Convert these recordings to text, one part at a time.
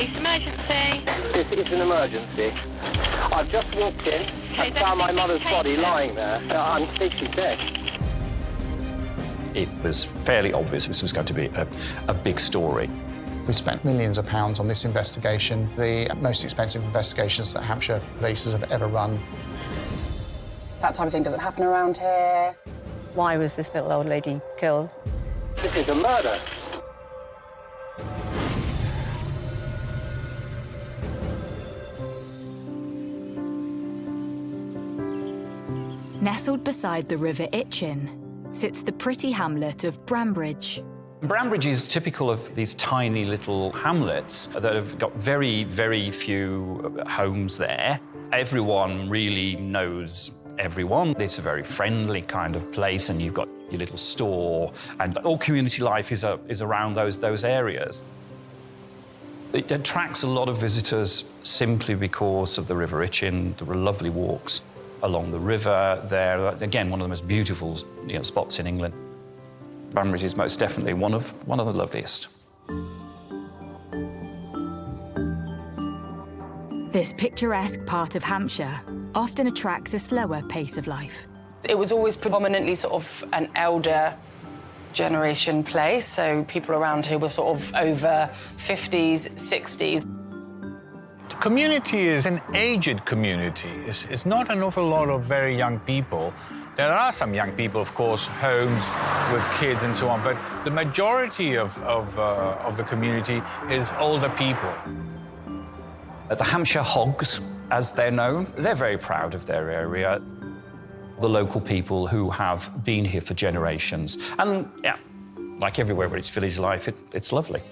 Police emergency. This is an emergency. I've just walked in and found my mother's body lying there. I'm completely dead. It was fairly obvious this was going to be a big story. We spent millions of pounds on this investigation, the most expensive investigations that Hampshire Police have ever run. That type of thing doesn't happen around here. Why was this little old lady killed? This is a murder. Nestled beside the River Itchen sits the pretty hamlet of Brambridge. Brambridge is typical of these tiny little hamlets that have got very, very few homes there. Everyone really knows everyone. It's a very friendly kind of place, and you've got your little store, and all community life is around those areas. It attracts a lot of visitors simply because of the River Itchen. There are lovely walks along the river there. Again, one of the most beautiful spots in England. Brambridge is most definitely one of the loveliest. This picturesque part of Hampshire often attracts a slower pace of life. It was always predominantly sort of an elder generation place, so people around here were sort of over 50s, 60s. The community is an aged community. It's not an awful lot of very young people. There are some young people, of course, homes with kids and so on, but the majority of the community is older people. The Hampshire Hogs, as they're known, they're very proud of their area. The local people who have been here for generations. And, yeah, like everywhere where it's village life, it's lovely.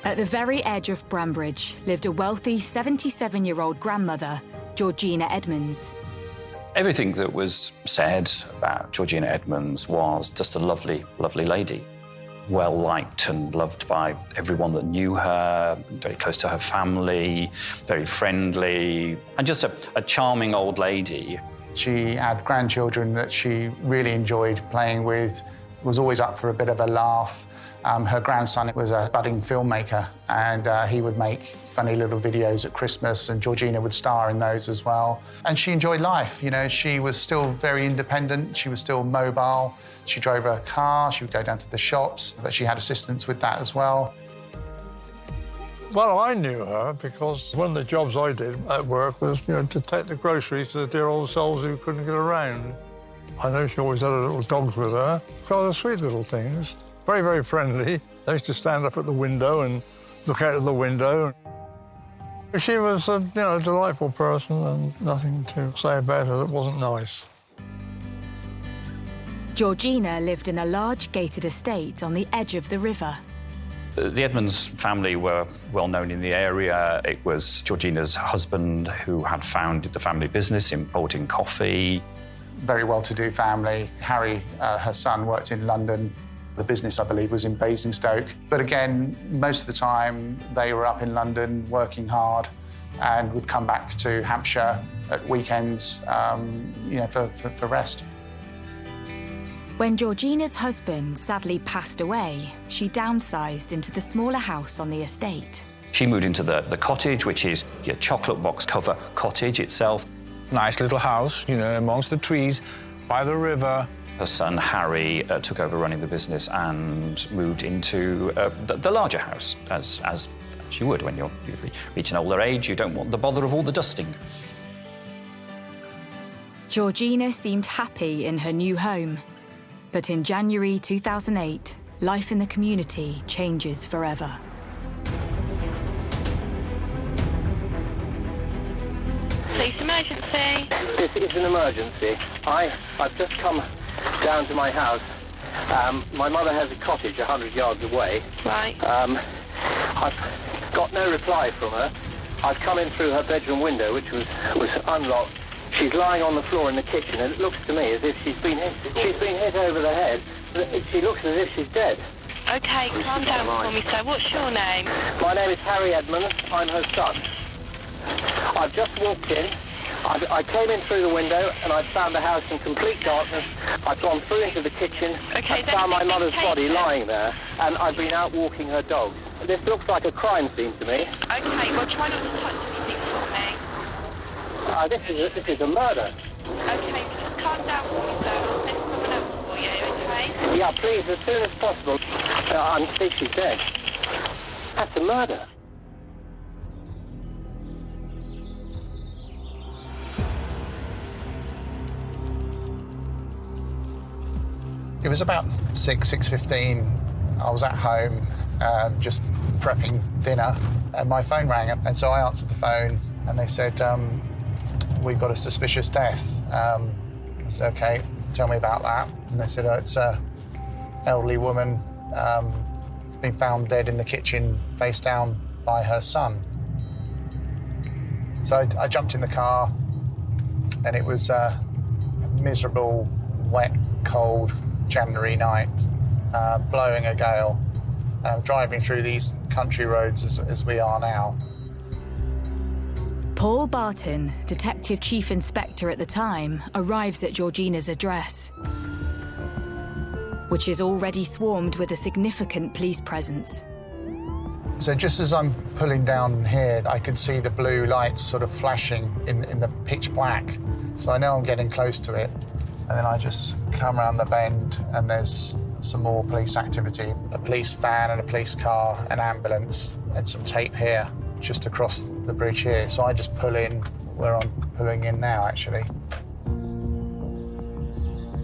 At the very edge of Brambridge lived a wealthy 77-year-old grandmother, Georgina Edmonds. Everything that was said about Georgina Edmonds was just a lovely, lovely lady. Well-liked and loved by everyone that knew her, very close to her family, very friendly, and just a charming old lady. She had grandchildren that she really enjoyed playing with, was always up for a bit of a laugh. Her grandson was a budding filmmaker, and he would make funny little videos at Christmas, and Georgina would star in those as well. And she enjoyed life. She was still very independent. She was still mobile. She drove her car. She would go down to the shops, but she had assistance with that as well. Well, I knew her because one of the jobs I did at work was, to take the groceries to the dear old souls who couldn't get around. I know she always had her little dogs with her. Rather sweet little things. Very, very friendly. They used to stand up at the window and look out of the window. She was a, delightful person, and nothing to say about her that wasn't nice. Georgina lived in a large gated estate on the edge of the river. The Edmonds family were well known in the area. It was Georgina's husband who had founded the family business importing coffee. Very well-to-do family. Harry, her son, worked in London. The business, I believe, was in Basingstoke. But again, most of the time, they were up in London working hard and would come back to Hampshire at weekends, for rest. When Georgina's husband sadly passed away, she downsized into the smaller house on the estate. She moved into the cottage, which is your chocolate box cover cottage itself. Nice little house, amongst the trees, by the river. Her son, Harry, took over running the business and moved into the larger house, as you would when you reach an older age. You don't want the bother of all the dusting. Georgina seemed happy in her new home. But in January 2008, life in the community changes forever. Police emergency. This is an emergency. I've just come down to my house. My mother has a cottage 100 yards away. Right. I've got no reply from her. I've come in through her bedroom window, which was unlocked. She's lying on the floor in the kitchen, and it looks to me as if she's been hit over the head. She looks as if she's dead. OK, calm down for me, sir. What's your name? My name is Harry Edmonds. I'm her son. I've just walked in I came in through the window and I found the house in complete darkness. I've gone through into the kitchen and found my mother's body lying there, and I've been out walking her dogs. This looks like a crime scene to me. Okay, well, try not to touch anything for me. This is a murder. Okay, just calm down for me, sir. I'll send someone else for you, okay? Yeah, please, as soon as possible. I'm sick, she's dead. That's a murder. It was about 6:15. I was at home, just prepping dinner, and my phone rang, and so I answered the phone, and they said, we've got a suspicious death. I said, okay, tell me about that. And they said, it's a elderly woman been found dead in the kitchen, face down by her son. So I jumped in the car, and it was a miserable, wet, cold January night, blowing a gale, driving through these country roads as we are now. Paul Barton, Detective Chief Inspector at the time, arrives at Georgina's address, which is already swarmed with a significant police presence. So just as I'm pulling down here, I can see the blue lights sort of flashing in the pitch black. So I know I'm getting close to it. And then I just come around the bend and there's some more police activity. A police van and a police car, an ambulance, and some tape here, just across the bridge here. So I just pull in where I'm pulling in now, actually.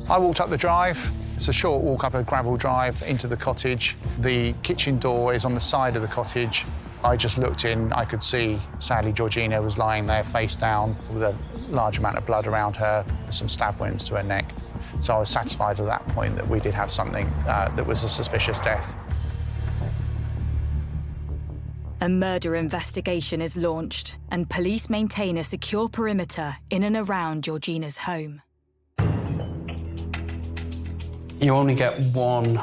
I walked up the drive. It's a short walk up a gravel drive into the cottage. The kitchen door is on the side of the cottage. I just looked in, I could see, sadly, Georgina was lying there face down with a large amount of blood around her, some stab wounds to her neck. So I was satisfied at that point that we did have something that was a suspicious death. A murder investigation is launched, and police maintain a secure perimeter in and around Georgina's home. You only get one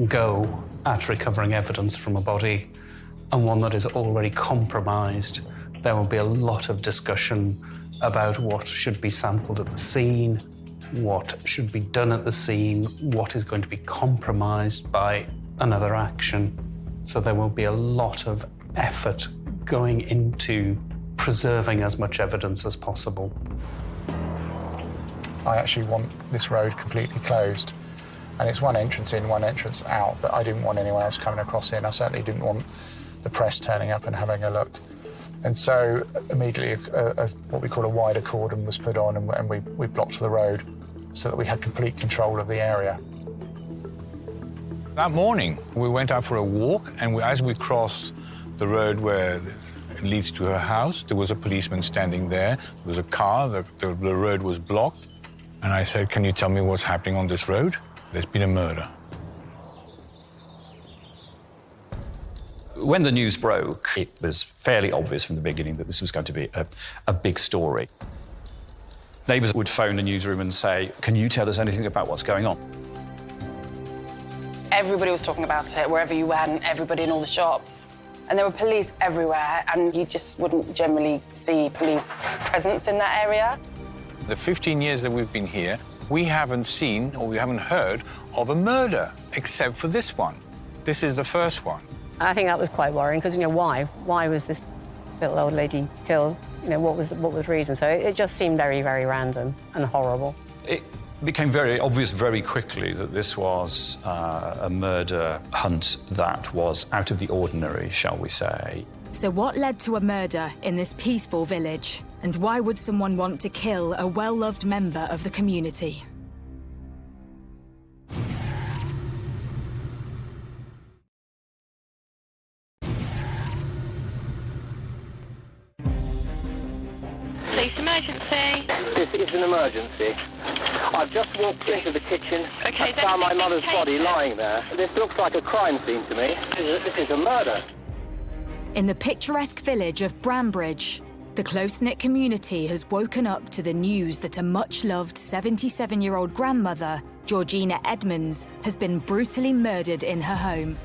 go at recovering evidence from a body, and one that is already compromised. There will be a lot of discussion about what should be sampled at the scene, what should be done at the scene, what is going to be compromised by another action. So there will be a lot of effort going into preserving as much evidence as possible. I actually want this road completely closed. And it's one entrance in, one entrance out, but I didn't want anyone else coming across here, and I certainly didn't want the press turning up and having a look. And so immediately what we call a wider cordon was put on, and we blocked the road so that we had complete control of the area. That morning, we went out for a walk, and as we crossed the road where it leads to her house, there was a policeman standing there. There was a car, the road was blocked. And I said, can you tell me what's happening on this road? There's been a murder. When the news broke, it was fairly obvious from the beginning that this was going to be a big story. Neighbours would phone the newsroom and say, can you tell us anything about what's going on? Everybody was talking about it, wherever you went, everybody in all the shops. And there were police everywhere, and you just wouldn't generally see police presence in that area. The 15 years that we've been here, we haven't seen or we haven't heard of a murder, except for this one. This is the first one. I think that was quite worrying because, why? Why was this little old lady killed? What was the reason? So it just seemed very, very random and horrible. It became very obvious very quickly that this was a murder hunt that was out of the ordinary, shall we say. So what led to a murder in this peaceful village? And why would someone want to kill a well-loved member of the community? Police emergency. This is an emergency. I've just walked into the kitchen Okay, and found my mother's body lying there. This looks like a crime scene to me. This is a murder. In the picturesque village of Brambridge, the close-knit community has woken up to the news that a much-loved 77-year-old grandmother, Georgina Edmonds, has been brutally murdered in her home.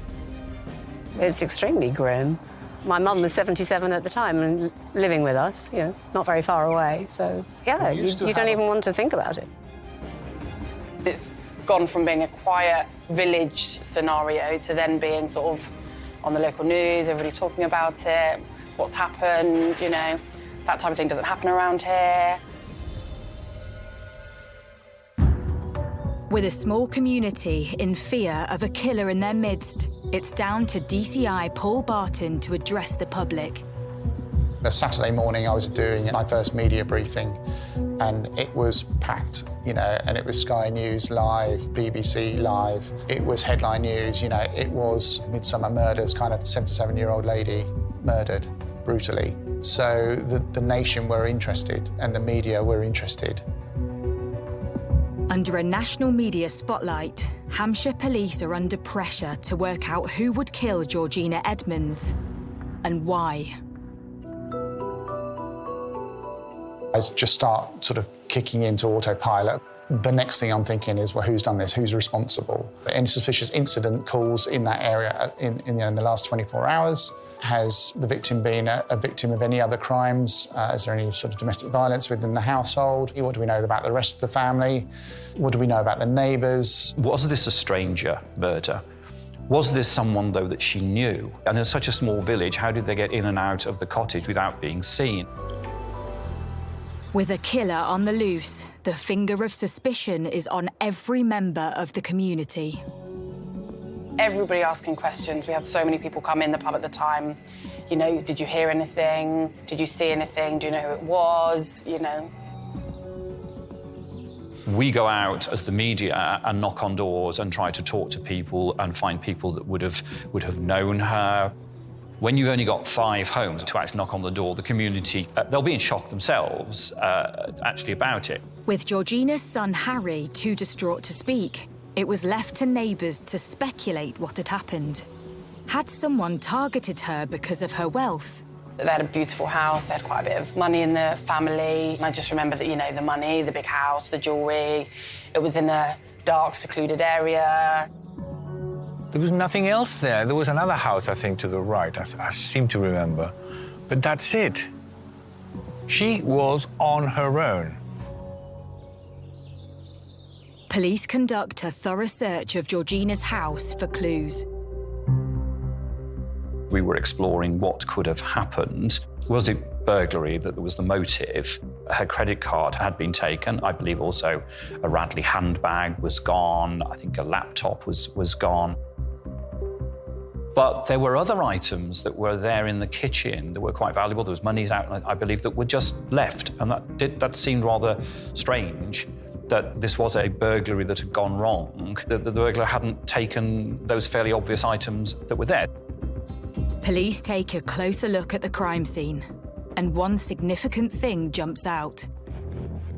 It's extremely grim. My mum was 77 at the time and living with us, you know, not very far away. So, yeah, you don't even want to think about it. It's gone from being a quiet village scenario to then being sort of on the local news, everybody talking about it, what's happened, you know, that type of thing doesn't happen around here. With a small community in fear of a killer in their midst, it's down to DCI Paul Barton to address the public. A Saturday morning I was doing my first media briefing and it was packed, you know, and it was Sky News Live, BBC Live, it was headline news, you know, it was Midsummer Murders, kind of 77-year-old lady murdered brutally. So the nation were interested and the media were interested. Under a national media spotlight, Hampshire police are under pressure to work out who would kill Georgina Edmonds and why. I just start sort of kicking into autopilot. The next thing I'm thinking is, well, who's done this? Who's responsible? Any suspicious incident calls in that area in the last 24 hours? Has the victim been a victim of any other crimes? Is there any sort of domestic violence within the household? What do we know about the rest of the family? What do we know about the neighbours? Was this a stranger murder? Was this someone, though, that she knew? And in such a small village, how did they get in and out of the cottage without being seen? With a killer on the loose, the finger of suspicion is on every member of the community. Everybody asking questions. We had so many people come in the pub at the time. You know, did you hear anything? Did you see anything? Do you know who it was? You know. We go out as the media and knock on doors and try to talk to people and find people that would have known her. When you've only got 5 homes to actually knock on the door, the community, they'll be in shock themselves, actually, about it. With Georgina's son Harry too distraught to speak, it was left to neighbours to speculate what had happened. Had someone targeted her because of her wealth? They had a beautiful house, they had quite a bit of money in the family. And I just remember that, you know, the money, the big house, the jewellery. It was in a dark, secluded area. There was nothing else there. There was another house, I think, to the right, I seem to remember. But that's it. She was on her own. Police conduct a thorough search of Georgina's house for clues. We were exploring what could have happened. Was it burglary that was the motive? Her credit card had been taken. I believe also a Radley handbag was gone. I think a laptop was gone. But there were other items that were there in the kitchen that were quite valuable. There was monies out, I believe, that were just left. And that seemed rather strange, that this was a burglary that had gone wrong, that the burglar hadn't taken those fairly obvious items that were there. Police take a closer look at the crime scene, and one significant thing jumps out.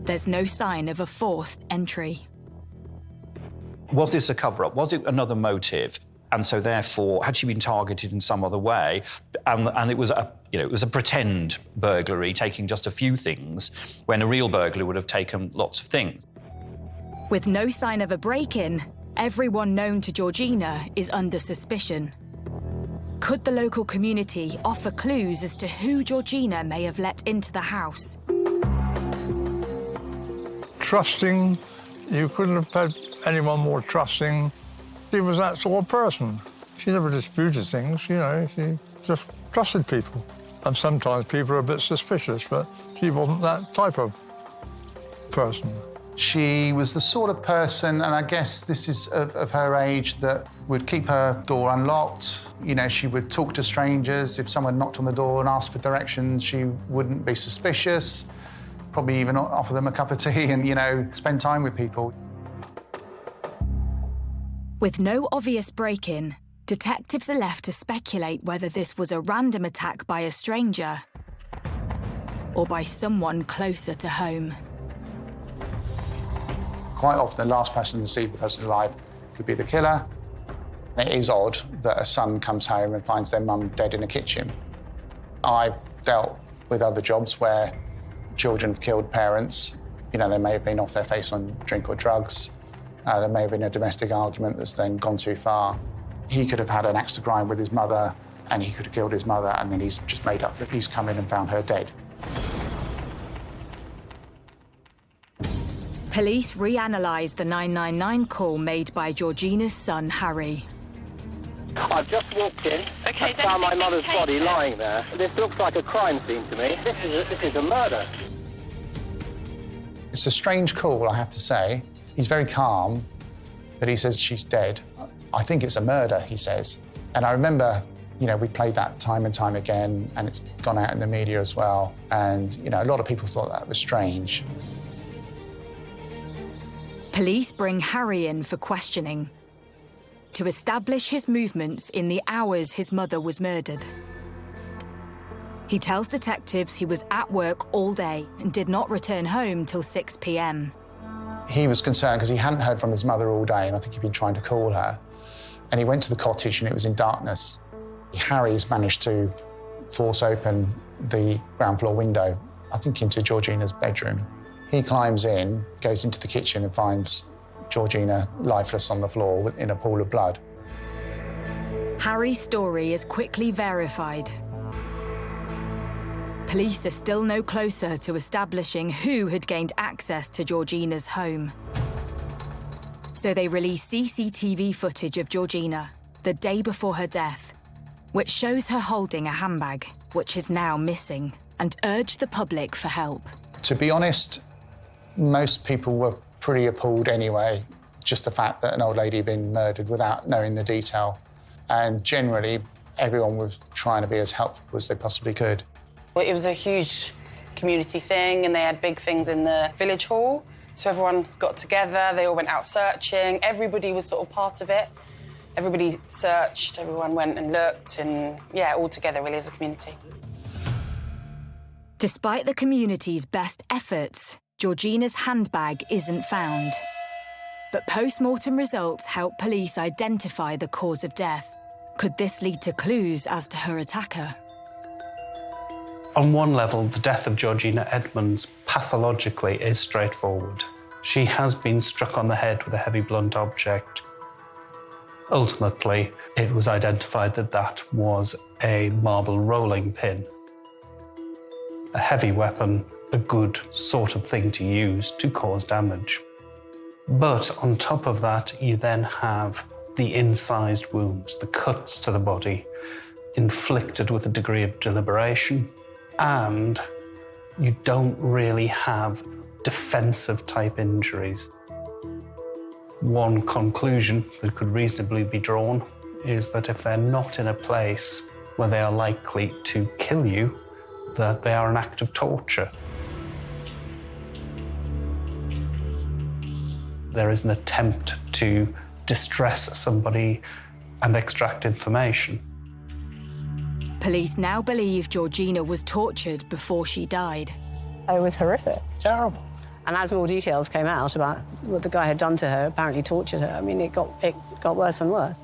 There's no sign of a forced entry. Was this a cover-up? Was it another motive? And so, therefore, had she been targeted in some other way, and it was a pretend burglary, taking just a few things, when a real burglar would have taken lots of things. With no sign of a break-in, everyone known to Georgina is under suspicion. Could the local community offer clues as to who Georgina may have let into the house? Trusting. You couldn't have had anyone more trusting. She was that sort of person. She never disputed things, you know, she just trusted people. And sometimes people are a bit suspicious, but she wasn't that type of person. She was the sort of person, and I guess this is of her age, that would keep her door unlocked. You know, she would talk to strangers. If someone knocked on the door and asked for directions, she wouldn't be suspicious. Probably even offer them a cup of tea and, you know, spend time with people. With no obvious break-in, detectives are left to speculate whether this was a random attack by a stranger or by someone closer to home. Quite often, the last person to see the person alive could be the killer. And it is odd that a son comes home and finds their mum dead in a kitchen. I've dealt with other jobs where children have killed parents. You know, they may have been off their face on drink or drugs. There may have been a domestic argument that's then gone too far. He could have had an axe to grind with his mother and he could have killed his mother, and then he's just made up that he's come in and found her dead. Police reanalysed the 999 call made by Georgina's son, Harry. I've just walked in Okay, and found my then mother's take body them. lying there. This looks like a crime scene to me. This is a murder. It's a strange call, I have to say. He's very calm, but he says she's dead. I think it's a murder, he says. And I remember, you know, we played that time and time again, and it's gone out in the media as well. And, you know, a lot of people thought that was strange. Police bring Harry in for questioning to establish his movements in the hours his mother was murdered. He tells detectives he was at work all day and did not return home till 6 p.m. He was concerned because he hadn't heard from his mother all day, and I think he'd been trying to call her. And he went to the cottage and it was in darkness. Harry's managed to force open the ground floor window, I think into Georgina's bedroom. He climbs in, goes into the kitchen and finds Georgina lifeless on the floor in a pool of blood. Harry's story is quickly verified. Police are still no closer to establishing who had gained access to Georgina's home. So they release CCTV footage of Georgina the day before her death, which shows her holding a handbag, which is now missing, and urge the public for help. To be honest, most people were pretty appalled anyway, just the fact that an old lady had been murdered without knowing the detail. And generally, everyone was trying to be as helpful as they possibly could. Well, it was a huge community thing, and they had big things in the village hall. So everyone got together, they all went out searching. Everybody was sort of part of it. Everybody searched, everyone went and looked, and yeah, all together really as a community. Despite the community's best efforts, Georgina's handbag isn't found. But post-mortem results help police identify the cause of death. Could this lead to clues as to her attacker? On one level, the death of Georgina Edmonds pathologically is straightforward. She has been struck on the head with a heavy blunt object. Ultimately, it was identified that that was a marble rolling pin. A heavy weapon, a good sort of thing to use to cause damage. But on top of that, you then have the incised wounds, the cuts to the body, inflicted with a degree of deliberation. And you don't really have defensive type injuries. One conclusion that could reasonably be drawn is that if they're not in a place where they are likely to kill you, that they are an act of torture. There is an attempt to distress somebody and extract information. Police now believe Georgina was tortured before she died. It was horrific. Terrible. And as more details came out about what the guy had done to her, apparently tortured her, I mean, it got worse and worse.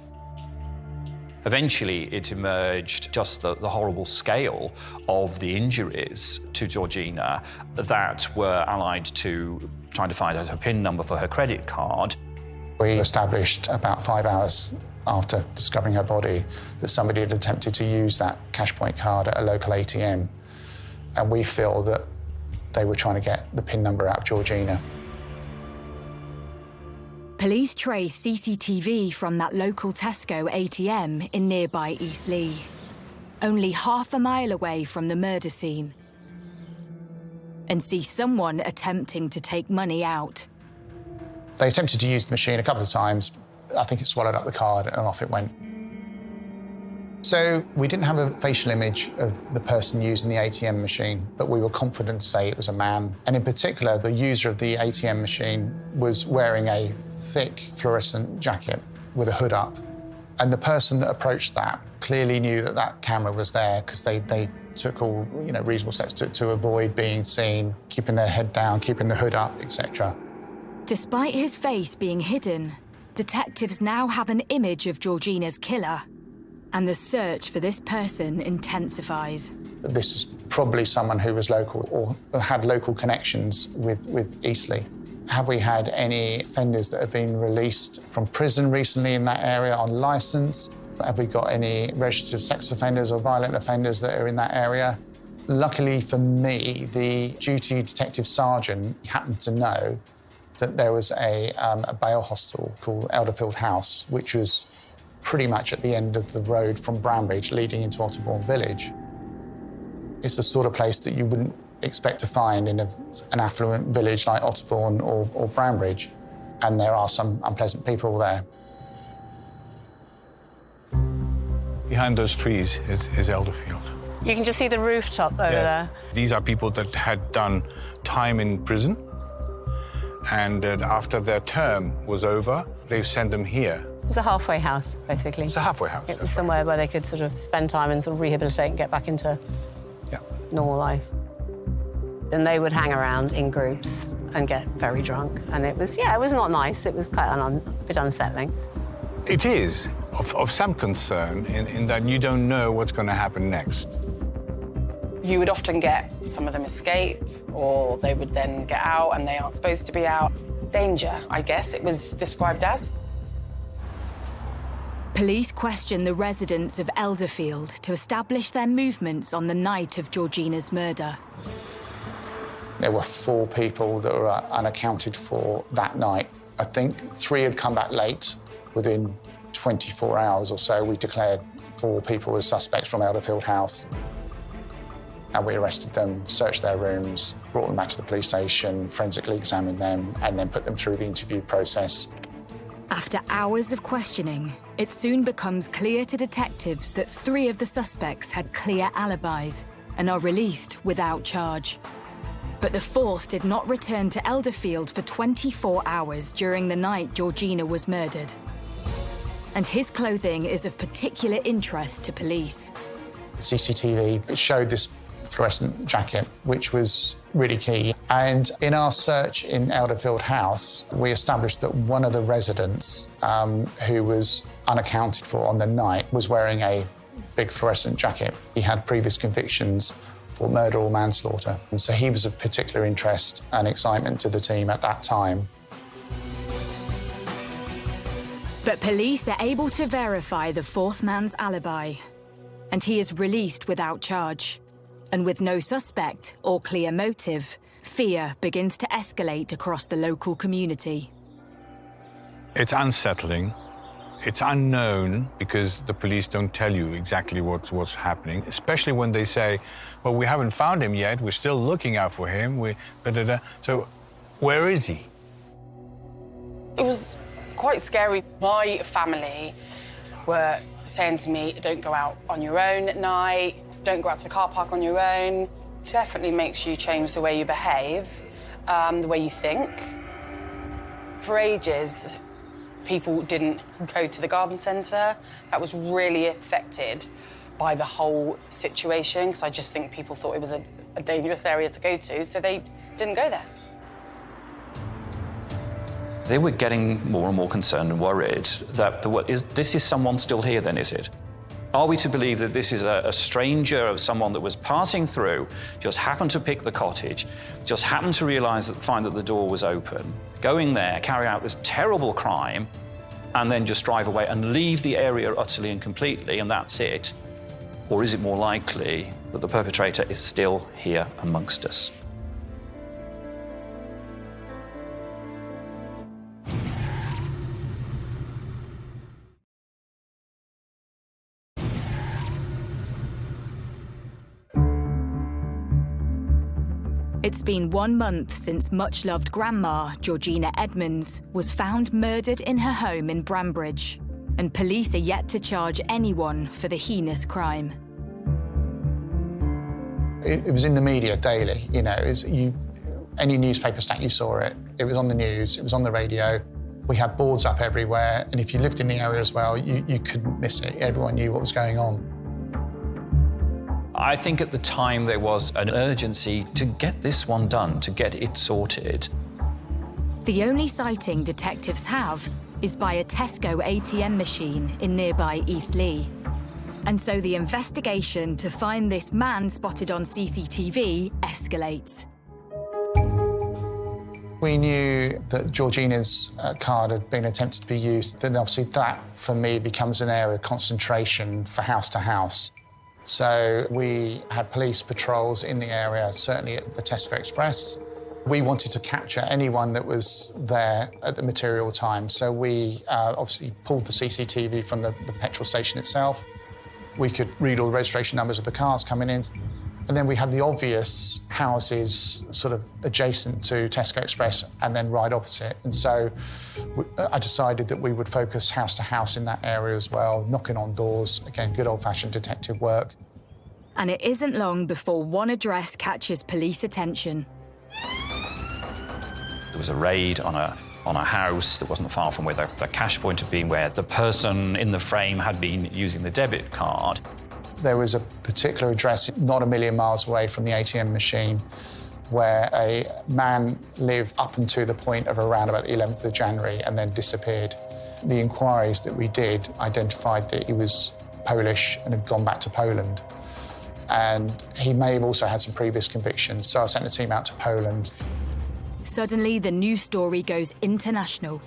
Eventually, it emerged just the horrible scale of the injuries to Georgina that were allied to trying to find out her PIN number for her credit card. We established about 5 hours after discovering her body that somebody had attempted to use that Cashpoint card at a local ATM. And we feel that they were trying to get the PIN number out of Georgina. Police trace CCTV from that local Tesco ATM in nearby Eastleigh, only half a mile away from the murder scene, and see someone attempting to take money out. They attempted to use the machine a couple of times. I think it swallowed up the card and off it went. So we didn't have a facial image of the person using the ATM machine, but we were confident to say it was a man. And in particular, the user of the ATM machine was wearing a thick fluorescent jacket with a hood up. And the person that approached that clearly knew that that camera was there because they took all reasonable steps to avoid being seen, keeping their head down, keeping the hood up, etc. Despite his face being hidden, detectives now have an image of Georgina's killer, and the search for this person intensifies. This is probably someone who was local or had local connections with Eastleigh. Have we had any offenders that have been released from prison recently in that area on licence? Have we got any registered sex offenders or violent offenders that are in that area? Luckily for me, the duty detective sergeant happened to know that there was a bail hostel called Elderfield House, which was pretty much at the end of the road from Brambridge leading into Otterbourne Village. It's the sort of place that you wouldn't expect to find in an affluent village like Otterbourne or Brambridge, and there are some unpleasant people there. Behind those trees is Elderfield. You can just see the rooftop over there. These are people that had done time in prison, and after their term was over, they've sent them here. It's a halfway house, basically. It's a halfway house. It was somewhere where they could sort of spend time and sort of rehabilitate and get back into normal life. And they would hang around in groups and get very drunk. And it was not nice. It was quite a bit unsettling. It is of some concern in that you don't know what's going to happen next. You would often get some of them escape, or they would then get out and they aren't supposed to be out. Danger, I guess it was described as. Police questioned the residents of Elderfield to establish their movements on the night of Georgina's murder. There were 4 people that were unaccounted for that night. I think 3 had come back late. Within 24 hours or so, we declared 4 people as suspects from Elderfield House. And we arrested them, searched their rooms, brought them back to the police station, forensically examined them, and then put them through the interview process. After hours of questioning, it soon becomes clear to detectives that 3 of the suspects had clear alibis and are released without charge. But the 4th did not return to Elderfield for 24 hours during the night Georgina was murdered. And his clothing is of particular interest to police. CCTV showed this fluorescent jacket, which was really key. And in our search in Elderfield House, we established that one of the residents who was unaccounted for on the night was wearing a big fluorescent jacket. He had previous convictions for murder or manslaughter. And so he was of particular interest and excitement to the team at that time. But police are able to verify the 4th man's alibi, and he is released without charge. And with no suspect or clear motive, fear begins to escalate across the local community. It's unsettling. It's unknown because the police don't tell you exactly what's happening, especially when they say, well, we haven't found him yet, we're still looking out for him, So where is he? It was quite scary. My family were saying to me, don't go out on your own at night, don't go out to the car park on your own. It definitely makes you change the way you behave, the way you think. For ages, people didn't go to the garden centre. That was really affected by the whole situation, because I just think people thought it was a dangerous area to go to, so they didn't go there. They were getting more and more concerned and worried that this is someone still here then, is it? Are we to believe that this is a stranger or someone that was passing through, just happened to pick the cottage, just happened to find that the door was open, going there, carry out this terrible crime, and then just drive away and leave the area utterly and completely, and that's it? Or is it more likely that the perpetrator is still here amongst us? It's been 1 month since much-loved grandma, Georgina Edmonds, was found murdered in her home in Brambridge, and police are yet to charge anyone for the heinous crime. It was in the media daily, you know, any newspaper stack you saw it. It was on the news, it was on the radio. We had boards up everywhere, and if you lived in the area as well, you couldn't miss it. Everyone knew what was going on. I think at the time there was an urgency to get this one done, to get it sorted. The only sighting detectives have is by a Tesco ATM machine in nearby Eastleigh. And so the investigation to find this man spotted on CCTV escalates. We knew that Georgina's card had been attempted to be used. Then obviously that, for me, becomes an area of concentration for house to house. So we had police patrols in the area, certainly at the Tesco Express. We wanted to capture anyone that was there at the material time. So we obviously pulled the CCTV from the petrol station itself. We could read all the registration numbers of the cars coming in. And then we had the obvious houses sort of adjacent to Tesco Express and then right opposite. And so I decided that we would focus house to house in that area as well, knocking on doors. Again, good old-fashioned detective work. And it isn't long before one address catches police attention. There was a raid on a house that wasn't far from where the cash point had been, where the person in the frame had been using the debit card. There was a particular address not a million miles away from the ATM machine where a man lived up until the point of around about the 11th of January and then disappeared. The inquiries that we did identified that he was Polish and had gone back to Poland. And he may have also had some previous convictions, so I sent a team out to Poland. Suddenly, the news story goes international.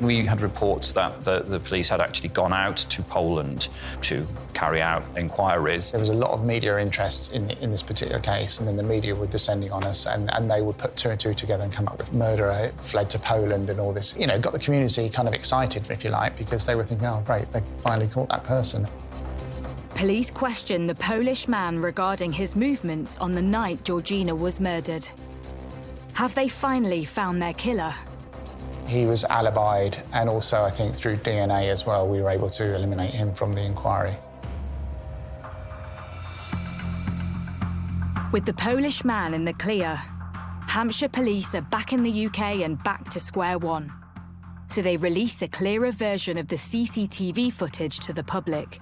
We had reports that the police had actually gone out to Poland to carry out inquiries. There was a lot of media interest in this particular case, and then the media were descending on us, and they would put two and two together and come up with murderer, fled to Poland and all this. You know, got the community kind of excited, if you like, because they were thinking, oh, great, they finally caught that person. Police question the Polish man regarding his movements on the night Georgina was murdered. Have they finally found their killer? He was alibied, and also, I think, through DNA as well, we were able to eliminate him from the inquiry. With the Polish man in the clear, Hampshire police are back in the UK and back to square one. So they release a clearer version of the CCTV footage to the public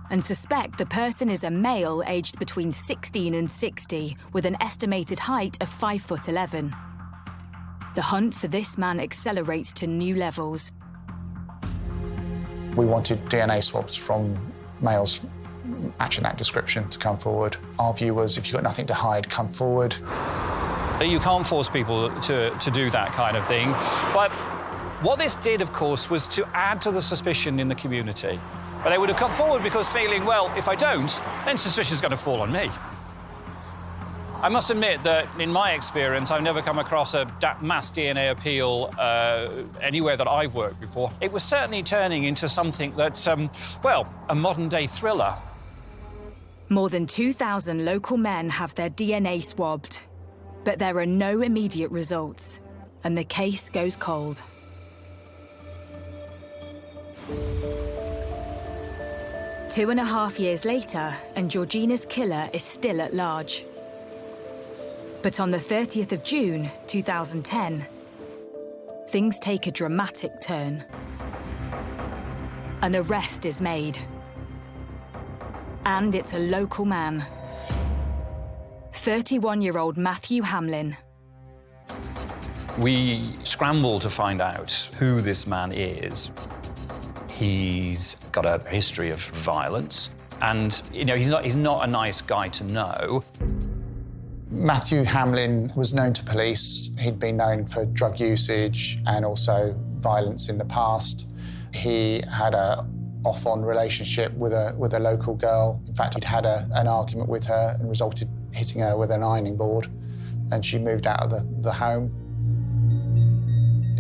and suspect the person is a male aged between 16 and 60 with an estimated height of 5'11". The hunt for this man accelerates to new levels. We wanted DNA swabs from males matching that description to come forward. Our view was, if you've got nothing to hide, come forward. You can't force people to do that kind of thing. But what this did, of course, was to add to the suspicion in the community. But they would have come forward because feeling, well, if I don't, then suspicion's going to fall on me. I must admit that, in my experience, I've never come across a mass DNA appeal anywhere that I've worked before. It was certainly turning into something that's, well, a modern-day thriller. More than 2,000 local men have their DNA swabbed, but there are no immediate results, and the case goes cold. Two and a half years later, and Georgina's killer is still at large. But on the 30th of June, 2010, things take a dramatic turn. An arrest is made. And it's a local man. 31-year-old Matthew Hamlin. We scrambled to find out who this man is. He's got a history of violence, and, you know, he's not a nice guy to know. Matthew Hamlin was known to police. He'd been known for drug usage and also violence in the past. He had a off-on relationship with a local girl. In fact, he'd had an argument with her and resulted hitting her with an ironing board, and she moved out of the home.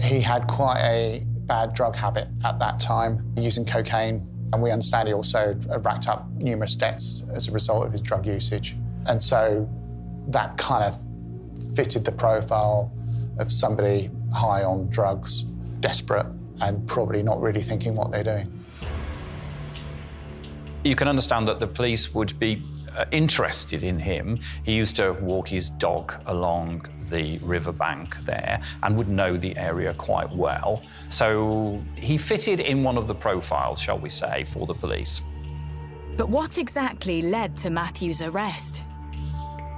He had quite a bad drug habit at that time, using cocaine, and we understand he also racked up numerous debts as a result of his drug usage. And so that kind of fitted the profile of somebody high on drugs, desperate, and probably not really thinking what they're doing. You can understand that the police would be interested in him. He used to walk his dog along the riverbank there and would know the area quite well. So he fitted in one of the profiles, shall we say, for the police. But what exactly led to Matthew's arrest?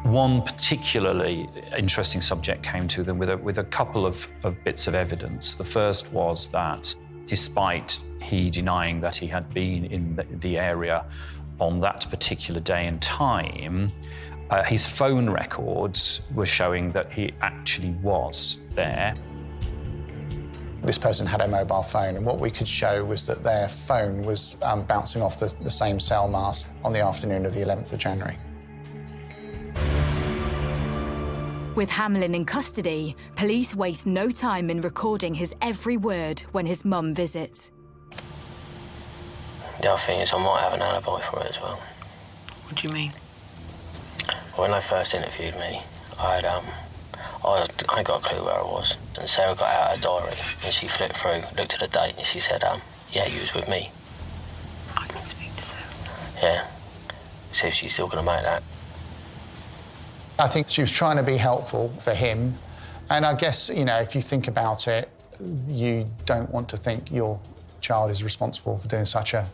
One particularly interesting subject came to them with a couple of bits of evidence. The first was that despite he denying that he had been in the area on that particular day and time, His phone records were showing that he actually was there. This person had a mobile phone, and what we could show was that their phone was bouncing off the same cell mast on the afternoon of the 11th of January. With Hamlin in custody, police waste no time in recording his every word when his mum visits. The other thing is I might have an alibi for it as well. What do you mean? When they first interviewed me, I ain't got a clue where I was. And Sarah got out her diary and she flipped through, looked at the date, and she said, yeah, you was with me. I can speak to Sarah. Yeah. See if she's still going to make that. I think she was trying to be helpful for him. And I guess, you know, if you think about it, you don't want to think your child is responsible for doing such a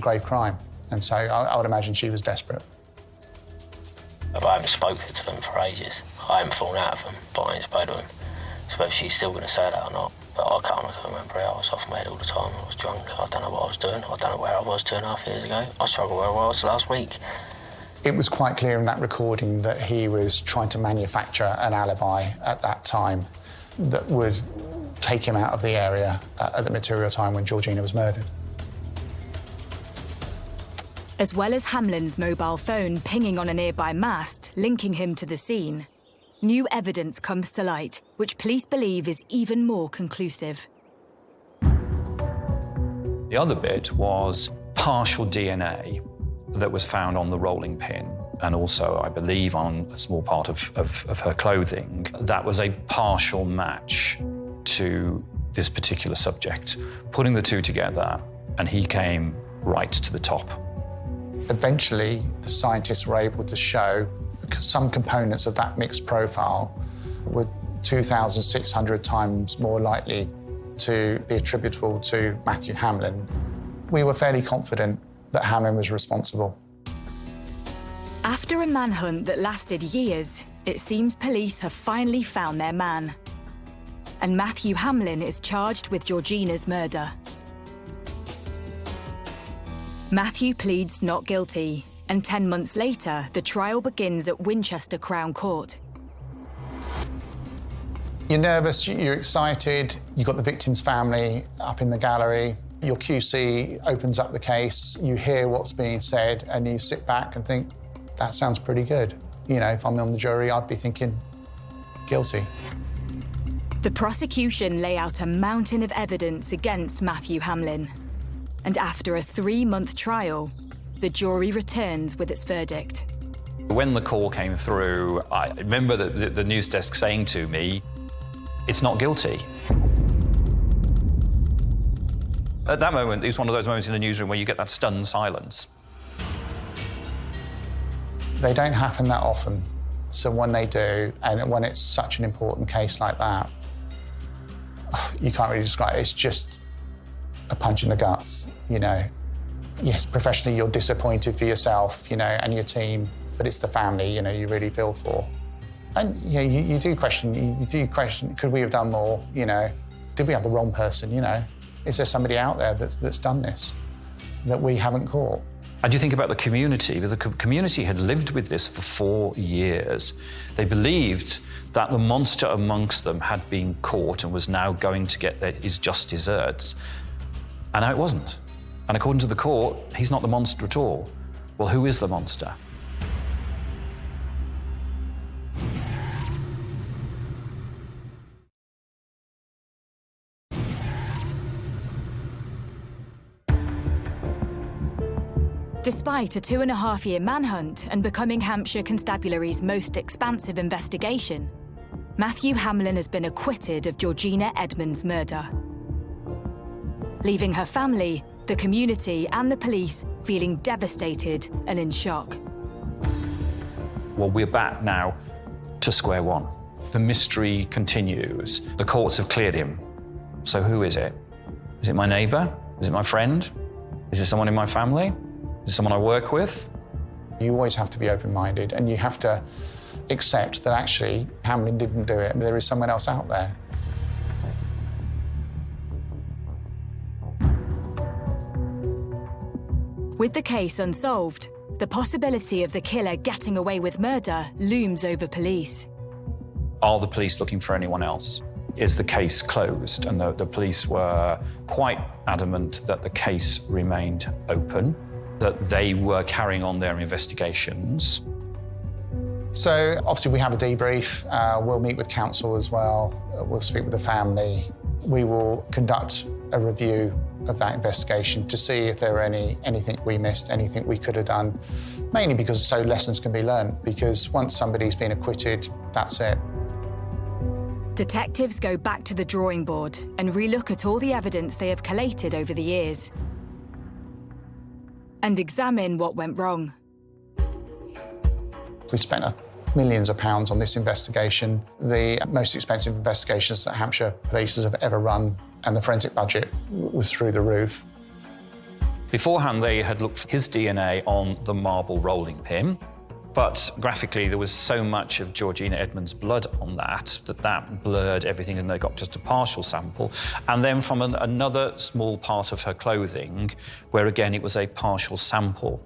grave crime. And so I would imagine she was desperate. But I haven't spoken to them for ages. I haven't fallen out of them, but I ain't spoken to them. So if she's still going to say that or not. But I can't remember it. I was off my head all the time. I was drunk. I don't know what I was doing. I don't know where I was 2.5 years ago. I struggled where I was last week. It was quite clear in that recording that he was trying to manufacture an alibi at that time that would take him out of the area at the material time when Georgina was murdered. As well as Hamlin's mobile phone pinging on a nearby mast, linking him to the scene, new evidence comes to light, which police believe is even more conclusive. The other bit was partial DNA that was found on the rolling pin, and also, I believe, on a small part of her clothing. That was a partial match to this particular subject. Putting the two together, and he came right to the top. Eventually, the scientists were able to show some components of that mixed profile were 2,600 times more likely to be attributable to Matthew Hamlin. We were fairly confident that Hamlin was responsible. After a manhunt that lasted years, it seems police have finally found their man. And Matthew Hamlin is charged with Georgina's murder. Matthew pleads not guilty, and 10 months later, the trial begins at Winchester Crown Court. You're nervous, you're excited, you've got the victim's family up in the gallery, your QC opens up the case, you hear what's being said, and you sit back and think, that sounds pretty good. You know, if I'm on the jury, I'd be thinking, guilty. The prosecution lay out a mountain of evidence against Matthew Hamlin. And after a 3-month trial, the jury returns with its verdict. When the call came through, I remember the news desk saying to me, it's not guilty. At that moment, it was one of those moments in the newsroom where you get that stunned silence. They don't happen that often. So when they do, and when it's such an important case like that, you can't really describe it. It's just a punch in the guts, you know. Yes, professionally, you're disappointed for yourself, you know, and your team, but it's the family, you know, you really feel for. And, you know, you do question, could we have done more, you know? Did we have the wrong person, you know? Is there somebody out there that's done this that we haven't caught? And you think about the community. The community had lived with this for 4 years. They believed that the monster amongst them had been caught and was now going to get his just desserts. And now it wasn't. And according to the court, he's not the monster at all. Well, who is the monster? Despite a 2.5-year manhunt and becoming Hampshire Constabulary's most expansive investigation, Matthew Hamlin has been acquitted of Georgina Edmonds' murder, leaving her family, the community and the police feeling devastated and in shock. Well, we're back now to square one. The mystery continues. The courts have cleared him. So who is it? Is it my neighbour? Is it my friend? Is it someone in my family? Is it someone I work with? You always have to be open-minded, and you have to accept that actually Hamlin didn't do it, and there is someone else out there. With the case unsolved, The possibility of the killer getting away with murder looms over police. Are the police looking for anyone else? Is the case closed? And the police were quite adamant that the case remained open, that they were carrying on their investigations. So obviously we have a debrief. We'll meet with counsel as well. We'll speak with the family. We will conduct a review of that investigation to see if there were anything we missed, anything we could have done, mainly because so lessons can be learned, because once somebody's been acquitted, that's it. Detectives go back to the drawing board and relook at all the evidence they have collated over the years and examine what went wrong. We spent millions of pounds on this investigation, the most expensive investigations that Hampshire Police have ever run, and the forensic budget was through the roof. Beforehand, they had looked for his DNA on the marble rolling pin, but graphically there was so much of Georgina Edmonds' blood on that blurred everything, and they got just a partial sample. And then from another small part of her clothing, where again it was a partial sample.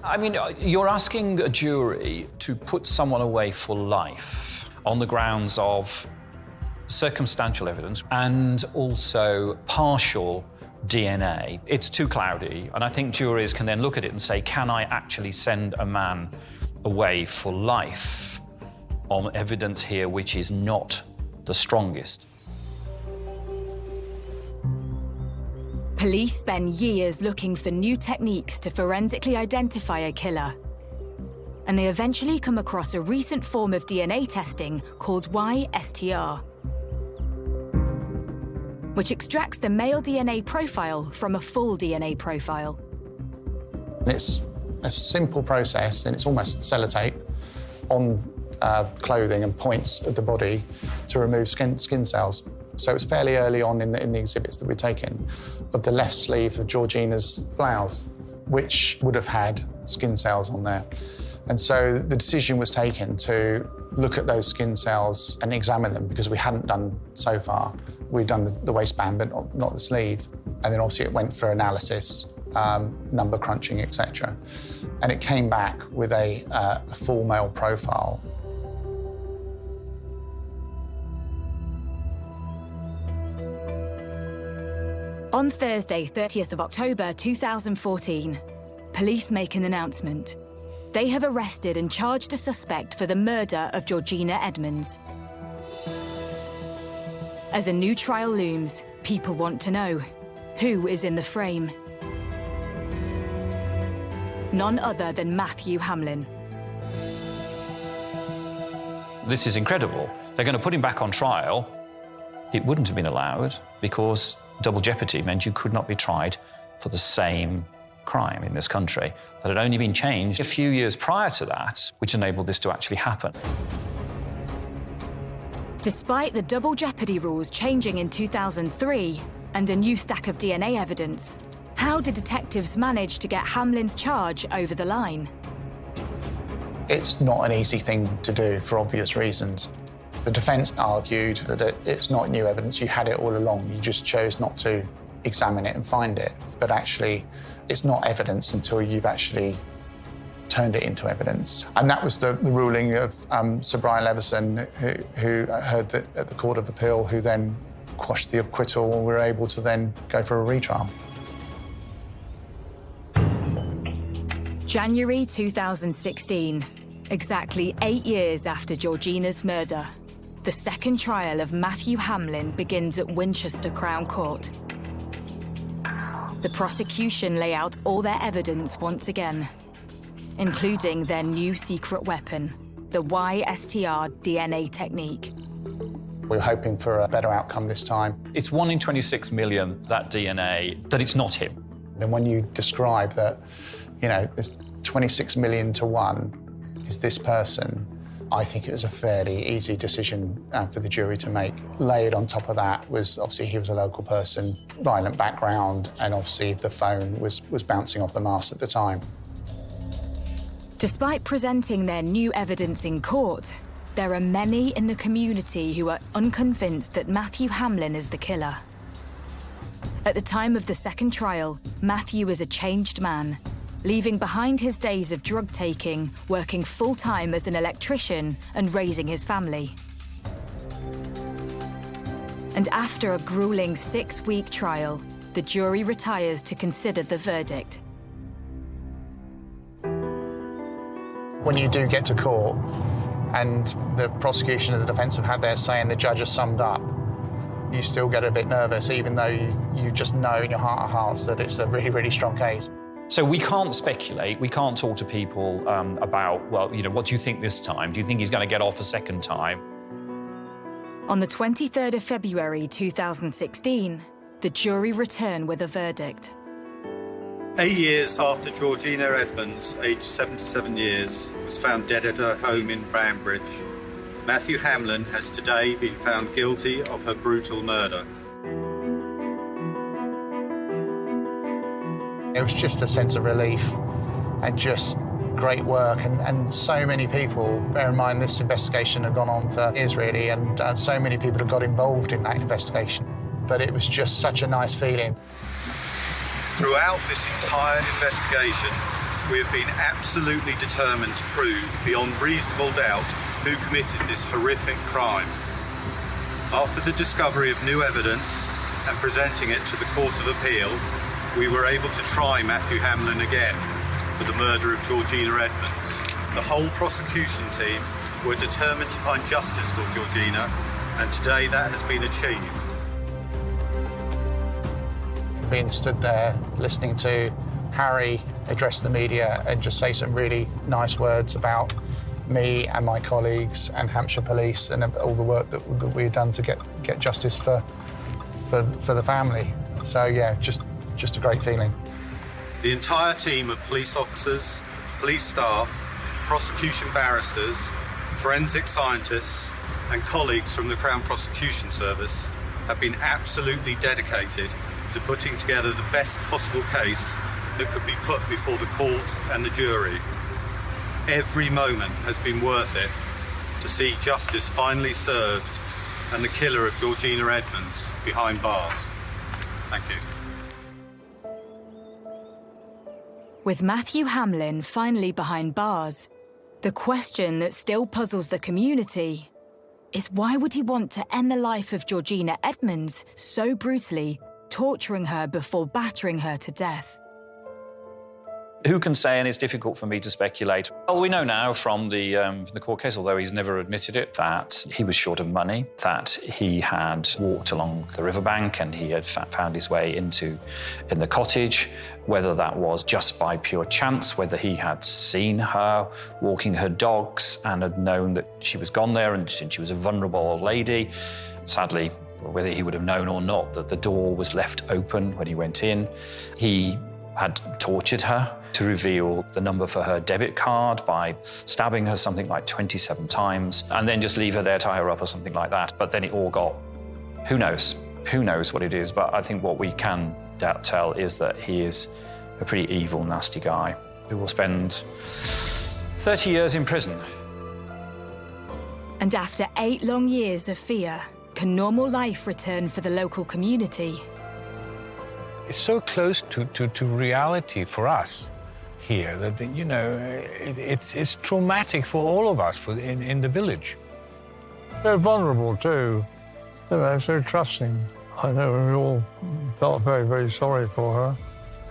I mean, you're asking a jury to put someone away for life on the grounds of circumstantial evidence and also partial DNA. It's too cloudy, and I think juries can then look at it and say, can I actually send a man away for life on evidence here which is not the strongest? Police spend years looking for new techniques to forensically identify a killer. And they eventually come across a recent form of DNA testing called YSTR, which extracts the male DNA profile from a full DNA profile. It's a simple process, and it's almost sellotape on clothing and points of the body to remove skin cells. So it's fairly early on in the exhibits that we've taken of the left sleeve of Georgina's blouse, which would have had skin cells on there. And so the decision was taken to look at those skin cells and examine them, because we hadn't done so far. We'd done the waistband, but not the sleeve. And then obviously it went for analysis, number crunching, etc. And it came back with a full male profile. On Thursday, 30th of October 2014, police make an announcement. They have arrested and charged a suspect for the murder of Georgina Edmonds. As a new trial looms, people want to know, who is in the frame? None other than Matthew Hamlin. This is incredible. They're going to put him back on trial. It wouldn't have been allowed because double jeopardy meant you could not be tried for the same crime in this country that had only been changed a few years prior to that, which enabled this to actually happen. Despite the double jeopardy rules changing in 2003 and a new stack of DNA evidence, how did detectives manage to get Hamlin's charge over the line? It's not an easy thing to do for obvious reasons. The defence argued that it's not new evidence, you had it all along, you just chose not to examine it and find it. But actually, it's not evidence until you've actually turned it into evidence. And that was the ruling of Sir Brian Leveson, who heard that at the Court of Appeal, who then quashed the acquittal, and we were able to then go for a retrial. January 2016, exactly 8 years after Georgina's murder, the second trial of Matthew Hamlin begins at Winchester Crown Court. The prosecution lay out all their evidence once again, including their new secret weapon, the YSTR DNA technique. We were hoping for a better outcome this time. It's 1 in 26 million, that DNA, that it's not him. And when you describe that, you know, there's 26 million to 1 is this person, I think it was a fairly easy decision for the jury to make. Layered on top of that was, obviously, he was a local person, violent background, and obviously the phone was bouncing off the mast at the time. Despite presenting their new evidence in court, there are many in the community who are unconvinced that Matthew Hamlin is the killer. At the time of the second trial, Matthew is a changed man. leaving behind his days of drug taking, working full-time as an electrician and raising his family. And after a grueling 6-week trial, the jury retires to consider the verdict. When you do get to court and the prosecution and the defence have had their say and the judge has summed up, you still get a bit nervous, even though you just know in your heart of hearts that it's a really, really strong case. So we can't speculate, we can't talk to people about, well, you know, what do you think this time? Do you think he's going to get off a second time? On the 23rd of February 2016, the jury return with a verdict. 8 years after Georgina Edmonds, aged 77 years, was found dead at her home in Banbridge, Matthew Hamlin has today been found guilty of her brutal murder. It was just a sense of relief and just great work, and so many people, bear in mind this investigation had gone on for years really, and so many people have got involved in that investigation. But it was just such a nice feeling. Throughout this entire investigation, we have been absolutely determined to prove beyond reasonable doubt who committed this horrific crime. After the discovery of new evidence and presenting it to the Court of Appeal, we were able to try Matthew Hamlin again for the murder of Georgina Edmonds. The whole prosecution team were determined to find justice for Georgina, and today that has been achieved. Being stood there, listening to Harry address the media and just say some really nice words about me and my colleagues and Hampshire Police and all the work that we've done to get justice for the family. So yeah, just a great feeling. The entire team of police officers, police staff, prosecution barristers, forensic scientists and colleagues from the Crown Prosecution Service have been absolutely dedicated to putting together the best possible case that could be put before the court and the jury. Every moment has been worth it to see justice finally served and the killer of Georgina Edmonds behind bars. Thank you. With Matthew Hamlin finally behind bars, the question that still puzzles the community is why would he want to end the life of Georgina Edmonds so brutally, torturing her before battering her to death? Who can say, and it's difficult for me to speculate. Well, we know now from the court case, although he's never admitted it, that he was short of money, that he had walked along the riverbank and he had found his way in the cottage, whether that was just by pure chance, whether he had seen her walking her dogs and had known that she was gone there and she was a vulnerable old lady. Sadly, whether he would have known or not that the door was left open when he went in. He had tortured her to reveal the number for her debit card by stabbing her something like 27 times and then just leave her there, tie her up or something like that. But then it all got, who knows what it is. But I think what we can tell is that he is a pretty evil, nasty guy who will spend 30 years in prison. And after 8 long years of fear, can normal life return for the local community? It's so close to reality for us here that, you know, it's traumatic for all of us in the village. They're vulnerable too. They're so trusting. I know we all felt very, very sorry for her.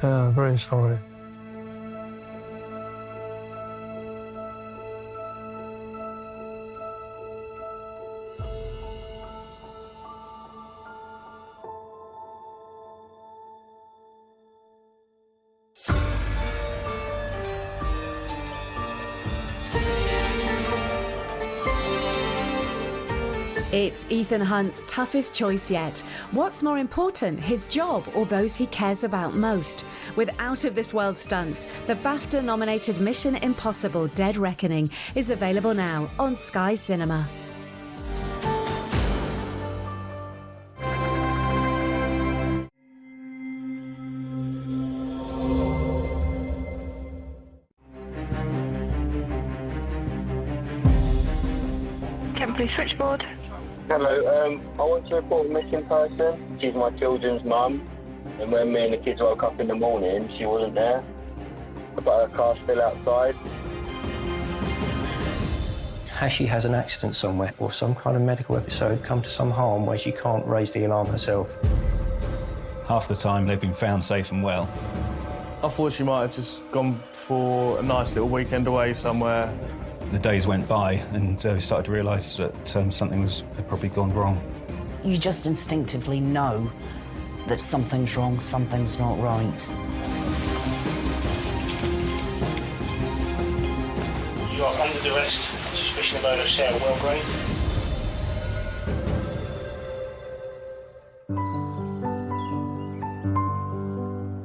Yeah, very sorry. It's Ethan Hunt's toughest choice yet. What's more important, his job or those he cares about most? With out-of-this-world stunts, the BAFTA-nominated Mission Impossible: Dead Reckoning is available now on Sky Cinema. Temporary switchboard. Hello, I want to report a missing person. She's my children's mum, and when me and the kids woke up in the morning, she wasn't there. but her car's still outside. Has she has an accident somewhere or some kind of medical episode, come to some harm where she can't raise the alarm herself? Half the time they've been found safe and well. I thought she might have just gone for a nice little weekend away somewhere. The days went by and we started to realise that something had probably gone wrong. You just instinctively know that something's wrong, something's not right. You are under arrest on suspicion of murder of Sarah Welgrave.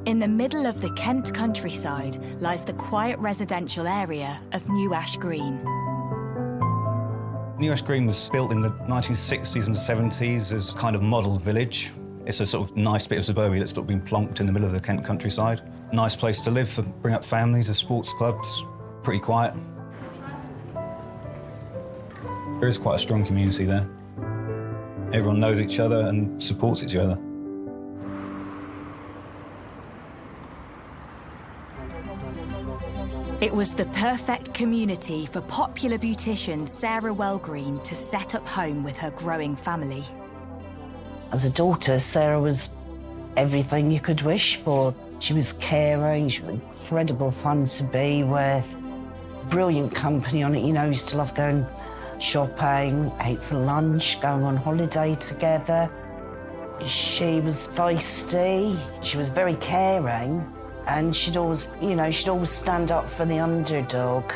In the middle of the Kent countryside lies the quiet residential area of New Ash Green. New Ash Green was built in the 1960s and 70s as a kind of model village. It's a sort of nice bit of suburbia that's been plonked in the middle of the Kent countryside. Nice place to live, for bring up families, there's sports clubs, pretty quiet. There is quite a strong community there. Everyone knows each other and supports each other. It was the perfect community for popular beautician Sarah Welgreen to set up home with her growing family. As a daughter, Sarah was everything you could wish for. She was caring, she was incredible fun to be with, brilliant company on it. You know, used to love going shopping, out for lunch, going on holiday together. She was feisty, she was very caring, and she'd always stand up for the underdog.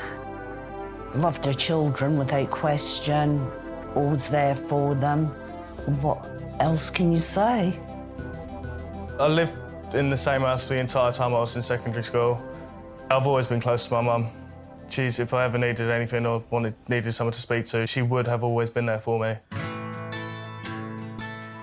Loved her children without question, always there for them. What else can you say? I lived in the same house for the entire time I was in secondary school. I've always been close to my mum. If I ever needed anything or needed someone to speak to, she would have always been there for me.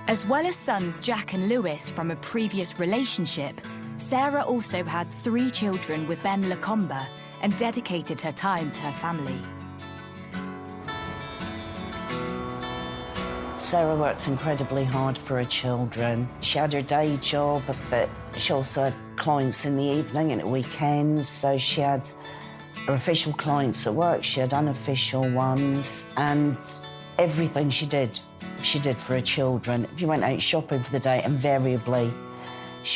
As well as sons Jack and Lewis from a previous relationship, Sarah also had 3 children with Ben Lacombe and dedicated her time to her family. Sarah worked incredibly hard for her children. She had her day job, but she also had clients in the evening and at weekends, so she had her official clients at work, she had unofficial ones, and everything she did for her children. If you went out shopping for the day, invariably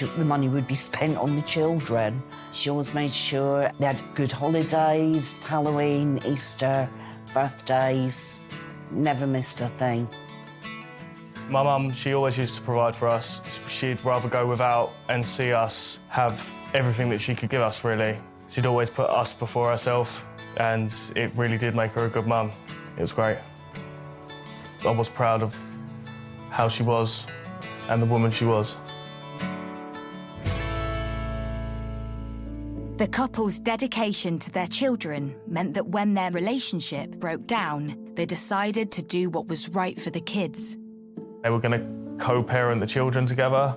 the money would be spent on the children. She always made sure they had good holidays, Halloween, Easter, birthdays, never missed a thing. My mum, she always used to provide for us. She'd rather go without and see us have everything that she could give us, really. She'd always put us before herself, and it really did make her a good mum. It was great. I was proud of how she was and the woman she was. The couple's dedication to their children meant that when their relationship broke down, they decided to do what was right for the kids. They were going to co-parent the children together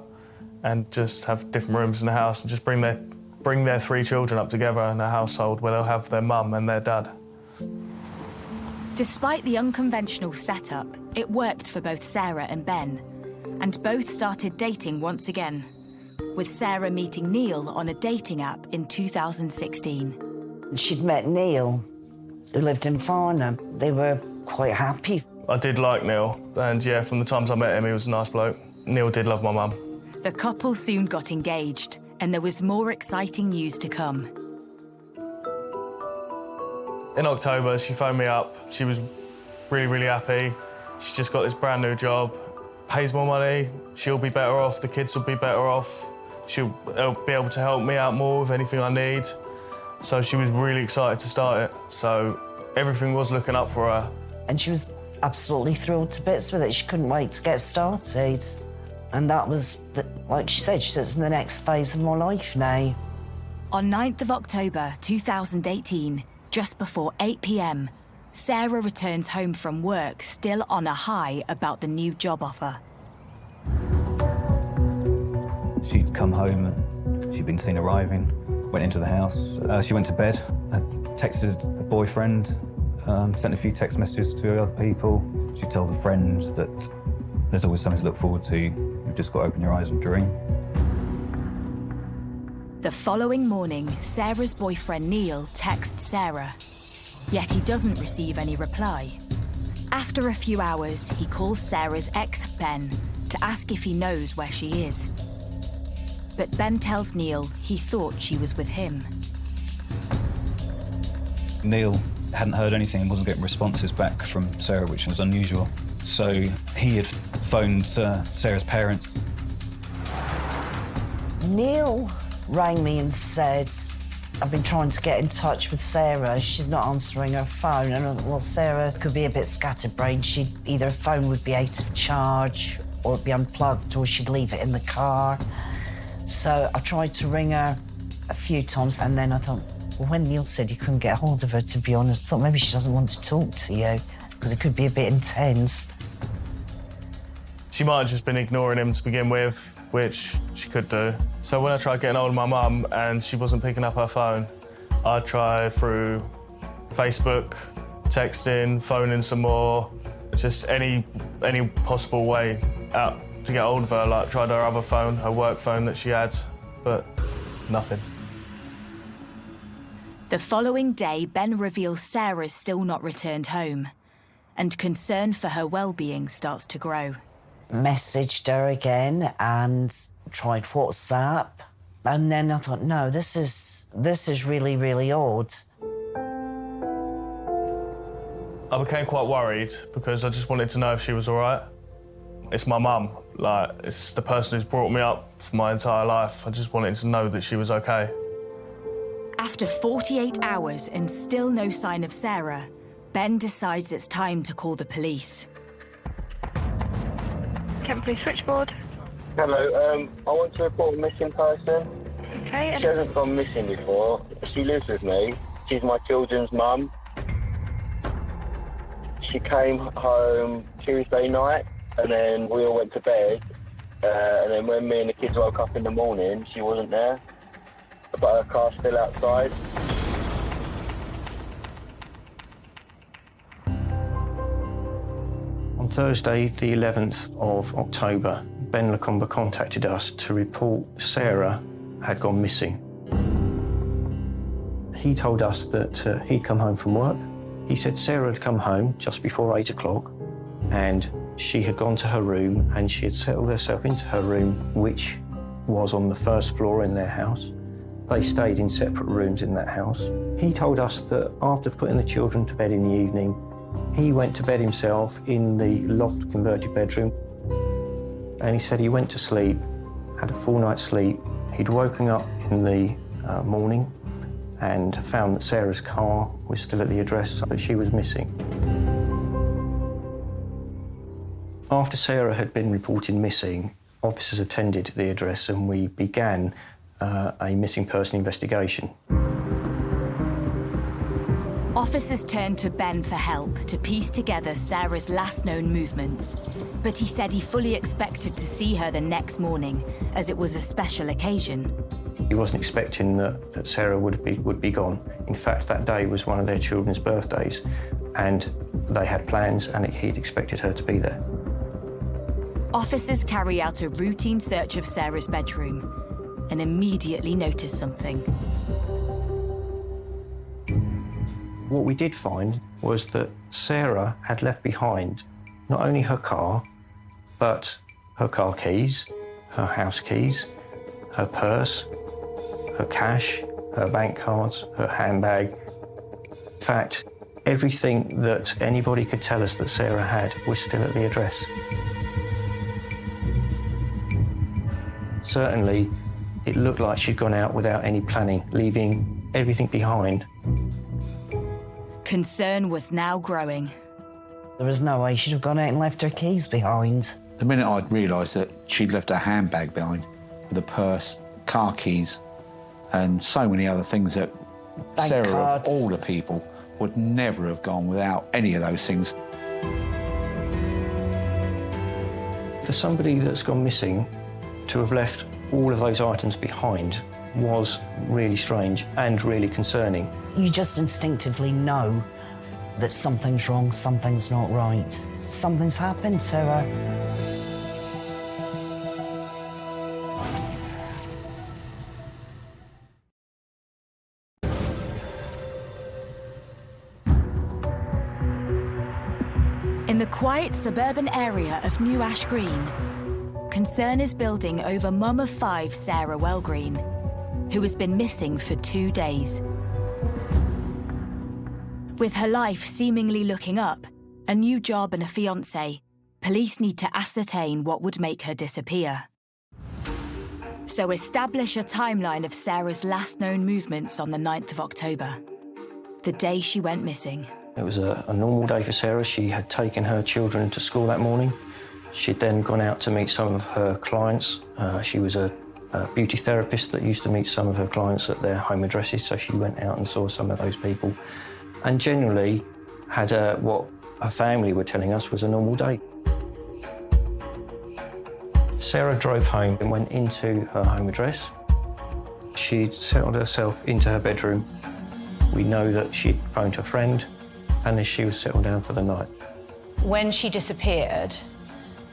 and just have different rooms in the house and just bring their 3 children up together in a household where they'll have their mum and their dad. Despite the unconventional setup, it worked for both Sarah and Ben, and both started dating once again, with Sarah meeting Neil on a dating app in 2016. She'd met Neil, who lived in Farnham. They were quite happy. I did like Neil, and yeah, from the times I met him, he was a nice bloke. Neil did love my mum. The couple soon got engaged, and there was more exciting news to come. In October, she phoned me up. She was really, really happy. She's just got this brand new job, pays more money, she'll be better off, the kids will be better off, she'll be able to help me out more with anything I need. So she was really excited to start it. So everything was looking up for her. And she was absolutely thrilled to bits with it. She couldn't wait to get started. And that was, like she said, it's in the next phase of my life now. On 9th of October 2018, just before 8 p.m, Sarah returns home from work still on a high about the new job offer. She'd come home and she'd been seen arriving, went into the house. She went to bed, texted a boyfriend, sent a few text messages to other people. She told a friend that there's always something to look forward to. You've just got to open your eyes and dream. The following morning, Sarah's boyfriend Neil texts Sarah, yet he doesn't receive any reply. After a few hours, he calls Sarah's ex, Ben, to ask if he knows where she is. But Ben tells Neil he thought she was with him. Neil hadn't heard anything and wasn't getting responses back from Sarah, which was unusual. So he had phoned Sarah's parents. Neil rang me and said, I've been trying to get in touch with Sarah. She's not answering her phone. And I thought, well, Sarah could be a bit scatterbrained. Either her phone would be out of charge or it'd be unplugged or she'd leave it in the car. So I tried to ring her a few times and then I thought, well, when Neil said he couldn't get hold of her, to be honest, I thought maybe she doesn't want to talk to you because it could be a bit intense. She might have just been ignoring him to begin with, which she could do. So when I tried getting hold of my mum and she wasn't picking up her phone, I'd try through Facebook, texting, phoning some more, just any possible way out to get hold of her. Like tried her other phone, her work phone that she had, but nothing. The following day, Ben reveals Sarah's still not returned home, and concern for her well-being starts to grow. Messaged her again and tried WhatsApp. And then I thought, no, this is really, really odd. I became quite worried because I just wanted to know if she was all right. It's my mum, like, it's the person who's brought me up for my entire life. I just wanted to know that she was okay. After 48 hours and still no sign of Sarah, Ben decides it's time to call the police. Kent Police switchboard. Hello, I want to report a missing person. Okay. She hasn't gone missing before. She lives with me. She's my children's mum. She came home Tuesday night and then we all went to bed. And then when me and the kids woke up in the morning, she wasn't there. But her car's still outside. On Thursday, the 11th of October, Ben Lacombe contacted us to report Sarah had gone missing. He told us that he'd come home from work. He said Sarah had come home just before 8 o'clock and she had gone to her room and she had settled herself into her room, which was on the first floor in their house. They stayed in separate rooms in that house. He told us that after putting the children to bed in the evening, he went to bed himself in the loft converted bedroom. And he said he went to sleep, had a full night's sleep. He'd woken up in the morning and found that Sarah's car was still at the address that she was missing. After Sarah had been reported missing, officers attended the address and we began a missing person investigation. Officers turned to Ben for help to piece together Sarah's last known movements, but he said he fully expected to see her the next morning, as it was a special occasion. He wasn't expecting that Sarah would be gone. In fact, that day was one of their children's birthdays, and they had plans, and he'd expected her to be there. Officers carry out a routine search of Sarah's bedroom and immediately notice something. What we did find was that Sarah had left behind not only her car, but her car keys, her house keys, her purse, her cash, her bank cards, her handbag. In fact, everything that anybody could tell us that Sarah had was still at the address. Certainly, it looked like she'd gone out without any planning, leaving everything behind. Concern was now growing. There was no way she'd have gone out and left her keys behind. The minute I'd realised that she'd left her handbag behind, with a purse, car keys, and so many other things that Bank Sarah, cards. of all the people, would never have gone without any of those things. For somebody that's gone missing, to have left all of those items behind was really strange and really concerning. You just instinctively know that something's wrong, something's not right. Something's happened to her. In the quiet suburban area of New Ash Green, concern is building over mum of 5, Sarah Wellgreen, who has been missing for 2 days. With her life seemingly looking up, a new job and a fiancé, police need to ascertain what would make her disappear. So establish a timeline of Sarah's last known movements on the 9th of October, the day she went missing. It was a normal day for Sarah. She had taken her children to school that morning. She'd then gone out to meet some of her clients. She was a beauty therapist that used to meet some of her clients at their home addresses, so she went out and saw some of those people and generally had what her family were telling us was a normal day. Sarah drove home and went into her home address. She'd settled herself into her bedroom. We know that she'd phoned her friend, and then she was settled down for the night. When she disappeared,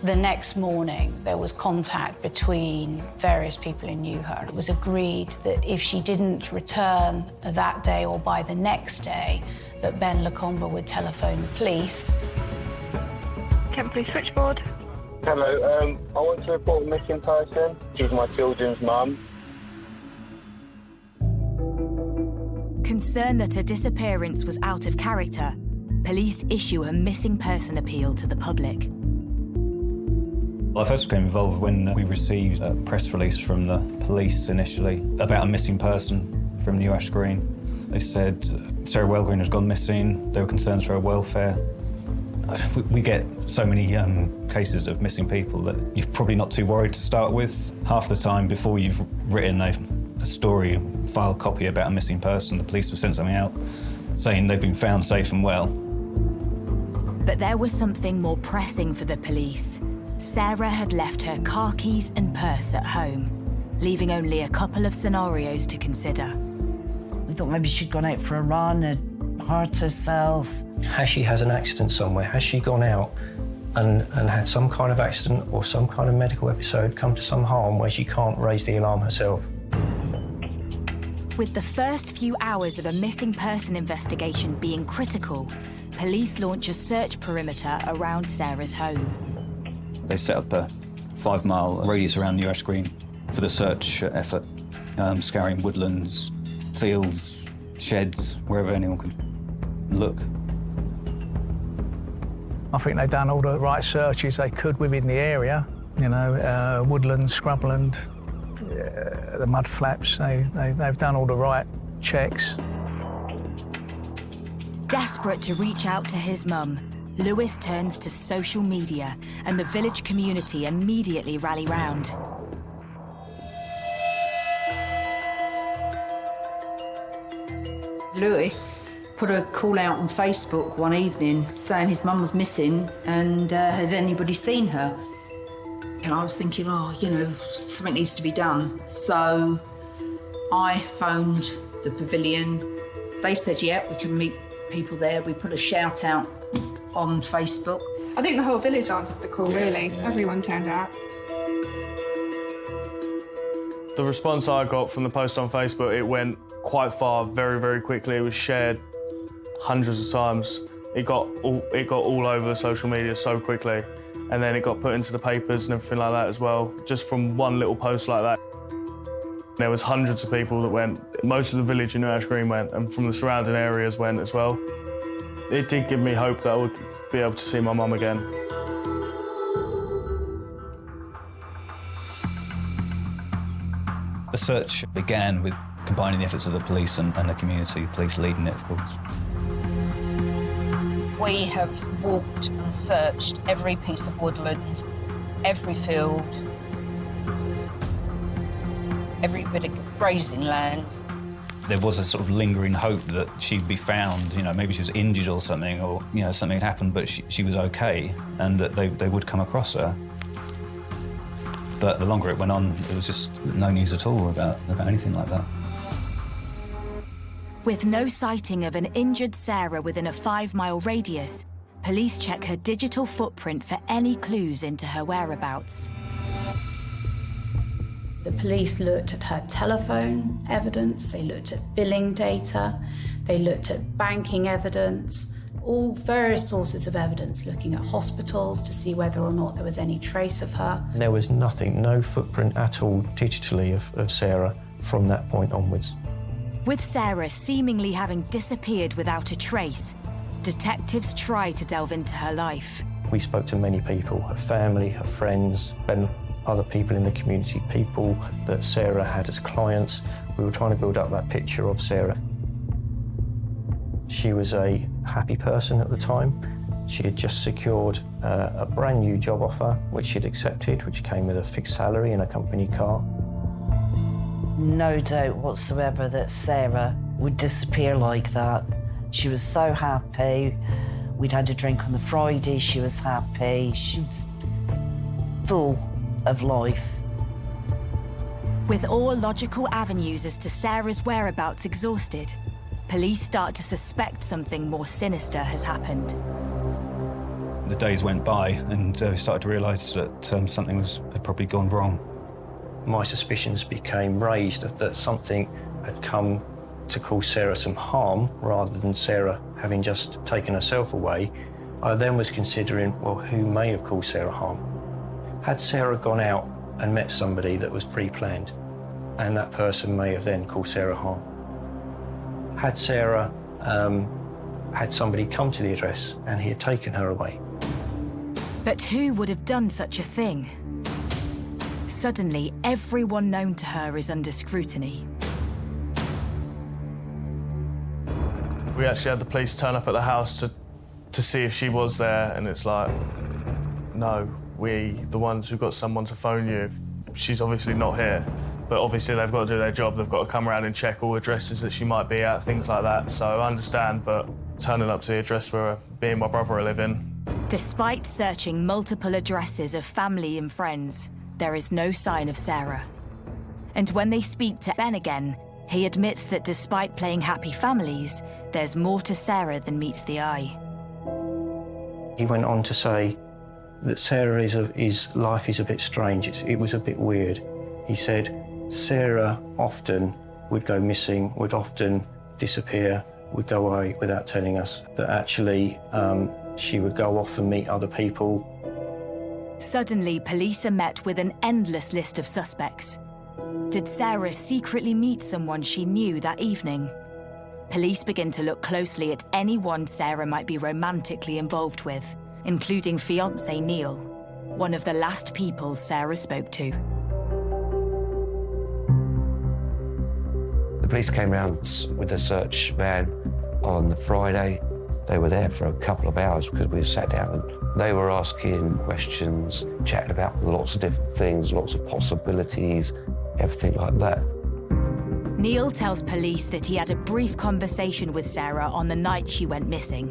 the next morning there was contact between various people who knew her. It was agreed that if she didn't return that day or by the next day, that Ben Lacombe would telephone the police. Kent Police Switchboard. Hello, I want to report a missing person. She's my children's mum. Concerned that her disappearance was out of character, police issue a missing person appeal to the public. Well, I first became involved when we received a press release from the police initially about a missing person from New Ash Green. They said Sarah Wellgreen had gone missing. There were concerns for her welfare. We get so many cases of missing people that you're probably not too worried to start with. Half the time before you've written a story, a file copy about a missing person, the police will send something out saying they've been found safe and well. But there was something more pressing for the police. Sarah had left her car keys and purse at home, leaving only a couple of scenarios to consider. We thought maybe she'd gone out for a run and hurt herself. Has she had an accident somewhere? Has she gone out and had some kind of accident or some kind of medical episode, come to some harm where she can't raise the alarm herself? With the first few hours of a missing person investigation being critical, police launch a search perimeter around Sarah's home. They set up a 5-mile radius around New Ash Green for the search effort, scouring woodlands, fields, sheds, wherever anyone could look. I think they've done all the right searches they could within the area, you know, woodland, scrubland, the mud flaps. They've done all the right checks. Desperate to reach out to his mum, Lewis turns to social media, and the village community immediately rally round. Lewis put a call out on Facebook one evening saying his mum was missing and had anybody seen her? And I was thinking, oh, you know, something needs to be done. So I phoned the pavilion. They said, yeah, we can meet people there. We put a shout out on Facebook. I think the whole village answered the call, really. Everyone turned out. The response I got from the post on Facebook, it went quite far, very, very quickly. It was shared hundreds of times. It got all over social media so quickly. And then it got put into the papers and everything like that as well, just from one little post like that. There was hundreds of people that went. Most of the village in New Ash Green went, and from the surrounding areas went as well. It did give me hope that I would be able to see my mum again. The search began with combining the efforts of the police and the community, the police leading it, of course. We have walked and searched every piece of woodland, every field, every bit of grazing land. There was a sort of lingering hope that she'd be found, you know, maybe she was injured or something, or, you know, something had happened, but she was okay, and that they would come across her. But the longer it went on, there was just no news at all about anything like that. With no sighting of an injured Sarah within a 5-mile radius, police check her digital footprint for any clues into her whereabouts. The police looked at her telephone evidence, they looked at billing data, they looked at banking evidence, all various sources of evidence, looking at hospitals to see whether or not there was any trace of her. There was nothing, no footprint at all digitally of Sarah from that point onwards. With Sarah seemingly having disappeared without a trace, detectives tried to delve into her life. We spoke to many people, her family, her friends, and other people in the community, people that Sarah had as clients. We were trying to build up that picture of Sarah. She was a happy person at the time. She had just secured a brand new job offer, which she'd accepted, which came with a fixed salary and a company car. No doubt whatsoever that Sarah would disappear like that. She was so happy. We'd had a drink on the Friday, she was happy. She was full of life. With all logical avenues as to Sarah's whereabouts exhausted, police start to suspect something more sinister has happened. The days went by and we started to realise that something had probably gone wrong. My suspicions became raised that something had come to cause Sarah some harm rather than Sarah having just taken herself away. I then was considering, well, who may have caused Sarah harm? Had Sarah gone out and met somebody that was pre-planned, and that person may have then caused Sarah harm? Had Sarah had somebody come to the address and he had taken her away? But who would have done such a thing? Suddenly, everyone known to her is under scrutiny. We actually had the police turn up at the house to see if she was there, and it's like, no, we, the ones who've got someone to phone you, she's obviously not here. But obviously they've got to do their job, they've got to come around and check all addresses that she might be at, things like that. So I understand, but turning up to the address where me and my brother are living. Despite searching multiple addresses of family and friends, there is no sign of Sarah. And when they speak to Ben again, he admits that despite playing happy families, there's more to Sarah than meets the eye. He went on to say that Sarah's life is a bit strange. It was a bit weird. He said Sarah often would go missing, would often disappear, would go away without telling us, that actually she would go off and meet other people. Suddenly, police are met with an endless list of suspects. Did Sarah secretly meet someone she knew that evening? Police begin to look closely at anyone Sarah might be romantically involved with, including fiancé Neil, one of the last people Sarah spoke to. The police came round with a search van on the Friday. They were there for a couple of hours because we sat down and they were asking questions, chatting about lots of different things, lots of possibilities, everything like that. Neil tells police that he had a brief conversation with Sarah on the night she went missing.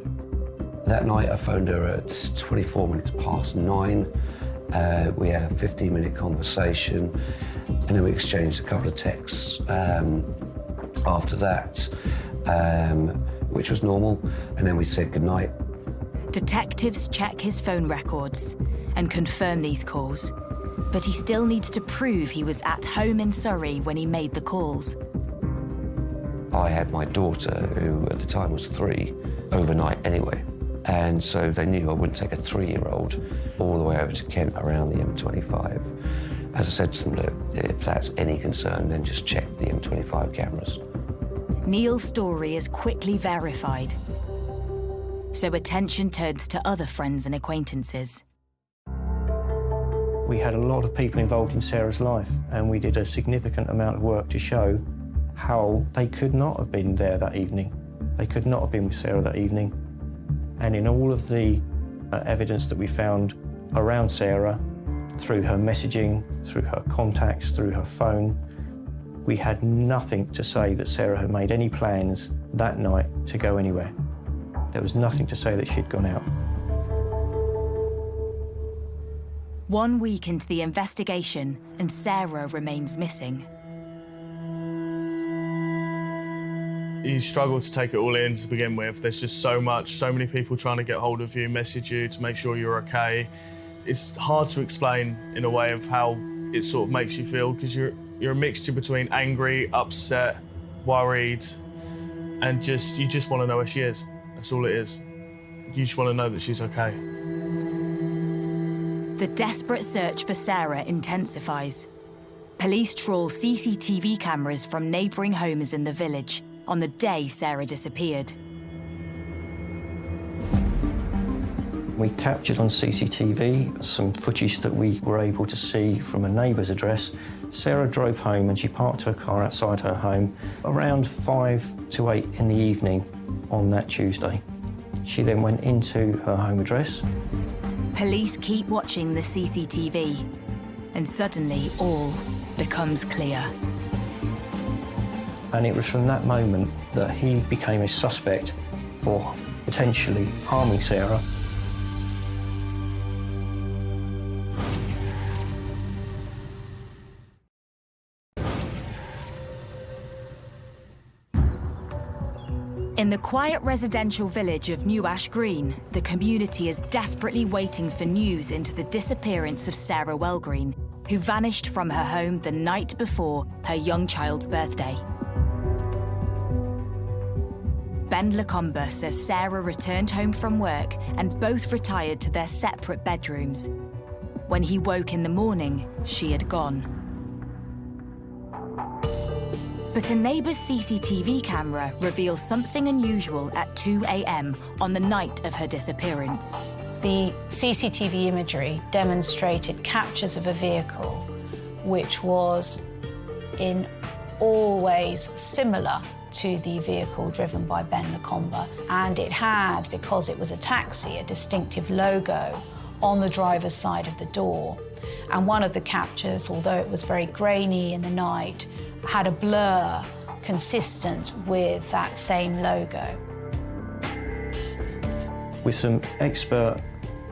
That night I phoned her at 24 minutes past 9. We had a 15-minute conversation and then we exchanged a couple of texts after that, which was normal, and then we said goodnight. Detectives check his phone records and confirm these calls, but he still needs to prove he was at home in Surrey when he made the calls. I had my daughter, who at the time was 3, overnight anyway, and so they knew I wouldn't take a 3-year-old all the way over to Kent around the M25. As I said to them, look, if that's any concern, then just check the M25 cameras. Neil's story is quickly verified, so attention turns to other friends and acquaintances. We had a lot of people involved in Sarah's life, and we did a significant amount of work to show how they could not have been there that evening. They could not have been with Sarah that evening. And in all of the evidence that we found around Sarah, through her messaging, through her contacts, through her phone, we had nothing to say that Sarah had made any plans that night to go anywhere. There was nothing to say that she'd gone out. 1 week into the investigation, and Sarah remains missing. You struggle to take it all in to begin with. There's just so much, so many people trying to get hold of you, message you to make sure you're okay. It's hard to explain in a way of how it sort of makes you feel, because you're a mixture between angry, upset, worried, and you just want to know where she is. That's all it is. You just want to know that she's okay. The desperate search for Sarah intensifies. Police trawl CCTV cameras from neighbouring homes in the village on the day Sarah disappeared. We captured on CCTV some footage that we were able to see from a neighbour's address. Sarah drove home and she parked her car outside her home around 5 to 8 in the evening on that Tuesday. She then went into her home address. Police keep watching the CCTV, and suddenly all becomes clear. And it was from that moment that he became a suspect for potentially harming Sarah. In the quiet residential village of New Ash Green, the community is desperately waiting for news into the disappearance of Sarah Wellgreen, who vanished from her home the night before her young child's birthday. Ben Lacombe says Sarah returned home from work and both retired to their separate bedrooms. When he woke in the morning, she had gone. But a neighbour's CCTV camera reveals something unusual at 2 a.m. on the night of her disappearance. The CCTV imagery demonstrated captures of a vehicle which was in all ways similar to the vehicle driven by Ben Lacombe, and it had, because it was a taxi, a distinctive logo on the driver's side of the door. And one of the captures, although it was very grainy in the night, had a blur consistent with that same logo. With some expert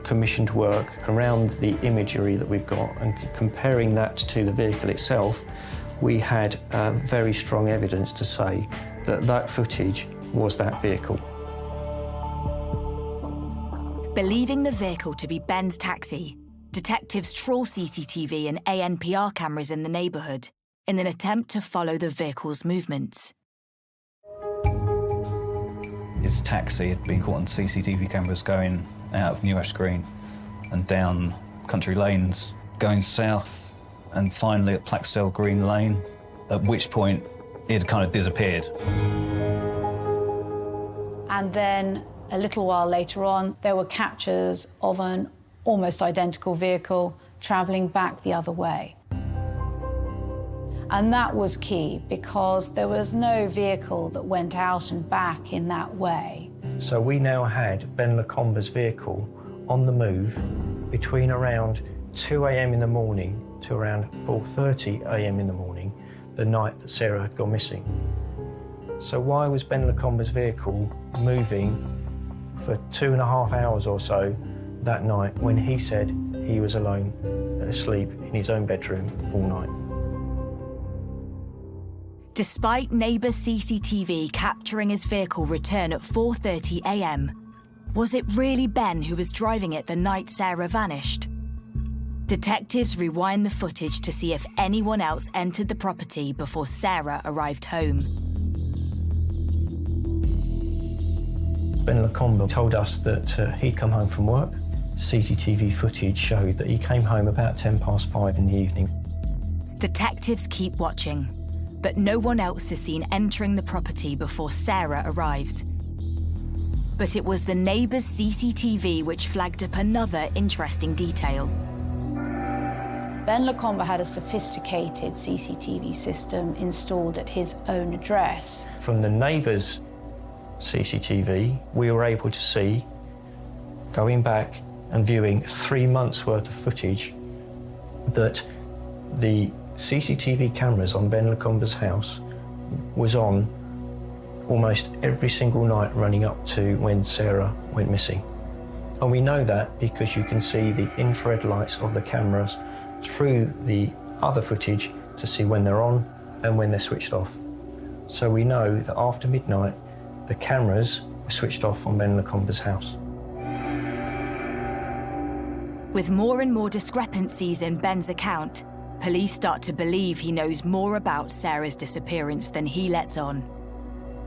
commissioned work around the imagery that we've got and comparing that to the vehicle itself, we had very strong evidence to say that that footage was that vehicle. Believing the vehicle to be Ben's taxi, detectives trawl CCTV and ANPR cameras in the neighbourhood in an attempt to follow the vehicle's movements. His taxi had been caught on CCTV cameras going out of New Ash Green and down country lanes, going south and finally at Plaxell Green Lane, at which point it had kind of disappeared. And then a little while later on, there were captures of an almost identical vehicle travelling back the other way. And that was key because there was no vehicle that went out and back in that way. So we now had Ben Lacombe's vehicle on the move between around 2 a.m. in the morning to around 4:30 a.m. in the morning, the night that Sarah had gone missing. So why was Ben Lacombe's vehicle moving for 2.5 hours or so that night when he said he was alone and asleep in his own bedroom all night? Despite neighbour CCTV capturing his vehicle return at 4:30 a.m, was it really Ben who was driving it the night Sarah vanished? Detectives rewind the footage to see if anyone else entered the property before Sarah arrived home. Ben Lacombe told us that he'd come home from work. CCTV footage showed that he came home about 5:10 in the evening. Detectives keep watching, but no one else is seen entering the property before Sarah arrives. But it was the neighbour's CCTV which flagged up another interesting detail. Ben Lacombe had a sophisticated CCTV system installed at his own address. From the neighbour's CCTV, we were able to see, going back and viewing 3 months' worth of footage, that the CCTV cameras on Ben Lacombe's house was on almost every single night running up to when Sarah went missing. And we know that because you can see the infrared lights of the cameras through the other footage to see when they're on and when they're switched off. So we know that after midnight, the cameras were switched off on Ben Lacombe's house. With more and more discrepancies in Ben's account, police start to believe he knows more about Sarah's disappearance than he lets on,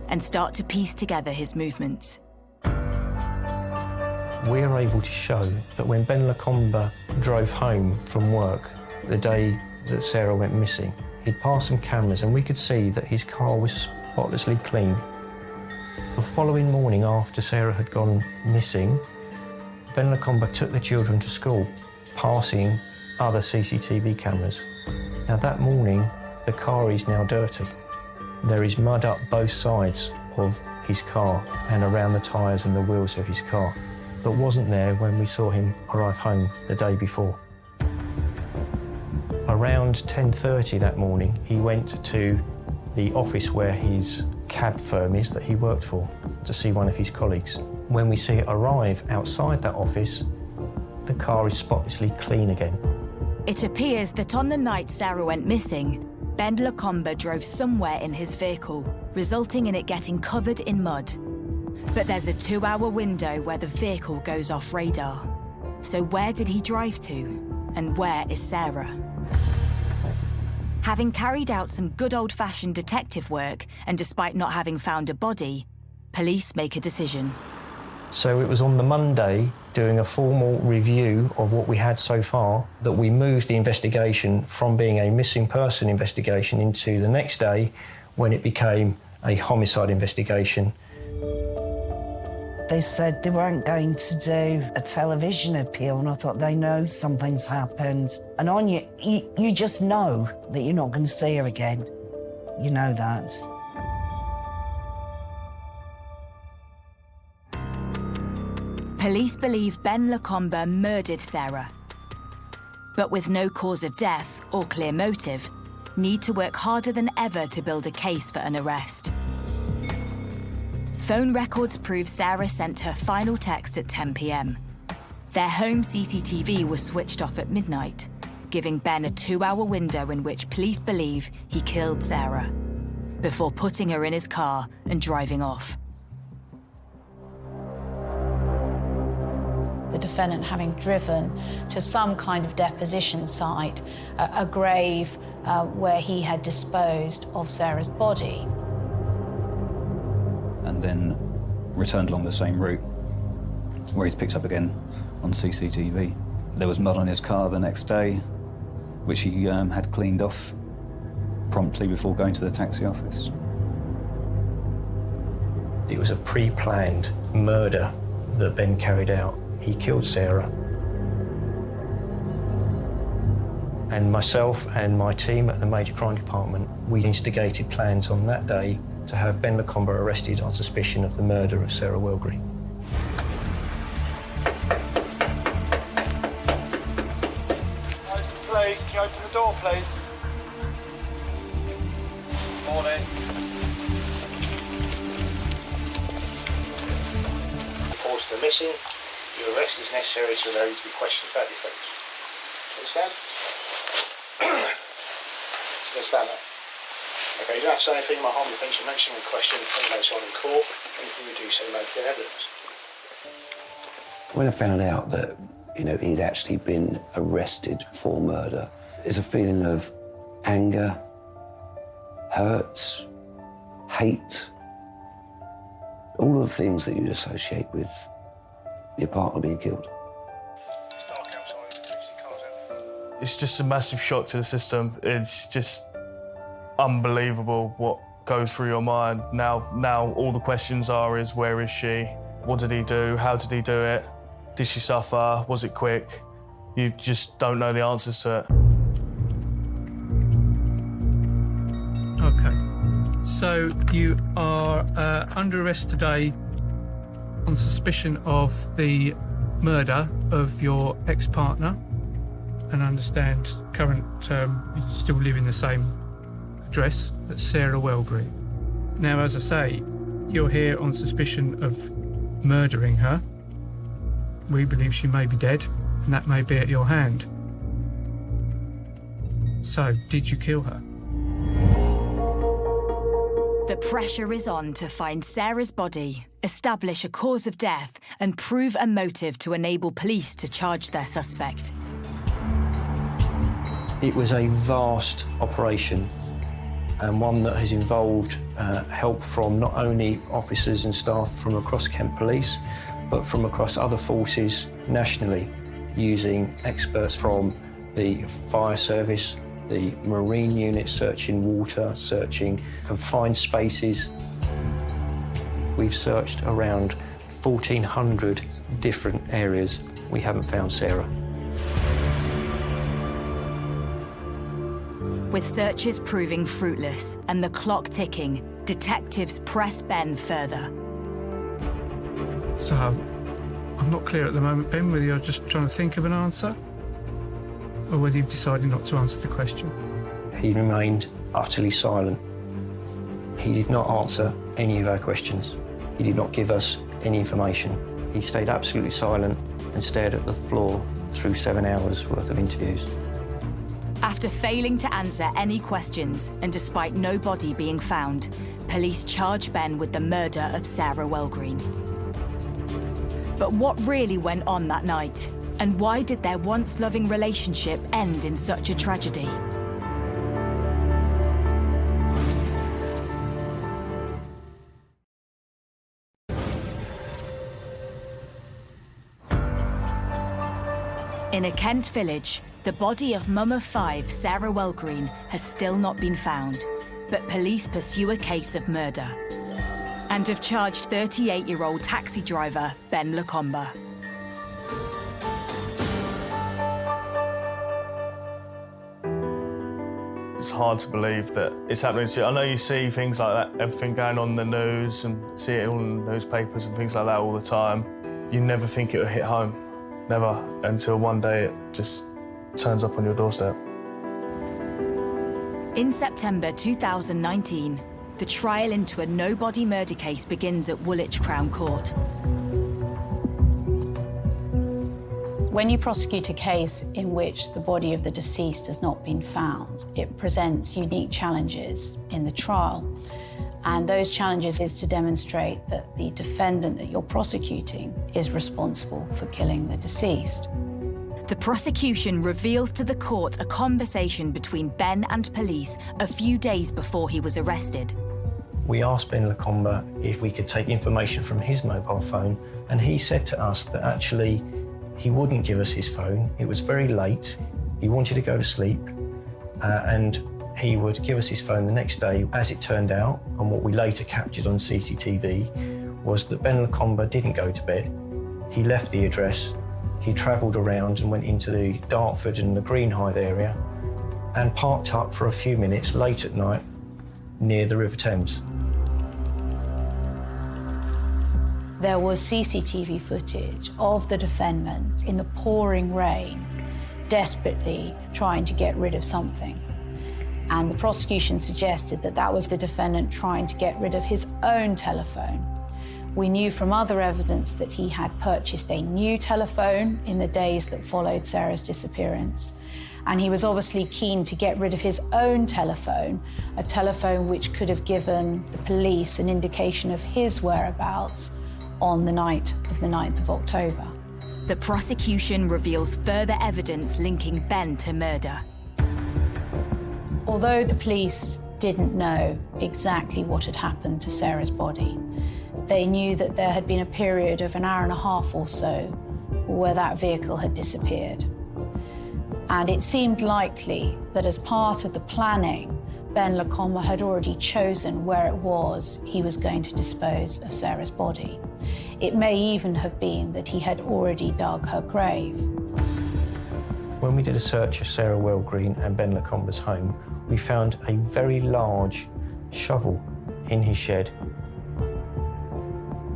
and start to piece together his movements. we're able to show that when Ben Lacombe drove home from work the day that Sarah went missing, he'd passed some cameras and we could see that his car was spotlessly clean. The following morning after Sarah had gone missing, Ben Lacombe took the children to school, passing other CCTV cameras. Now that morning, the car is now dirty. There is mud up both sides of his car and around the tyres and the wheels of his car that wasn't there when we saw him arrive home the day before. Around 10:30 that morning, he went to the office where his cab firm is that he worked for to see one of his colleagues. When we see it arrive outside that office, the car is spotlessly clean again. It appears that on the night Sarah went missing, Ben Lacombe drove somewhere in his vehicle, resulting in it getting covered in mud. But there's a 2-hour window where the vehicle goes off radar. So where did he drive to? And where is Sarah? Having carried out some good old-fashioned detective work, and despite not having found a body, police make a decision. So it was on the Monday, doing a formal review of what we had so far, that we moved the investigation from being a missing person investigation into the next day, when it became a homicide investigation. They said they weren't going to do a television appeal, and I thought, they know something's happened. And Anya, you just know that you're not going to see her again. You know that. Police believe Ben Lacombe murdered Sarah, but with no cause of death or clear motive, need to work harder than ever to build a case for an arrest. Phone records prove Sarah sent her final text at 10 p.m. Their home CCTV was switched off at midnight, giving Ben a 2-hour window in which police believe he killed Sarah, before putting her in his car and driving off. The defendant having driven to some kind of deposition site, a grave where he had disposed of Sarah's body. And then returned along the same route, where he's picked up again on CCTV. There was mud on his car the next day, which he had cleaned off promptly before going to the taxi office. It was a pre-planned murder that Ben carried out. He killed Sarah. And myself and my team at the Major Crime Department, we instigated plans on that day to have Ben Lacombe arrested on suspicion of the murder of Sarah Welgree. Please, can you open the door, please? Morning. Reports of the missing. Your arrest is necessary to allow you to be questioned about the offence. Understand? Understand that? Okay, you don't have to say anything. My harm defence, your maximum question later on in court. Anything you do say may be evidence. When I found out that, he'd actually been arrested for murder, there's a feeling of anger, hurt, hate, all of the things that you'd associate with your partner being killed. It's just a massive shock to the system. It's just unbelievable what goes through your mind. Now all the questions is where is she? What did he do? How did he do it? Did she suffer? Was it quick? You just don't know the answers to it. Okay. So you are under arrest today on suspicion of the murder of your ex-partner, and I understand you still live in the same address, that's Sarah Welgree. Now, as I say, you're here on suspicion of murdering her. We believe she may be dead, and that may be at your hand. So, did you kill her? The pressure is on to find Sarah's body, establish a cause of death, and prove a motive to enable police to charge their suspect. It was a vast operation, and one that has involved help from not only officers and staff from across Kent Police, but from across other forces nationally, using experts from the fire service, the marine unit searching water, searching confined spaces. We've searched around 1,400 different areas. We haven't found Sarah. With searches proving fruitless and the clock ticking, detectives press Ben further. So, I'm not clear at the moment, Ben, whether you're just trying to think of an answer or whether you've decided not to answer the question. He remained utterly silent. He did not answer any of our questions. He did not give us any information. He stayed absolutely silent and stared at the floor through 7 hours worth of interviews. After failing to answer any questions and despite no body being found, police charge Ben with the murder of Sarah Welgreen. But what really went on that night? And why did their once-loving relationship end in such a tragedy? In a Kent village, the body of mum of 5, Sarah Welgreen, has still not been found, but police pursue a case of murder and have charged 38-year-old taxi driver Ben Lacombe. It's hard to believe that it's happening to you. I know you see things like that, everything going on in the news and see it all in the newspapers and things like that all the time. You never think it will hit home, never, until one day it just turns up on your doorstep. In September 2019, the trial into a no-body murder case begins at Woolwich Crown Court. When you prosecute a case in which the body of the deceased has not been found, it presents unique challenges in the trial. And those challenges is to demonstrate that the defendant that you're prosecuting is responsible for killing the deceased. The prosecution reveals to the court a conversation between Ben and police a few days before he was arrested. We asked Ben Lacombe if we could take information from his mobile phone, and he said to us that actually he wouldn't give us his phone. It was very late. He wanted to go to sleep, and he would give us his phone the next day. As it turned out, and what we later captured on CCTV, was that Ben Lacombe didn't go to bed. He left the address. He travelled around and went into the Dartford and the Greenhithe area and parked up for a few minutes late at night near the River Thames. There was CCTV footage of the defendant in the pouring rain, desperately trying to get rid of something. And the prosecution suggested that that was the defendant trying to get rid of his own telephone. We knew from other evidence that he had purchased a new telephone in the days that followed Sarah's disappearance. And he was obviously keen to get rid of his own telephone, a telephone which could have given the police an indication of his whereabouts on the night of the 9th of October. The prosecution reveals further evidence linking Ben to murder. Although the police didn't know exactly what had happened to Sarah's body, they knew that there had been a period of an hour and a half or so where that vehicle had disappeared. And it seemed likely that as part of the planning, Ben Lacombe had already chosen where it was he was going to dispose of Sarah's body. It may even have been that he had already dug her grave. When we did a search of Sarah Welgreen and Ben Lacombe's home, we found a very large shovel in his shed.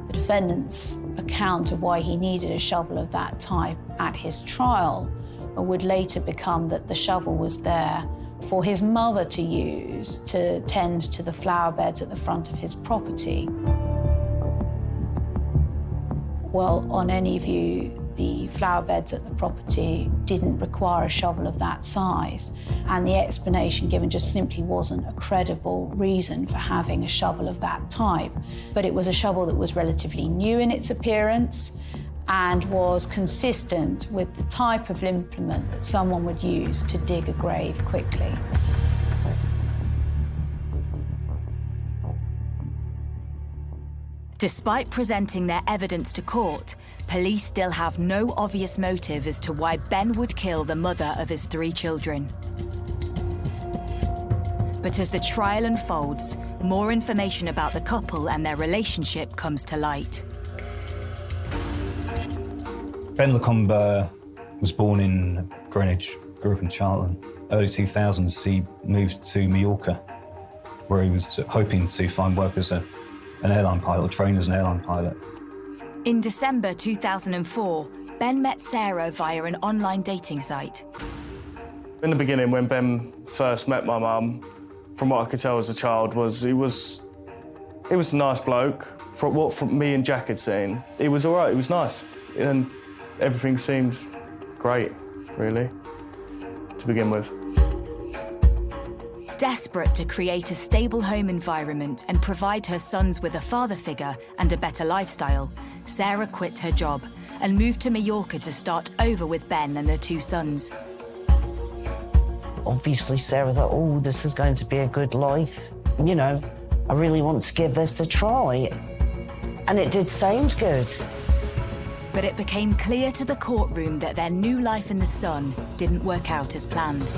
The defendant's account of why he needed a shovel of that type at his trial would later become that the shovel was there for his mother to use to tend to the flower beds at the front of his property. Well, on any view, the flower beds at the property didn't require a shovel of that size, and the explanation given just simply wasn't a credible reason for having a shovel of that type. But it was a shovel that was relatively new in its appearance and was consistent with the type of implement that someone would use to dig a grave quickly. Despite presenting their evidence to court, police still have no obvious motive as to why Ben would kill the mother of his 3 children. But as the trial unfolds, more information about the couple and their relationship comes to light. Ben Lacombe was born in Greenwich, grew up in Charlton. Early 2000s, he moved to Mallorca, where he was hoping to find work as an airline pilot, or train as an airline pilot. In December 2004, Ben met Sarah via an online dating site. In the beginning, when Ben first met my mum, from what I could tell as a child, he was a nice bloke. From what me and Jack had seen, he was all right, he was nice. And everything seemed great, really, to begin with. Desperate to create a stable home environment and provide her sons with a father figure and a better lifestyle, Sarah quit her job and moved to Mallorca to start over with Ben and their 2 sons. Obviously, Sarah thought, oh, this is going to be a good life. You know, I really want to give this a try. And it did sound good. But it became clear to the courtroom that their new life in the sun didn't work out as planned.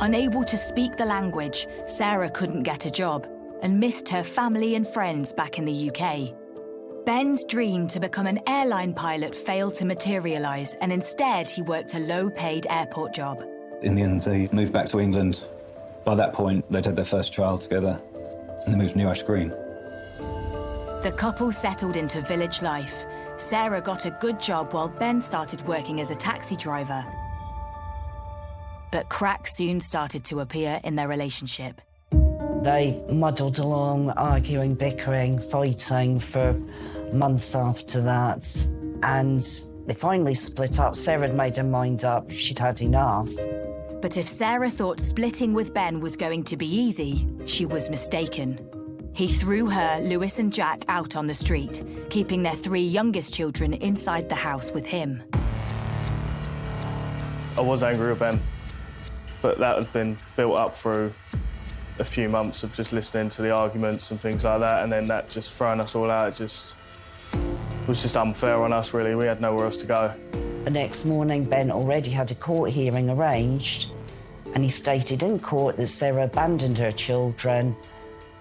Unable to speak the language, Sarah couldn't get a job and missed her family and friends back in the UK. Ben's dream to become an airline pilot failed to materialise, and instead he worked a low-paid airport job. In the end, they moved back to England. By that point, they'd had their first child together, and they moved to New Ash Green. The couple settled into village life. Sarah got a good job while Ben started working as a taxi driver. But cracks soon started to appear in their relationship. They muddled along, arguing, bickering, fighting for months after that. And they finally split up. Sarah had made her mind up. She'd had enough. But if Sarah thought splitting with Ben was going to be easy, she was mistaken. He threw her, Lewis and Jack out on the street, keeping their 3 youngest children inside the house with him. I was angry with Ben, but that had been built up through a few months of just listening to the arguments and things like that, and then that just throwing us all out, it was just unfair on us, really. We had nowhere else to go. The next morning, Ben already had a court hearing arranged, and he stated in court that Sarah abandoned her children.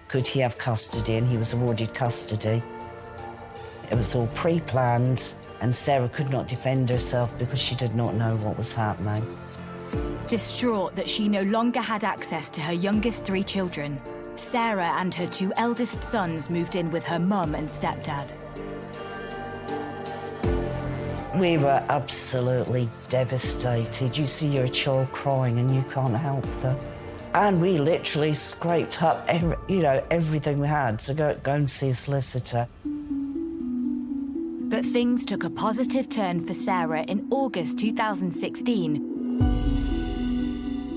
Could he have custody? And he was awarded custody. It was all pre-planned, and Sarah could not defend herself because she did not know what was happening. Distraught that she no longer had access to her youngest 3 children, Sarah and her 2 eldest sons moved in with her mum and stepdad. We were absolutely devastated. You see your child crying and you can't help them. And we literally scraped up everything we had to go and see a solicitor. But things took a positive turn for Sarah in August 2016,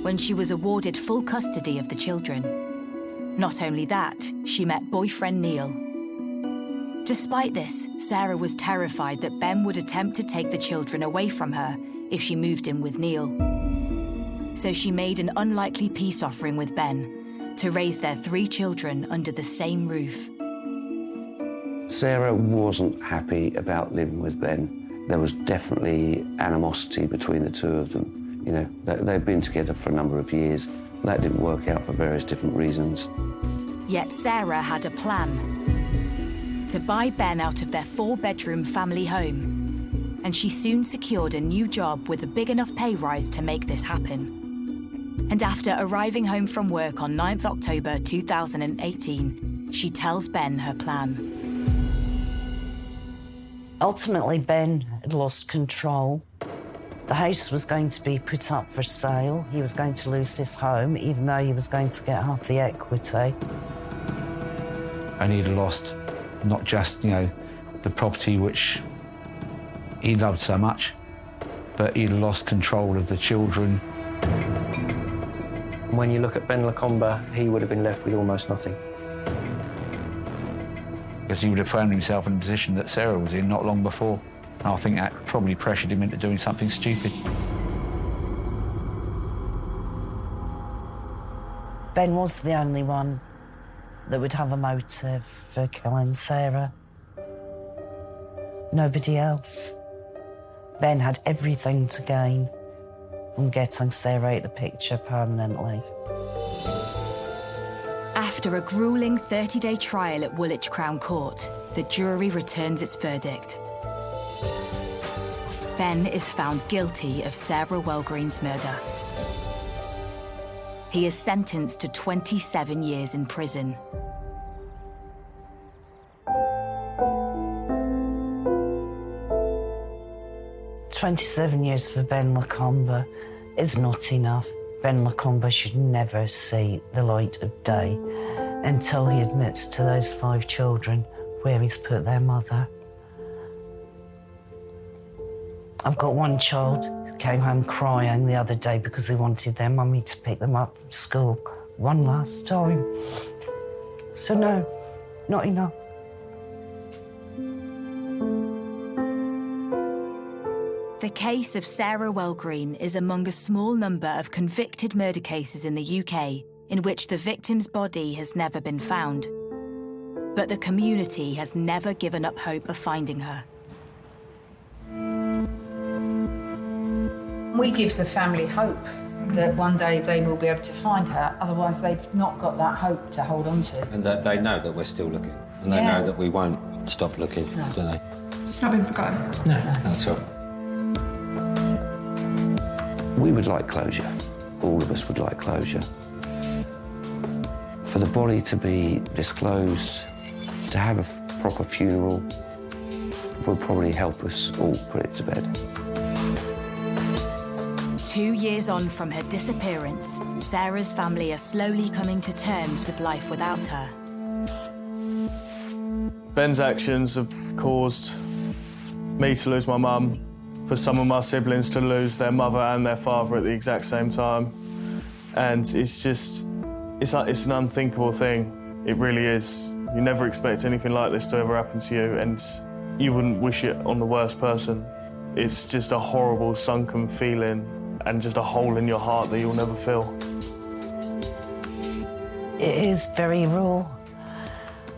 when she was awarded full custody of the children. Not only that, she met boyfriend Neil. Despite this, Sarah was terrified that Ben would attempt to take the children away from her if she moved in with Neil. So she made an unlikely peace offering with Ben to raise their 3 children under the same roof. Sarah wasn't happy about living with Ben. There was definitely animosity between the 2 of them. You know, they'd been together for a number of years. That didn't work out for various different reasons. Yet Sarah had a plan: to buy Ben out of their 4-bedroom family home. And she soon secured a new job with a big enough pay rise to make this happen. And after arriving home from work on 9th October 2018, she tells Ben her plan. Ultimately, Ben had lost control. The house was going to be put up for sale. He was going to lose his home, even though he was going to get half the equity. And he'd lost not just, the property which he loved so much, but he'd lost control of the children. When you look at Ben Lacombe, he would have been left with almost nothing. Because he would have found himself in a position that Sarah was in not long before. And I think that probably pressured him into doing something stupid. Ben was the only one that would have a motive for killing Sarah. Nobody else. Ben had everything to gain from getting Sarah out of the picture permanently. After a gruelling 30-day trial at Woolwich Crown Court, the jury returns its verdict. Ben is found guilty of Sarah Welgreen's murder. He is sentenced to 27 years in prison. "27 years for Ben Lacombe is not enough. Ben Lacombe should never see the light of day until he admits to those 5 children where he's put their mother. I've got one child who came home crying the other day because they wanted their mummy to pick them up from school one last time. So no, not enough." The case of Sarah Welgreen is among a small number of convicted murder cases in the UK in which the victim's body has never been found. But the community has never given up hope of finding her. We give the family hope that one day they will be able to find her, otherwise they've not got that hope to hold on to. And that they know that we're still looking. And they know that we won't stop looking, do they? It's not been forgotten. No, not at all. We would like closure. All of us would like closure. For the body to be disclosed, to have a proper funeral, will probably help us all put it to bed. 2 years on from her disappearance, Sarah's family are slowly coming to terms with life without her. Ben's actions have caused me to lose my mum, for some of my siblings to lose their mother and their father at the exact same time. And it's an unthinkable thing. It really is. You never expect anything like this to ever happen to you, and you wouldn't wish it on the worst person. It's just a horrible, sunken feeling and just a hole in your heart that you'll never fill. It is very raw.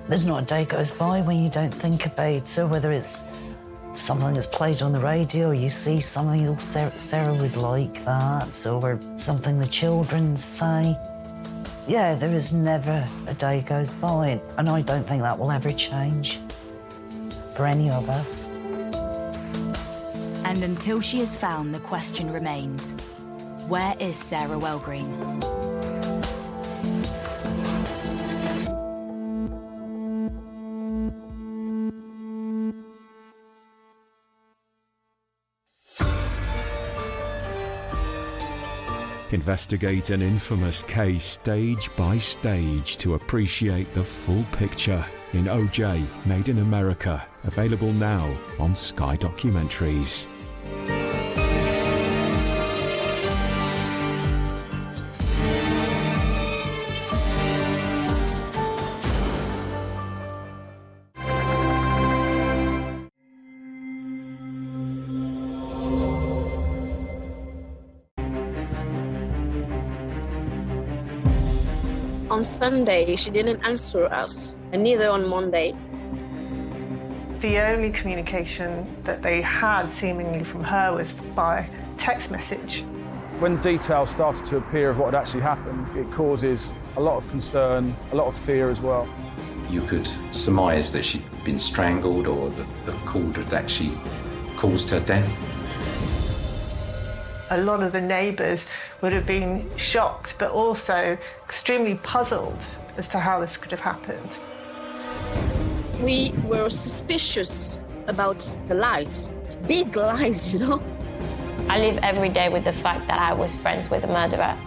There's not a day goes by when you don't think about her, whether it's something that's played on the radio, or you see something, oh, Sarah would like that, or something the children say. Yeah, there is never a day goes by, and I don't think that will ever change for any of us. And until she is found, the question remains, where is Sarah Welgreen? Investigate an infamous case stage by stage to appreciate the full picture in OJ Made in America, available now on Sky Documentaries. On Sunday, she didn't answer us, and neither on Monday. The only communication that they had, seemingly from her, was by text message. When details started to appear of what had actually happened, it causes a lot of concern, a lot of fear as well. You could surmise that she'd been strangled or that the cord had actually caused her death. A lot of the neighbours would have been shocked, but also extremely puzzled as to how this could have happened. We were suspicious about the lies. It's big lies, you know? I live every day with the fact that I was friends with a murderer.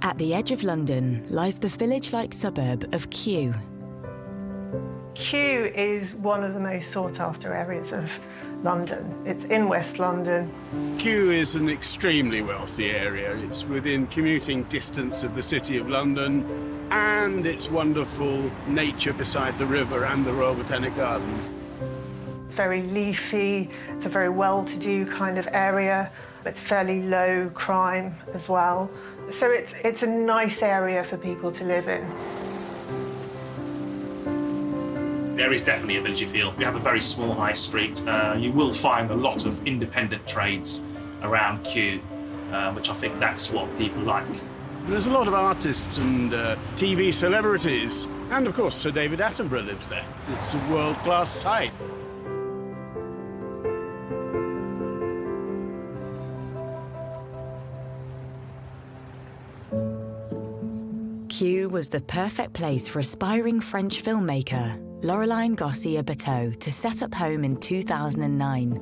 At the edge of London lies the village-like suburb of Kew. Kew is one of the most sought-after areas of London. It's in West London. Kew is an extremely wealthy area. It's within commuting distance of the City of London, and its wonderful nature beside the river and the Royal Botanic Gardens. very leafy. It's a very well-to-do kind of area. It's fairly low crime as well. So it's a nice area for people to live in. There is definitely a villagey feel. We have a very small high street. You will find a lot of independent trades around Kew, which I think that's what people like. There's a lot of artists and TV celebrities, and of course Sir David Attenborough lives there. It's a world-class site. Kew was the perfect place for aspiring French filmmaker Laureline Garcia-Bateau to set up home in 2009.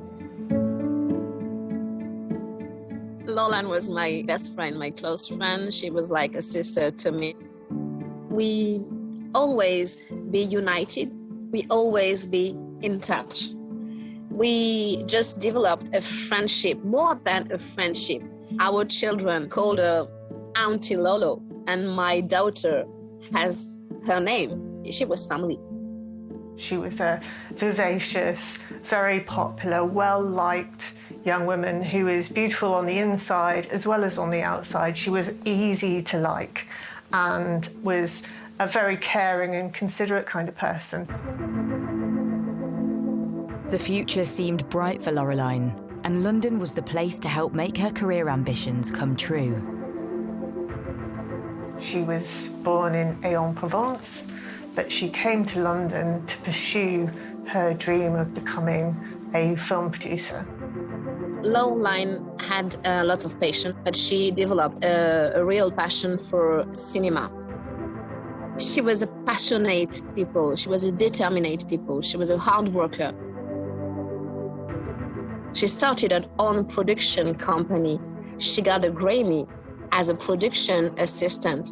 Laureline was my best friend, my close friend. She was like a sister to me. We always be united. We always be in touch. We just developed a friendship, more than a friendship. Our children called her Auntie Lolo, and my daughter has her name. She was family. She was a vivacious, very popular, well-liked young woman who was beautiful on the inside as well as on the outside. She was easy to like and was a very caring and considerate kind of person. The future seemed bright for Laureline, and London was the place to help make her career ambitions come true. She was born in Aix-en-Provence, but she came to London to pursue her dream of becoming a film producer. Laureline had a lot of passion, but she developed a real passion for cinema. She was a passionate people. She was a determined people. She was a hard worker. She started her own production company. She got a Grammy as a production assistant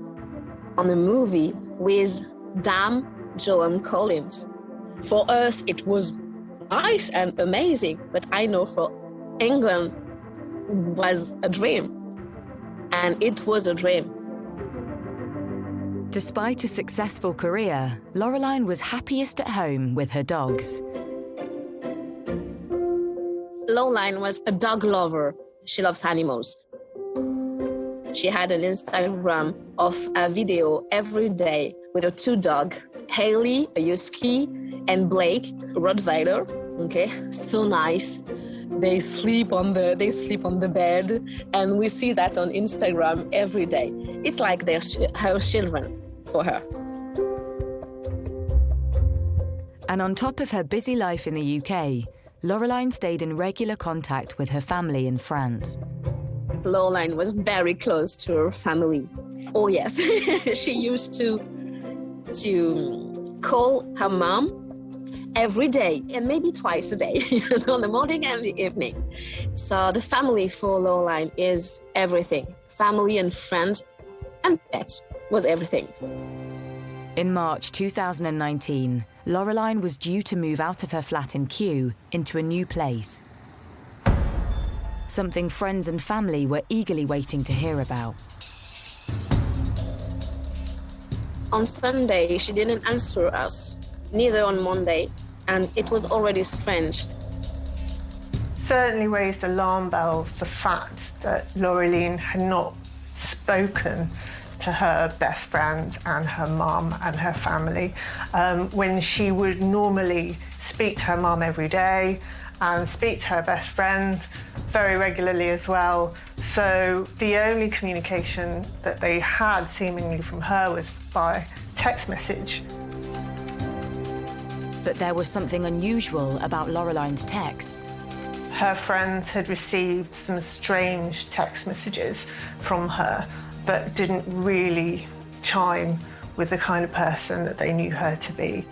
on a movie with Dame Joan Collins. For us, it was nice and amazing, but I know for England was a dream, and it was a dream. Despite a successful career, Laureline was happiest at home with her dogs. Laureline was a dog lover. She loves animals. She had an Instagram of a video every day with her two dogs, Haley, a husky, and Blake, a Rottweiler. Okay, so nice. They sleep on the bed, and we see that on Instagram every day. It's like they're her children for her. And on top of her busy life in the UK, Laureline stayed in regular contact with her family in France. Laureline was very close to her family. Oh yes, she used to call her mom every day and maybe twice a day, on the morning and the evening. So the family for Laureline is everything. Family and friends and pets was everything. In March 2019, Laureline was due to move out of her flat in Kew into a new place. Something friends and family were eagerly waiting to hear about. On Sunday, she didn't answer us, neither on Monday, and it was already strange. Certainly raised alarm bells the fact that Laureline had not spoken to her best friend and her mum and her family when she would normally speak to her mum every day and speak to her best friend very regularly as well. So the only communication that they had seemingly from her was by text message. But there was something unusual about Laureline's texts. Her friends had received some strange text messages from her that didn't really chime with the kind of person that they knew her to be.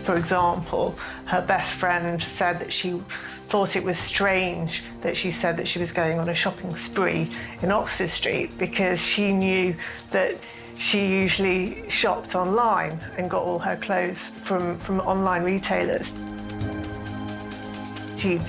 For example, her best friend said that she thought it was strange that she said that she was going on a shopping spree in Oxford Street because she knew that she usually shopped online and got all her clothes from online retailers. She'd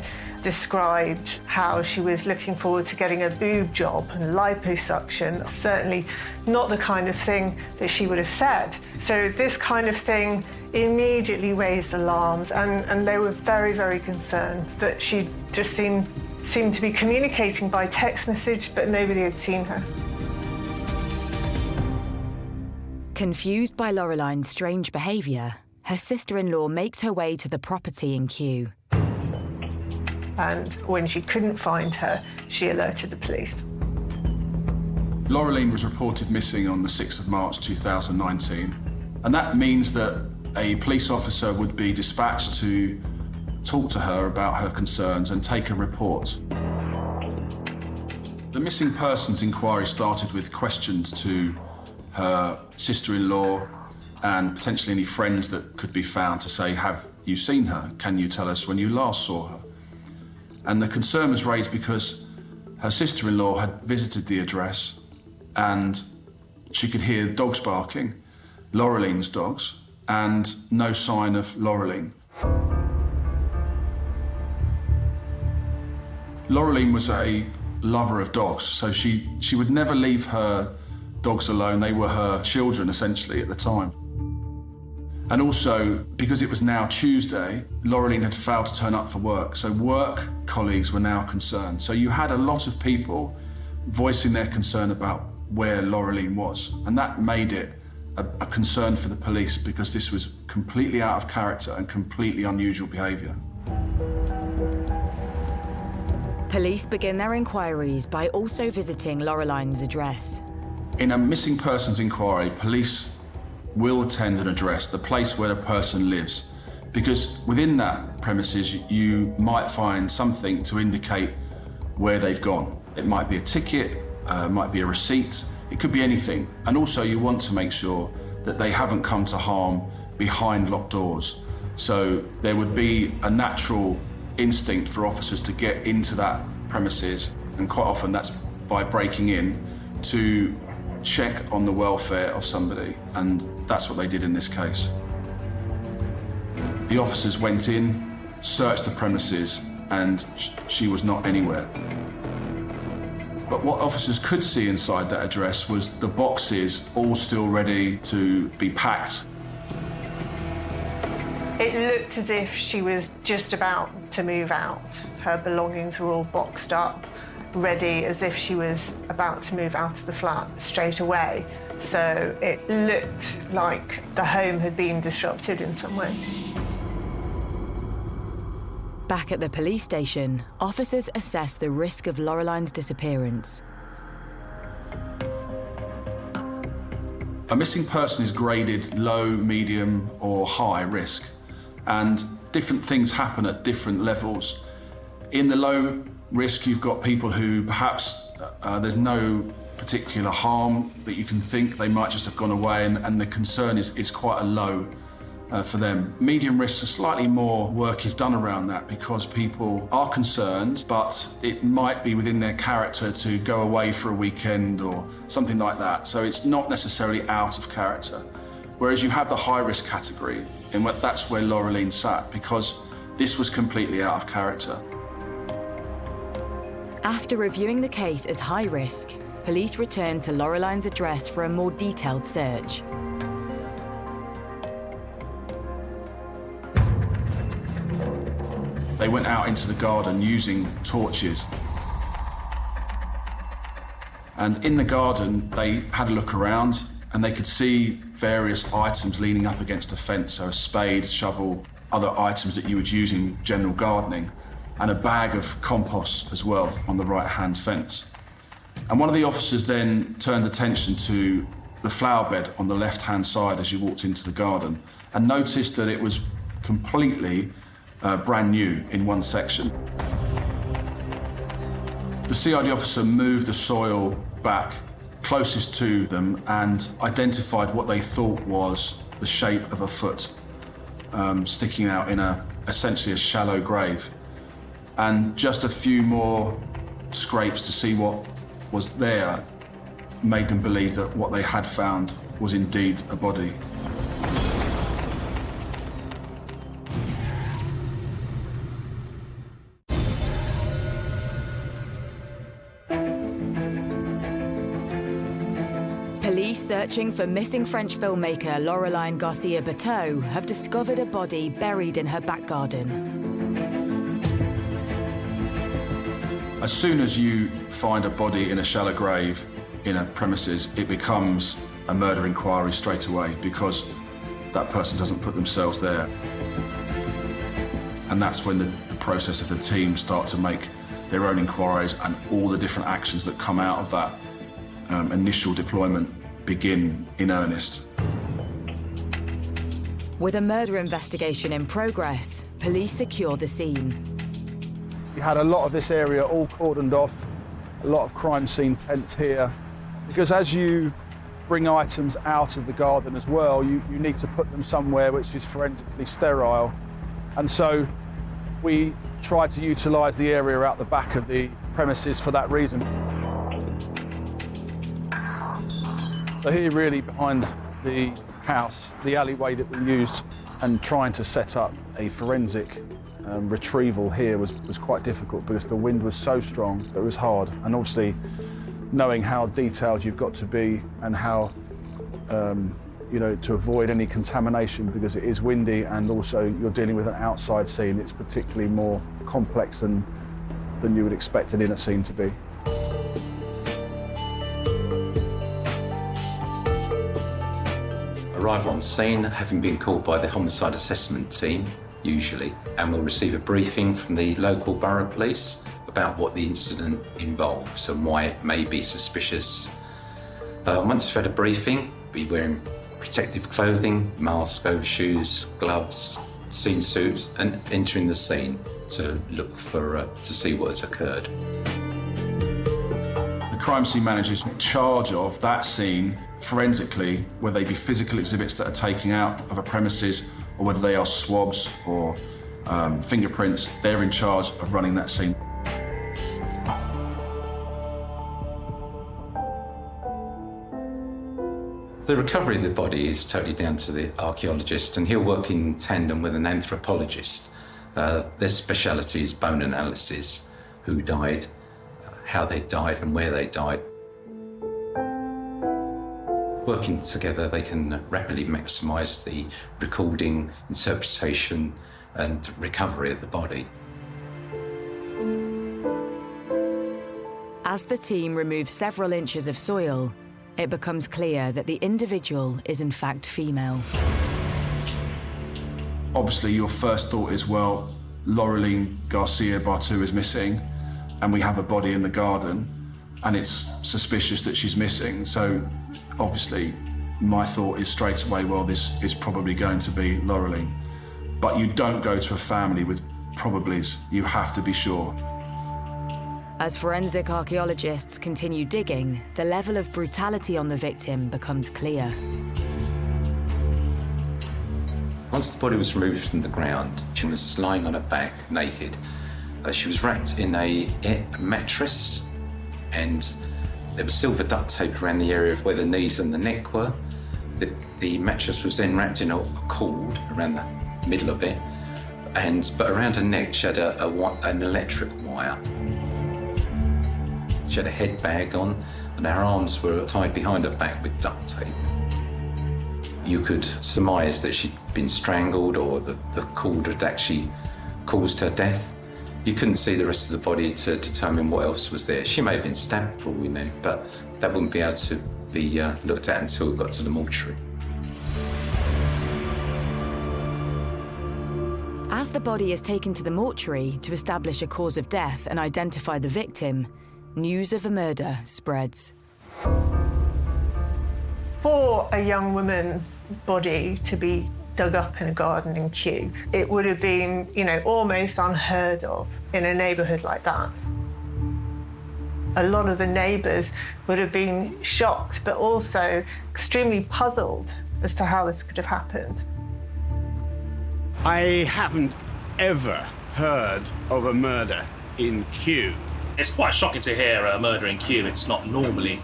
described how she was looking forward to getting a boob job and liposuction. Certainly not the kind of thing that she would have said. So this kind of thing immediately raised alarms, and they were very, very concerned that she just seemed to be communicating by text message, but nobody had seen her. Confused by Loreline's strange behaviour, her sister-in-law makes her way to the property in Kew. And when she couldn't find her, she alerted the police. Laureline was reported missing on the 6th of March 2019, and that means that a police officer would be dispatched to talk to her about her concerns and take a report. The missing persons inquiry started with questions to her sister-in-law and potentially any friends that could be found to say, have you seen her? Can you tell us when you last saw her? And the concern was raised because her sister-in-law had visited the address and she could hear dogs barking, Laureline's dogs, and no sign of Laureline. Laureline was a lover of dogs, so she would never leave her dogs alone. They were her children, essentially, at the time. And also, because it was now Tuesday, Laureline had failed to turn up for work, so work colleagues were now concerned. So you had a lot of people voicing their concern about where Laureline was, and that made it a concern for the police because this was completely out of character and completely unusual behaviour. Police begin their inquiries by also visiting Laureline's address. In a missing persons inquiry, police will attend an address, the place where the person lives, because within that premises you might find something to indicate where they've gone. It might be a ticket, it might be a receipt, it could be anything. And also you want to make sure that they haven't come to harm behind locked doors. So there would be a natural instinct for officers to get into that premises, and quite often that's by breaking in to check on the welfare of somebody, and that's what they did in this case. The officers went in, searched the premises, and she was not anywhere. But what officers could see inside that address was the boxes all still ready to be packed. It looked as if she was just about to move out. Her belongings were all boxed up, ready, as if she was about to move out of the flat straight away. So it looked like the home had been disrupted in some way. Back at the police station, officers assess the risk of Laureline's disappearance. A missing person is graded low, medium, or high risk, and different things happen at different levels. In the low risk, you've got people who perhaps there's no particular harm that you can think, they might just have gone away, and the concern is quite a low for them. Medium risk, slightly more work is done around that because people are concerned, but it might be within their character to go away for a weekend or something like that. So it's not necessarily out of character. Whereas you have the high risk category, and that's where Laureline sat, because this was completely out of character. After reviewing the case as high risk, police returned to Laureline's address for a more detailed search. They went out into the garden using torches. And in the garden, they had a look around and they could see various items leaning up against a fence, so a spade, shovel, other items that you would use in general gardening, and a bag of compost as well on the right-hand fence. And one of the officers then turned attention to the flower bed on the left-hand side as you walked into the garden and noticed that it was completely brand new in one section. The CID officer moved the soil back closest to them and identified what they thought was the shape of a foot sticking out in essentially a shallow grave. And just a few more scrapes to see what was there made them believe that what they had found was indeed a body. searching for missing French filmmaker Laureline Garcia-Berteau have discovered a body buried in her back garden. As soon as you find a body in a shallow grave in a premises, it becomes a murder inquiry straight away because that person doesn't put themselves there. And that's when the process of the team start to make their own inquiries, and all the different actions that come out of that initial deployment begin in earnest. With a murder investigation in progress, police secure the scene. We had a lot of this area all cordoned off, a lot of crime scene tents here, because as you bring items out of the garden as well, you need to put them somewhere which is forensically sterile. And so we tried to utilise the area out the back of the premises for that reason. So here really behind the house, the alleyway that we used, and trying to set up a forensic retrieval here was quite difficult because the wind was so strong that it was hard. And obviously knowing how detailed you've got to be and how, to avoid any contamination because it is windy, and also you're dealing with an outside scene, it's particularly more complex than you would expect an inner scene to be. Arrive on scene, having been called by the homicide assessment team, usually, and we'll receive a briefing from the local borough police about what the incident involves and why it may be suspicious. Once we've had a briefing, we'll be wearing protective clothing, mask, overshoes, gloves, scene suit, and entering the scene to look for to see what has occurred. The crime scene manager is in charge of that scene forensically, whether they be physical exhibits that are taken out of a premises or whether they are swabs or fingerprints. They're in charge of running that scene. The recovery of the body is totally down to the archaeologist, and he'll work in tandem with an anthropologist. Their speciality is bone analysis, who died, how they died and where they died. Working together, they can rapidly maximise the recording, interpretation and recovery of the body. As the team removes several inches of soil, it becomes clear that the individual is in fact female. Obviously, your first thought is, well, Laureline Garcia-Berteau is missing, and we have a body in the garden, and it's suspicious that she's missing. So, obviously, my thought is straight away, well, this is probably going to be Laureline. But you don't go to a family with probablys. You have to be sure. As forensic archaeologists continue digging, the level of brutality on the victim becomes clear. Once the body was removed from the ground, she was lying on her back, naked. She was wrapped in a mattress, and there was silver duct tape around the area of where the knees and the neck were. The mattress was then wrapped in a cord around the middle of it, but around her neck she had an electric wire. She had a head bag on, and her arms were tied behind her back with duct tape. You could surmise that she'd been strangled, or that the cord had actually caused her death. You couldn't see the rest of the body to determine what else was there. She may have been stabbed, for all we knew, but that wouldn't be able to be looked at until we got to the mortuary. As the body is taken to the mortuary to establish a cause of death and identify the victim, news of a murder spreads. For a young woman's body to be dug up in a garden in Kew, it would have been, almost unheard of in a neighbourhood like that. A lot of the neighbours would have been shocked, but also extremely puzzled as to how this could have happened. I haven't ever heard of a murder in Kew. It's quite shocking to hear a murder in Kew. It's not normally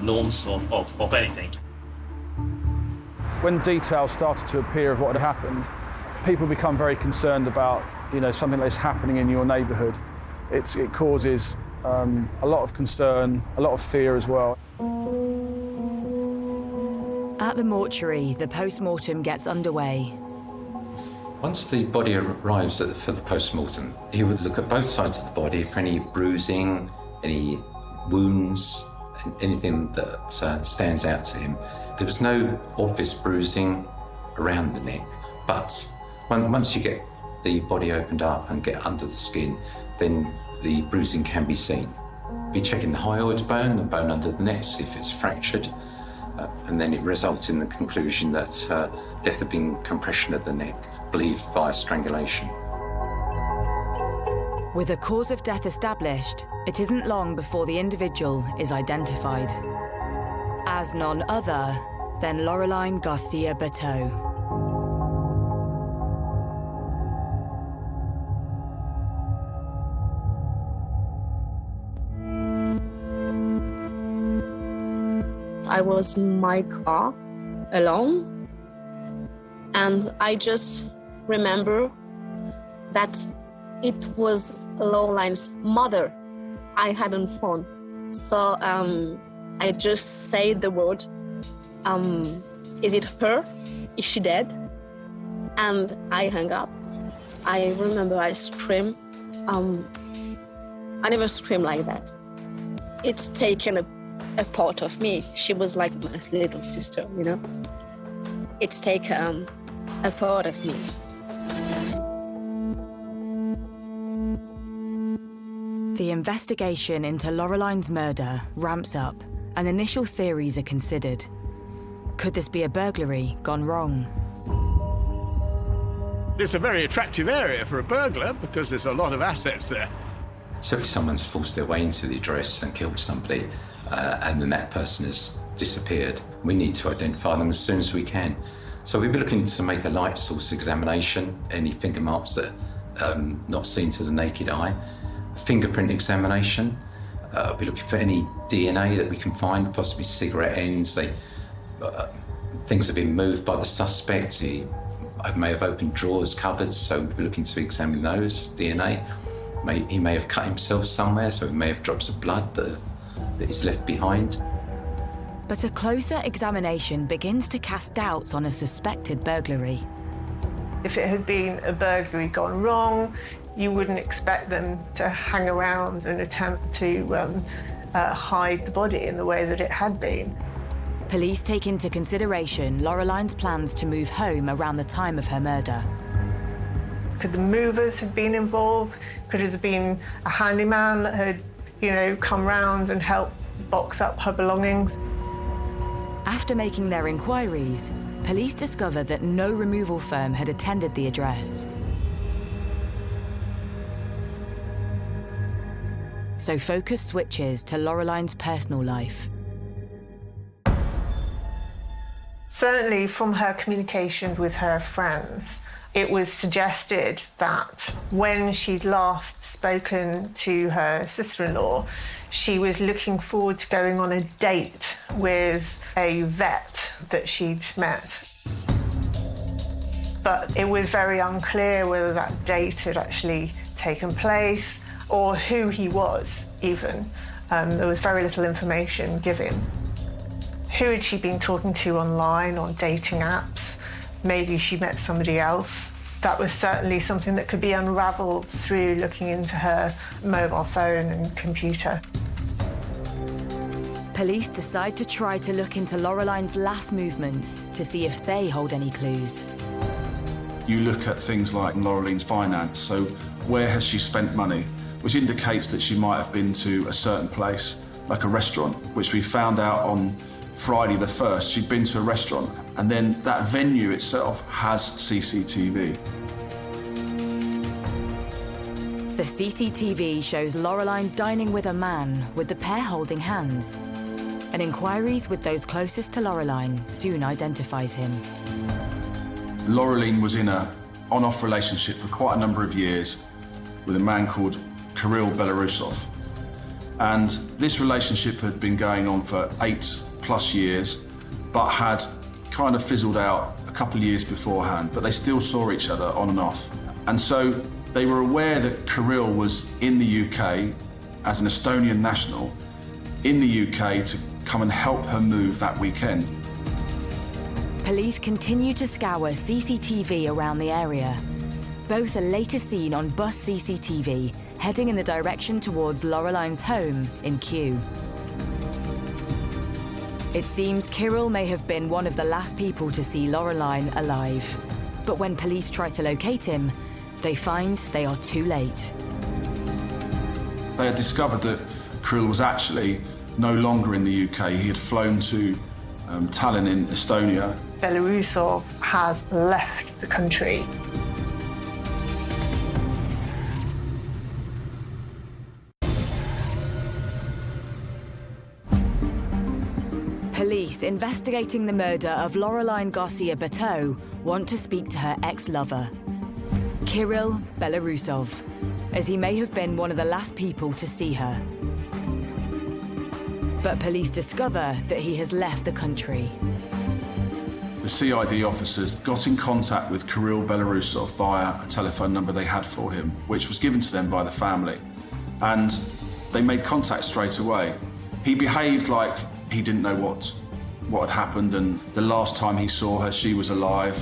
norms of anything. When details started to appear of what had happened, people become very concerned about, something that's happening in your neighbourhood. It causes a lot of concern, a lot of fear as well. At the mortuary, the post-mortem gets underway. Once the body arrives for the post-mortem, he would look at both sides of the body for any bruising, any wounds, anything that stands out to him. There was no obvious bruising around the neck, but once you get the body opened up and get under the skin, then the bruising can be seen. Be checking the hyoid bone, the bone under the neck, see if it's fractured, and then it results in the conclusion that death had been compression of the neck, believed via strangulation. With a cause of death established, it isn't long before the individual is identified as none other than Laureline Garcia Berteau. I was in my car alone, and I just remember that it was Laureline's mother I had on phone. So I just say the word, is it her? Is she dead? And I hung up. I remember I screamed. I never screamed like that. It's taken a part of me. She was like my little sister, you know? It's taken a part of me. The investigation into Laureline's murder ramps up and initial theories are considered. Could this be a burglary gone wrong? It's a very attractive area for a burglar because there's a lot of assets there. So if someone's forced their way into the address and killed somebody, and then that person has disappeared, we need to identify them as soon as we can. So we'll be looking to make a light source examination, any finger marks that are not seen to the naked eye. Fingerprint examination. We'll be looking for any DNA that we can find, possibly cigarette ends. Things have been moved by the suspect. He may have opened drawers, cupboards, so we'll be looking to examine those, DNA. He may have cut himself somewhere, so he may have drops of blood that he's left behind. But a closer examination begins to cast doubts on a suspected burglary. If it had been a burglary gone wrong, you wouldn't expect them to hang around and attempt to hide the body in the way that it had been. Police take into consideration Laureline's plans to move home around the time of her murder. Could the movers have been involved? Could it have been a handyman that had, come round and helped box up her belongings? After making their inquiries, police discover that no removal firm had attended the address. So focus switches to Laureline's personal life. Certainly from her communication with her friends, it was suggested that when she'd last spoken to her sister-in-law, she was looking forward to going on a date with a vet that she'd met. But it was very unclear whether that date had actually taken place or who he was, even. There was very little information given. Who had she been talking to online, on dating apps? Maybe she met somebody else. That was certainly something that could be unravelled through looking into her mobile phone and computer. Police decide to try to look into Laureline's last movements to see if they hold any clues. You look at things like Laureline's finance, so where has she spent money, which indicates that she might have been to a certain place, like a restaurant, which we found out on Friday the 1st, she'd been to a restaurant, and then that venue itself has CCTV. The CCTV shows Laureline dining with a man, with the pair holding hands. And inquiries with those closest to Laureline soon identifies him. Laureline was in an on-off relationship for quite a number of years with a man called Kirill Belarusov. And this relationship had been going on for 8+ years, but had kind of fizzled out a couple of years beforehand, but they still saw each other on and off. And so they were aware that Kirill was in the UK as an Estonian national in the UK to come and help her move that weekend. Police continue to scour CCTV around the area. Both are later seen on bus CCTV, heading in the direction towards Laureline's home in Kew. It seems Kirill may have been one of the last people to see Laureline alive. But when police try to locate him, they find they are too late. They had discovered that Kirill was actually no longer in the UK. He had flown to Tallinn in Estonia. Belarusov has left the country. Police investigating the murder of Laureline Garcia Berteau want to speak to her ex-lover, Kirill Belarusov, as he may have been one of the last people to see her. But police discover that he has left the country. The CID officers got in contact with Kirill Belarusov via a telephone number they had for him, which was given to them by the family. And they made contact straight away. He behaved like he didn't know what had happened, and the last time he saw her, she was alive.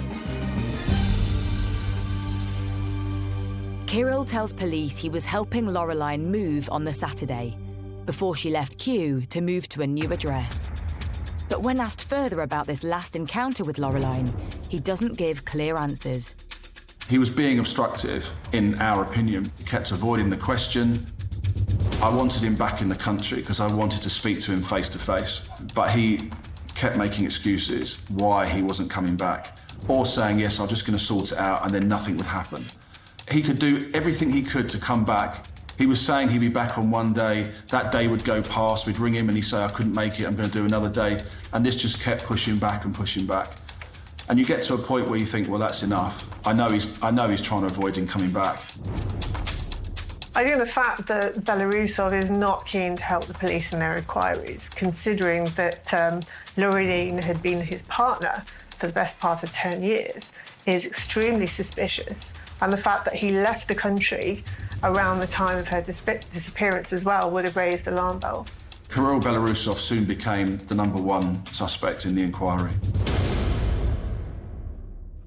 Kirill tells police he was helping Laureline move on the Saturday, before she left Kew to move to a new address. But when asked further about this last encounter with Laureline, he doesn't give clear answers. He was being obstructive, in our opinion. He kept avoiding the question. I wanted him back in the country because I wanted to speak to him face to face, but he kept making excuses why he wasn't coming back, or saying, yes, I'm just going to sort it out, and then nothing would happen. He could do everything he could to come back. He was saying he'd be back on one day, that day would go past, we'd ring him and he'd say, I couldn't make it, I'm going to do another day, and this just kept pushing back and pushing back. And you get to a point where you think, well, that's enough. I know he's trying to avoid him coming back. I think the fact that Belarusov is not keen to help the police in their inquiries, considering that Laureline had been his partner for the best part of 10 years, is extremely suspicious. And the fact that he left the country around the time of her disappearance as well would have raised alarm bells. Kirill Belarusov soon became the #1 suspect in the inquiry.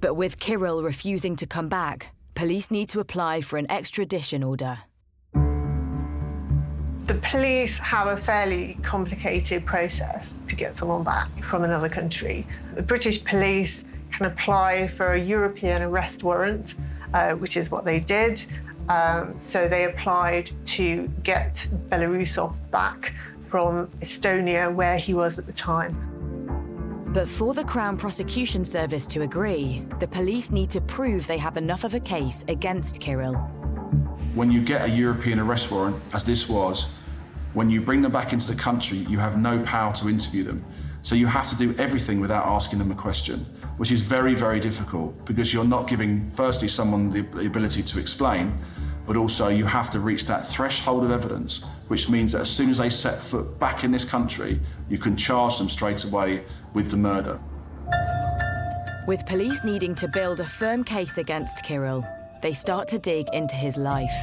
But with Kirill refusing to come back, police need to apply for an extradition order. The police have a fairly complicated process to get someone back from another country. The British police can apply for a European arrest warrant, which is what they did. So they applied to get Belarusov back from Estonia, where he was at the time. But for the Crown Prosecution Service to agree, the police need to prove they have enough of a case against Kirill. When you get a European arrest warrant, as this was, when you bring them back into the country, you have no power to interview them. So you have to do everything without asking them a question, which is very, very difficult because you're not giving, firstly, someone the ability to explain, but also you have to reach that threshold of evidence, which means that as soon as they set foot back in this country, you can charge them straight away with the murder. With police needing to build a firm case against Kirill, they start to dig into his life.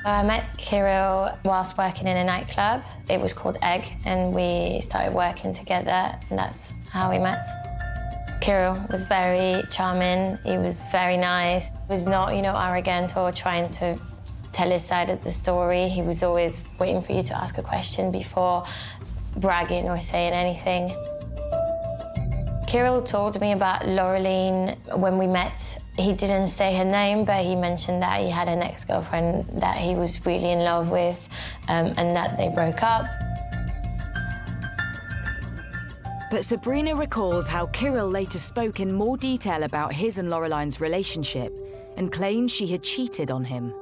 I met Kirill whilst working in a nightclub. It was called Egg, and we started working together, and that's how we met. Kirill was very charming. He was very nice. He was not, arrogant or trying to tell his side of the story. He was always waiting for you to ask a question before bragging or saying anything. Kirill told me about Laureline when we met. He didn't say her name, but he mentioned that he had an ex-girlfriend that he was really in love with, and that they broke up. But Sabrina recalls how Kirill later spoke in more detail about his and Laureline's relationship and claims she had cheated on him.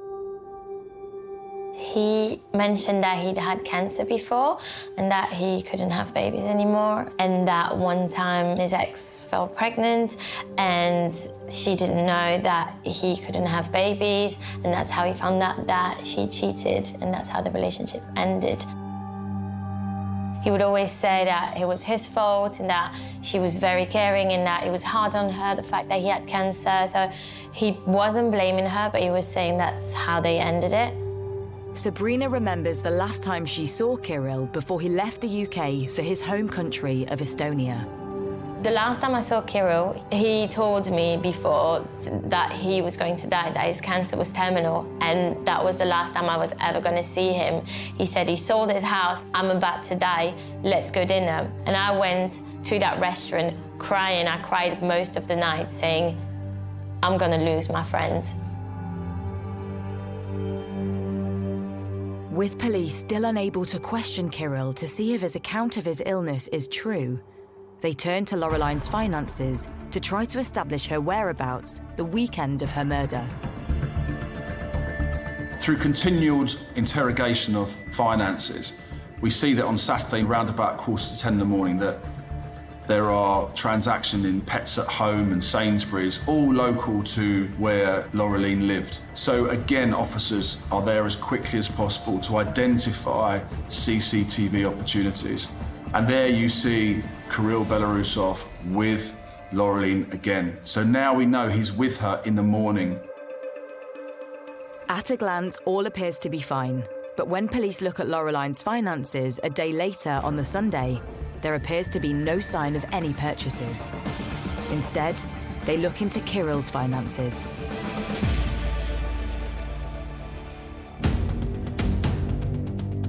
He mentioned that he'd had cancer before and that he couldn't have babies anymore, and that one time his ex fell pregnant and she didn't know that he couldn't have babies, and that's how he found out that she cheated, and that's how the relationship ended. He would always say that it was his fault and that she was very caring and that it was hard on her, the fact that he had cancer. So he wasn't blaming her, but he was saying that's how they ended it. Sabrina remembers the last time she saw Kirill before he left the UK for his home country of Estonia. The last time I saw Kirill, he told me before that he was going to die, that his cancer was terminal, and that was the last time I was ever going to see him. He said he sold his house, I'm about to die, let's go dinner. And I went to that restaurant crying. I cried most of the night saying, I'm going to lose my friend. With police still unable to question Kirill to see if his account of his illness is true, they turn to Laureline's finances to try to establish her whereabouts the weekend of her murder. Through continued interrogation of finances, we see that on Saturday, round about 10:15 in the morning, that there are transactions in Pets at Home and Sainsbury's, all local to where Laureline lived. So again, officers are there as quickly as possible to identify CCTV opportunities. And there you see Kirill Belarusov with Laureline again. So now we know he's with her in the morning. At a glance, all appears to be fine. But when police look at Laureline's finances a day later on the Sunday, there appears to be no sign of any purchases. Instead, they look into Kirill's finances.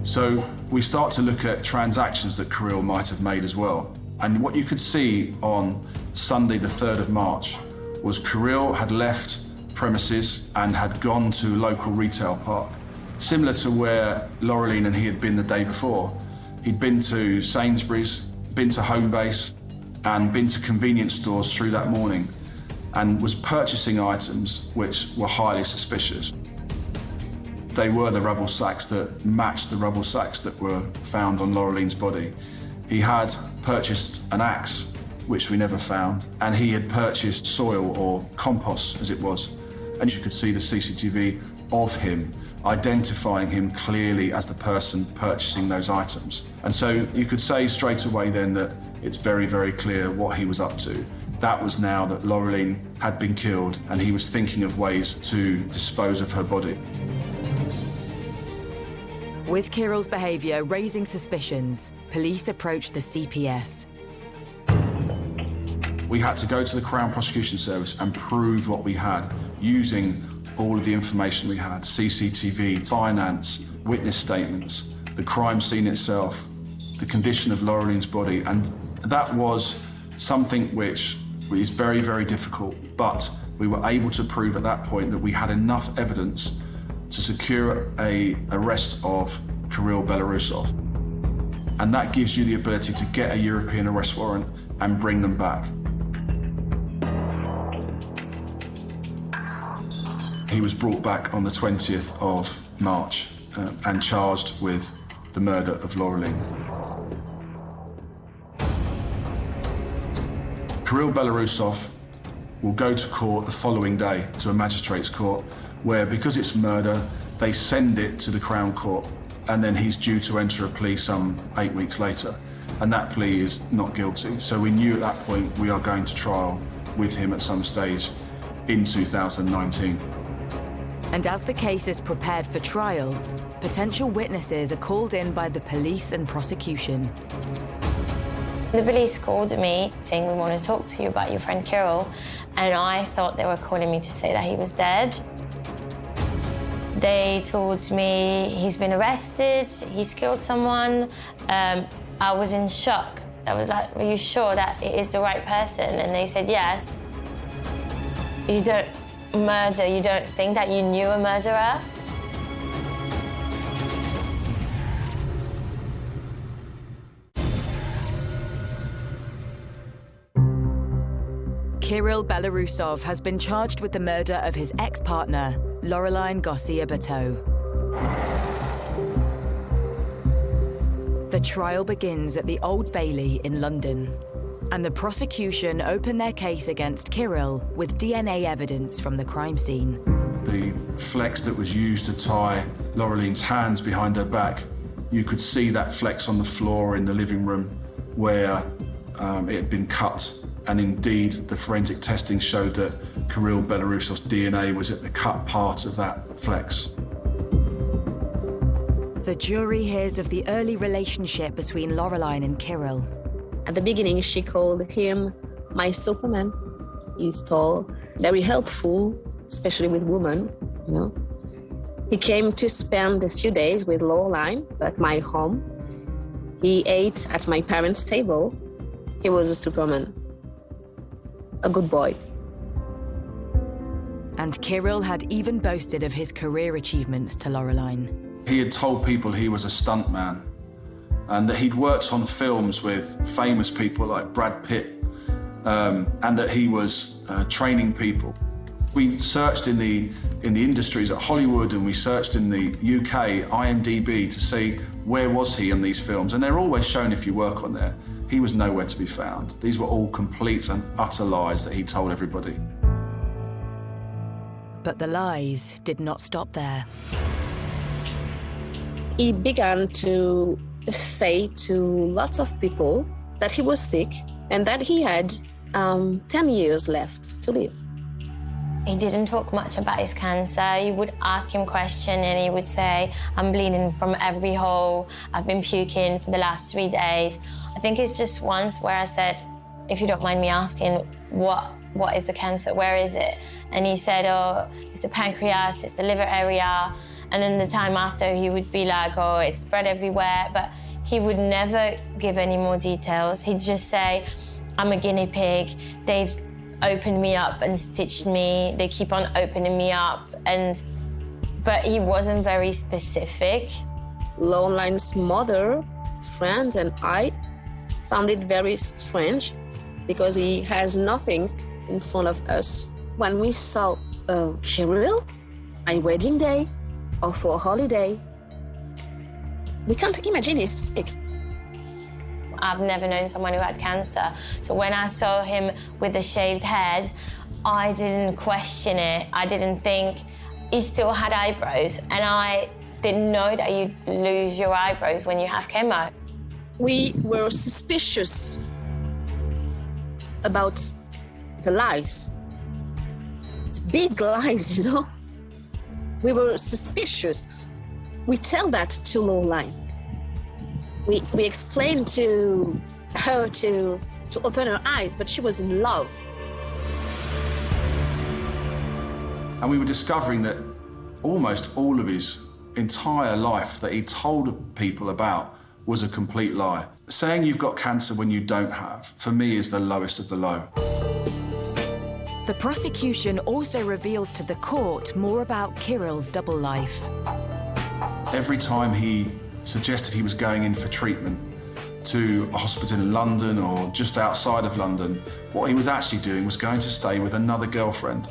So we start to look at transactions that Kirill might have made as well. And what you could see on Sunday, the 3rd of March, was Kirill had left premises and had gone to a local retail park, similar to where Laureline and he had been the day before. He'd been to Sainsbury's, been to Homebase, and been to convenience stores through that morning, and was purchasing items which were highly suspicious. They were the rubble sacks that matched the rubble sacks that were found on Laureline's body. He had purchased an axe, which we never found, and he had purchased soil, or compost as it was. And you could see the CCTV of him, identifying him clearly as the person purchasing those items. And so you could say straight away then that it's very, very clear what he was up to. That was now that Laureline had been killed, and he was thinking of ways to dispose of her body. With Kirill's behaviour raising suspicions, police approached the CPS. We had to go to the Crown Prosecution Service and prove what we had, using all of the information we had: CCTV, finance, witness statements, the crime scene itself, the condition of Laureline's body. And that was something which is very, very difficult, but we were able to prove at that point that we had enough evidence to secure an arrest of Kirill Belarusov. And that gives you the ability to get a European arrest warrant and bring them back. He was brought back on the 20th of March and charged with the murder of Laureline. Kirill Belarusov will go to court the following day, to a magistrate's court, where, because it's murder, they send it to the Crown Court, and then he's due to enter a plea some 8 weeks later. And that plea is not guilty. So we knew at that point we are going to trial with him at some stage in 2019. And as the case is prepared for trial, potential witnesses are called in by the police and prosecution. The police called me saying, we want to talk to you about your friend Kirill, and I thought they were calling me to say that he was dead. They told me he's been arrested, he's killed someone. I was in shock. I was like, are you sure that it is the right person? And they said, yes. You don't murder, you don't think that you knew a murderer? Kirill Belarusov has been charged with the murder of his ex-partner, Laureline Garcia-Berteau. The trial begins at the Old Bailey in London, and the prosecution open their case against Kirill with DNA evidence from the crime scene. The flex that was used to tie Laureline's hands behind her back, you could see that flex on the floor in the living room where it had been cut. And indeed, the forensic testing showed that Kirill Belarusov's DNA was at the cut part of that flex. The jury hears of the early relationship between Laureline and Kirill. At the beginning, she called him my Superman. He's tall, very helpful, especially with women, you know. He came to spend a few days with Laureline at my home. He ate at my parents' table. He was a Superman, a good boy. And Kirill had even boasted of his career achievements to Laureline. He had told people he was a stuntman and that he'd worked on films with famous people like Brad Pitt, and that he was training people. We searched in the industries at Hollywood, and we searched in the UK IMDb to see where was he in these films, and they're always shown if you work on there. He was nowhere to be found. These were all complete and utter lies that he told everybody. But the lies did not stop there. He began to say to lots of people that he was sick and that he had 10 years left to live. He didn't talk much about his cancer. You would ask him questions and he would say, I'm bleeding from every hole. I've been puking for the last 3 days. I think it's just once where I said, if you don't mind me asking, what is the cancer? Where is it? And he said, oh, it's the pancreas, it's the liver area. And then the time after, he would be like, oh, it's spread everywhere. But he would never give any more details. He'd just say, I'm a guinea pig. They've opened me up and stitched me. They keep on opening me up. But he wasn't very specific. Laureline's mother, friend, and I found it very strange because he has nothing in front of us. When we saw Kirill, my wedding day, or for a holiday, we can't imagine he's sick. I've never known someone who had cancer. So when I saw him with a shaved head, I didn't question it. I didn't think he still had eyebrows. And I didn't know that you lose your eyebrows when you have chemo. We were suspicious about the lies. It's big lies, you know? We were suspicious. We tell that to Laureline. We explained to her to open her eyes, but she was in love. And we were discovering that almost all of his entire life that he told people about was a complete lie. Saying you've got cancer when you don't have, for me, is the lowest of the low. The prosecution also reveals to the court more about Kirill's double life. Every time he suggested he was going in for treatment to a hospital in London or just outside of London, what he was actually doing was going to stay with another girlfriend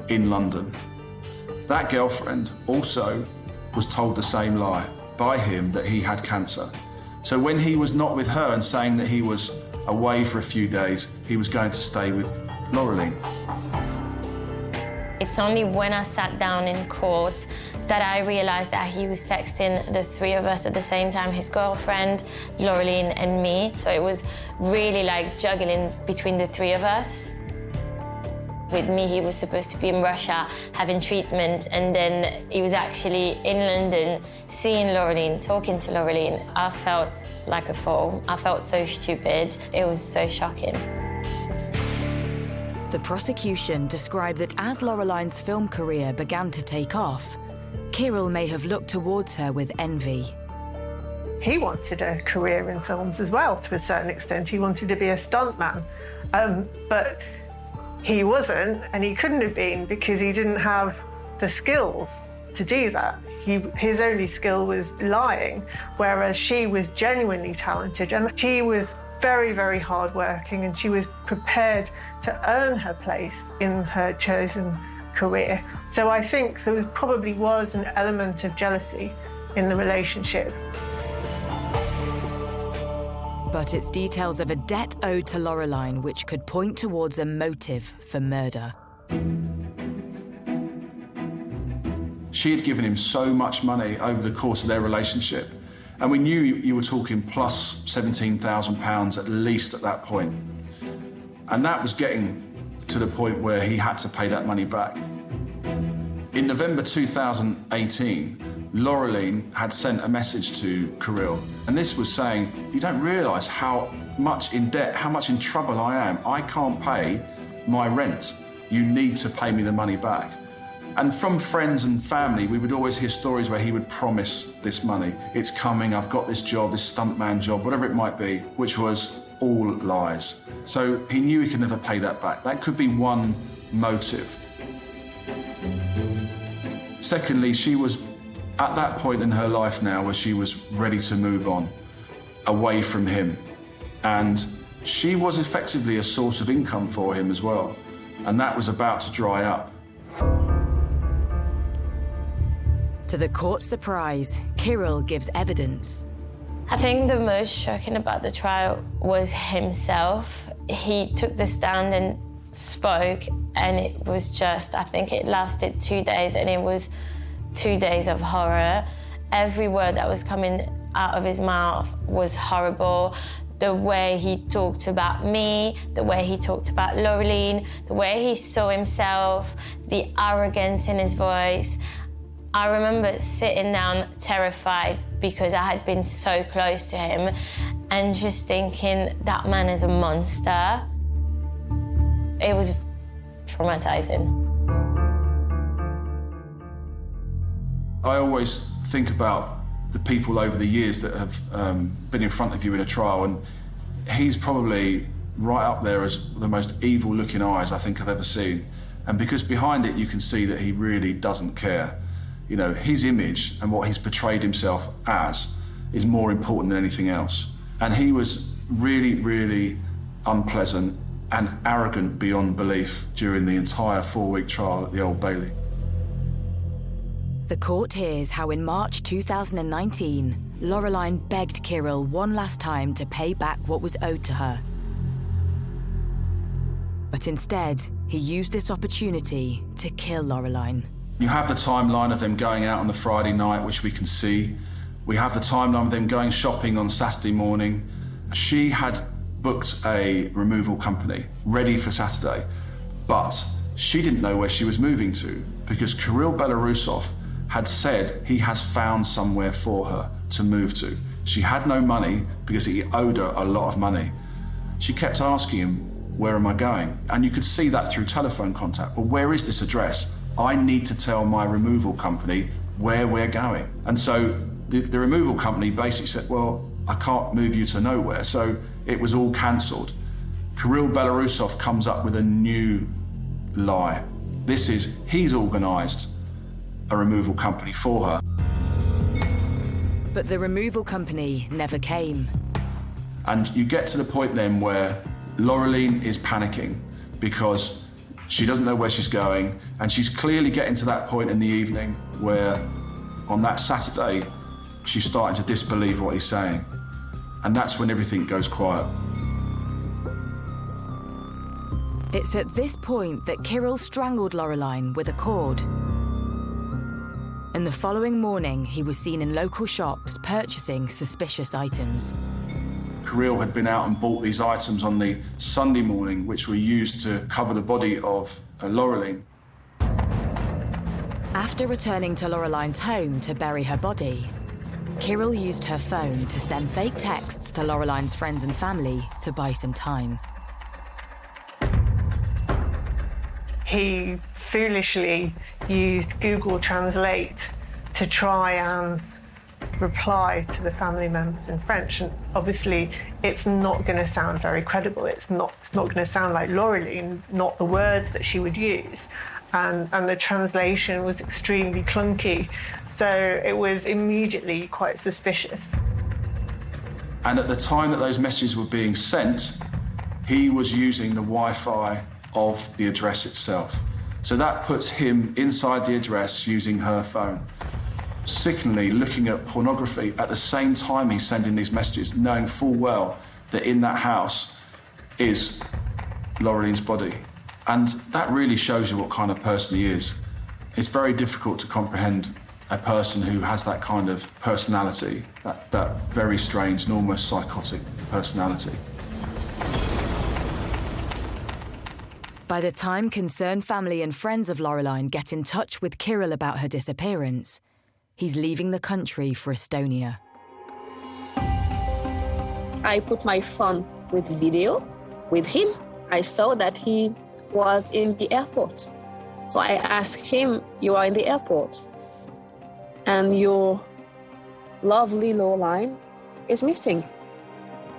in London. That girlfriend also was told the same lie by him, that he had cancer. So when he was not with her and saying that he was away for a few days, he was going to stay with Laureline. It's only when I sat down in court that I realized that he was texting the three of us at the same time, his girlfriend, Laureline, and me. So it was really like juggling between the three of us. With me, he was supposed to be in Russia having treatment, and then he was actually in London seeing Laureline, talking to Laureline. I felt like a fool. I felt so stupid. It was so shocking. The prosecution described that as Laureline's film career began to take off, Kirill may have looked towards her with envy. He wanted a career in films as well, to a certain extent. He wanted to be a stuntman, but he wasn't, and he couldn't have been because he didn't have the skills to do that. His only skill was lying, whereas she was genuinely talented, and she was very, very hardworking, and she was prepared to earn her place in her chosen career. So I think there probably was an element of jealousy in the relationship. But it's details of a debt owed to Laureline which could point towards a motive for murder. She had given him so much money over the course of their relationship, and we knew you were talking plus £17,000 at least at that point. And that was getting to the point where he had to pay that money back. In November 2018, Laureline had sent a message to Kirill, and this was saying, you don't realise how much in debt, how much in trouble I am. I can't pay my rent. You need to pay me the money back. And from friends and family, we would always hear stories where he would promise this money. It's coming, I've got this job, this stuntman job, whatever it might be, which was all lies. So he knew he could never pay that back. That could be one motive. Secondly, she was at that point in her life now where she was ready to move on, away from him. And she was effectively a source of income for him as well. And that was about to dry up. To the court's surprise, Kirill gives evidence. I think the most shocking about the trial was himself. He took the stand and spoke, and it was just, I think it lasted 2 days, and it was 2 days of horror. Every word that was coming out of his mouth was horrible. The way he talked about me, the way he talked about Laureline, the way he saw himself, the arrogance in his voice. I remember sitting down terrified because I had been so close to him and just thinking, that man is a monster. It was traumatizing. I always think about the people over the years that have been in front of you in a trial, and he's probably right up there as the most evil-looking eyes I think I've ever seen. And because behind it you can see that he really doesn't care. You know, his image and what he's portrayed himself as is more important than anything else. And he was really, really unpleasant and arrogant beyond belief during the entire 4-week trial at the Old Bailey. The court hears how in March 2019, Laureline begged Kirill one last time to pay back what was owed to her. But instead, he used this opportunity to kill Laureline. You have the timeline of them going out on the Friday night, which we can see. We have the timeline of them going shopping on Saturday morning. She had booked a removal company ready for Saturday, but she didn't know where she was moving to because Kirill Belarusov had said he has found somewhere for her to move to. She had no money because he owed her a lot of money. She kept asking him, where am I going? And you could see that through telephone contact. Well, where is this address? I need to tell my removal company where we're going. And so the removal company basically said, well, I can't move you to nowhere. So it was all cancelled. Kirill Belarusov comes up with a new lie. He's organised a removal company for her. But the removal company never came. And you get to the point then where Laureline is panicking because she doesn't know where she's going, and she's clearly getting to that point in the evening where, on that Saturday, she's starting to disbelieve what he's saying. And that's when everything goes quiet. It's at this point that Kirill strangled Laureline with a cord. And the following morning, he was seen in local shops purchasing suspicious items. Kirill had been out and bought these items on the Sunday morning, which were used to cover the body of Laureline. After returning to Laureline's home to bury her body, Kirill used her phone to send fake texts to Laureline's friends and family to buy some time. He foolishly used Google Translate to try and reply to the family members in French, and obviously it's not going to sound very credible. It's not going to sound like Laureline, not the words that she would use, and the translation was extremely clunky, so it was immediately quite suspicious. And at the time that those messages were being sent, he was using the Wi-Fi of the address itself. So that puts him inside the address using her phone, sickeningly looking at pornography at the same time he's sending these messages, knowing full well that in that house is Laureline's body. And that really shows you what kind of person he is. It's very difficult to comprehend a person who has that kind of personality, that very strange and almost psychotic personality. By the time concerned family and friends of Laureline get in touch with Kirill about her disappearance, he's leaving the country for Estonia. I put my phone with video with him. I saw that he was in the airport. So I asked him, you are in the airport and your lovely Lowline is missing.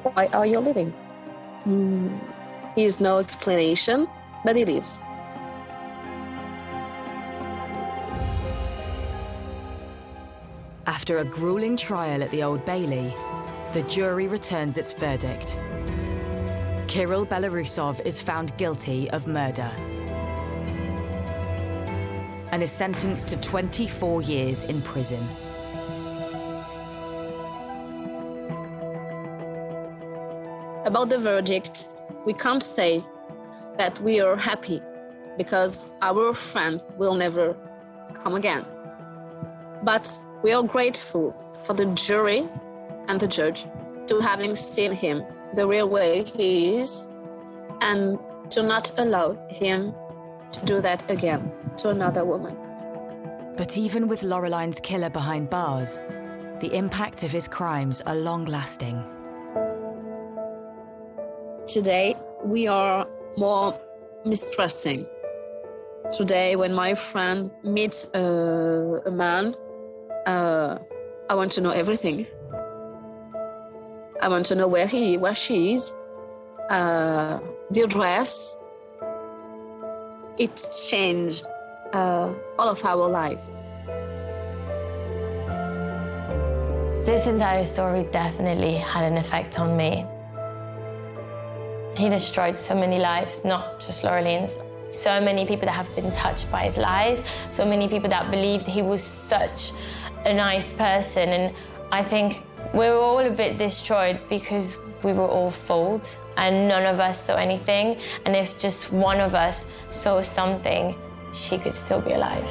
Why are you leaving? He has no explanation, but he leaves. After a grueling trial at the Old Bailey, the jury returns its verdict. Kirill Belarusov is found guilty of murder and is sentenced to 24 years in prison. About the verdict, we can't say that we are happy because our friend will never come again. But we are grateful for the jury and the judge to having seen him the real way he is and to not allow him to do that again to another woman. But even with Loreline's killer behind bars, the impact of his crimes are long-lasting. Today, we are more mistrusting. Today, when my friend meets a man, I want to know everything. I want to know where she is, the address. It changed all of our lives. This entire story definitely had an effect on me. He destroyed so many lives, not just Loreline's. So many people that have been touched by his lies, so many people that believed he was such a nice person. And I think we were all a bit destroyed because we were all fooled and none of us saw anything. And if just one of us saw something, she could still be alive.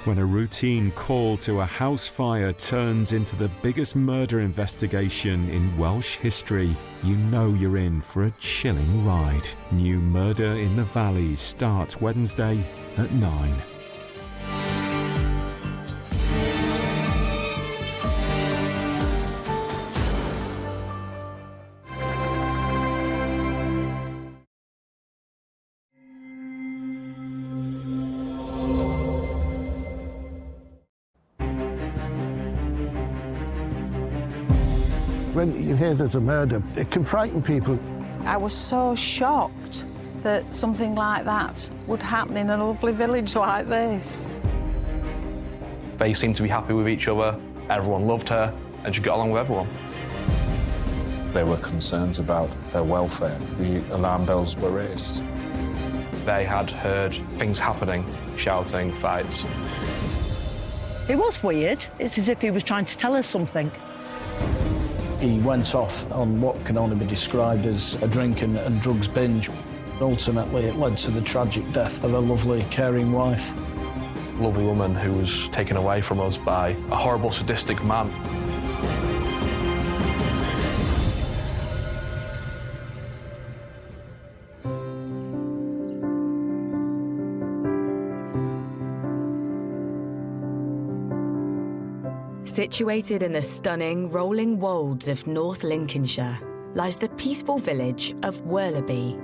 When a routine call to a house fire turns into the biggest murder investigation in Welsh history, you know you're in for a chilling ride. New Murder in the Valleys starts Wednesday at 9. When you hear there's a murder, it can frighten people. I was so shocked that something like that would happen in a lovely village like this. They seemed to be happy with each other, everyone loved her, and she got along with everyone. There were concerns about their welfare. The alarm bells were raised. They had heard things happening, shouting, fights. It was weird. It's as if he was trying to tell us something. He went off on what can only be described as a drink and drugs binge. Ultimately, it led to the tragic death of a lovely, caring wife. Lovely woman who was taken away from us by a horrible, sadistic man. Situated in the stunning rolling wolds of North Lincolnshire lies the peaceful village of Werleby.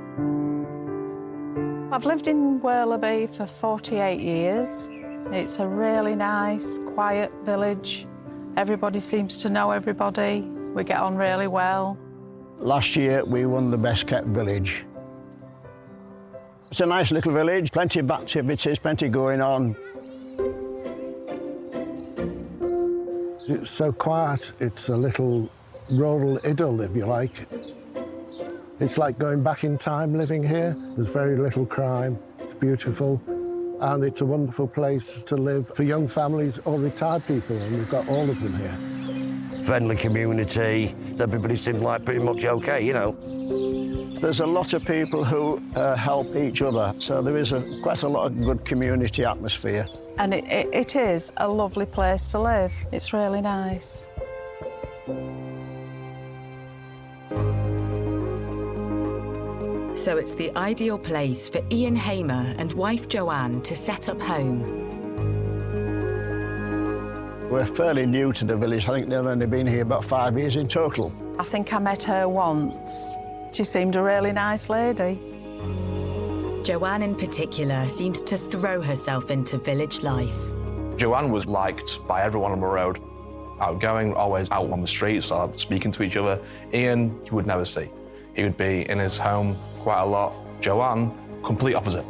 I've lived in Werleby for 48 years. It's a really nice, quiet village. Everybody seems to know everybody. We get on really well. Last year, we won the Best Kept Village. It's a nice little village, plenty of activities, plenty going on. It's so quiet, it's a little rural idyll, if you like. It's like going back in time living here. There's very little crime, it's beautiful, and it's a wonderful place to live for young families or retired people, and we've got all of them here. Friendly community, everybody seemed like pretty much okay, you know. There's a lot of people who help each other, so there is quite a lot of good community atmosphere. And it is a lovely place to live. It's really nice. So it's the ideal place for Ian Hamer and wife Joanne to set up home. We're fairly new to the village. I think they've only been here about 5 years in total. I think I met her once. She seemed a really nice lady. Joanne in particular seems to throw herself into village life. Joanne was liked by everyone on the road. Outgoing, always out on the streets, speaking to each other. Ian, you would never see. He would be in his home quite a lot. Joanne, complete opposite.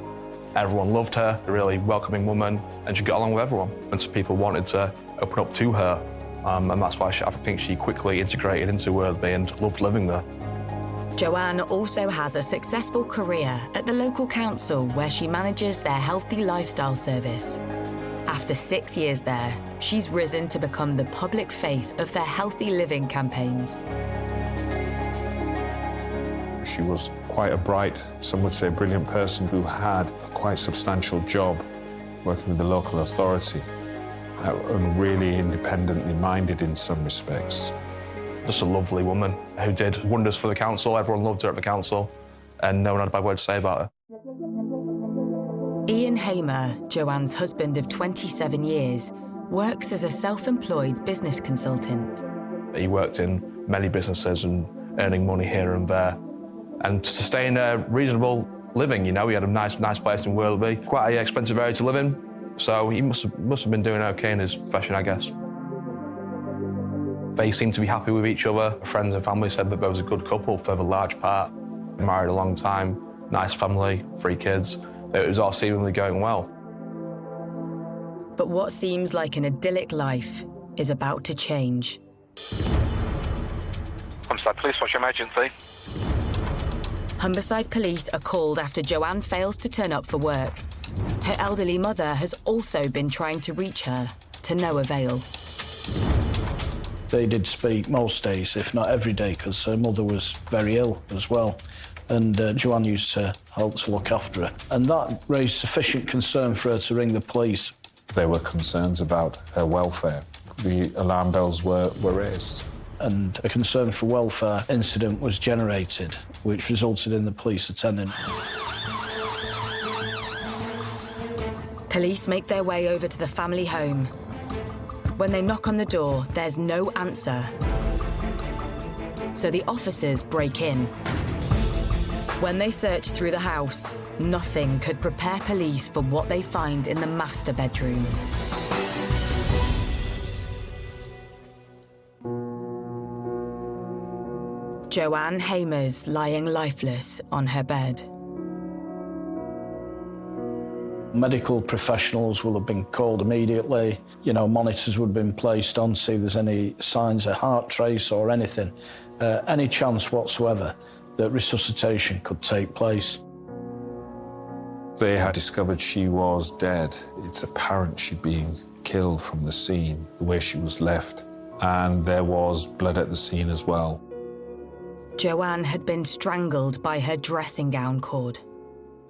Everyone loved her, a really welcoming woman, and she got along with everyone. And so people wanted to open up to her, and that's why I think she quickly integrated into Worldby and loved living there. Joanne also has a successful career at the local council where she manages their healthy lifestyle service. After 6 years there, she's risen to become the public face of their healthy living campaigns. She was quite a bright, some would say brilliant person who had a quite substantial job working with the local authority and really independently minded in some respects. Just a lovely woman who did wonders for the council. Everyone loved her at the council and no one had a bad word to say about her. Ian Hamer, Joanne's husband of 27 years, works as a self-employed business consultant. He worked in many businesses and earning money here and there. And to sustain a reasonable living, you know, he had a nice place in Worldby, quite an expensive area to live in, so he must have been doing okay in his profession, I guess. They seemed to be happy with each other. Friends and family said that there was a good couple for the large part. Married a long time, nice family, 3 kids. It was all seemingly going well. But what seems like an idyllic life is about to change. Humberside Police, what's your emergency? Humberside Police are called after Joanne fails to turn up for work. Her elderly mother has also been trying to reach her, to no avail. They did speak most days, if not every day, because her mother was very ill as well. And Joanne used to help to look after her. And that raised sufficient concern for her to ring the police. There were concerns about her welfare. The alarm bells were raised. And a concern for welfare incident was generated, which resulted in the police attending. Police make their way over to the family home. When they knock on the door, there's no answer. So the officers break in. When they search through the house, nothing could prepare police for what they find in the master bedroom. Joanne Hamer's lying lifeless on her bed. Medical professionals will have been called immediately. You know, monitors would have been placed on to see if there's any signs of heart trace or anything. Any chance whatsoever that resuscitation could take place. They had discovered she was dead. It's apparent she'd been killed from the scene, the way she was left. And there was blood at the scene as well. Joanne had been strangled by her dressing gown cord.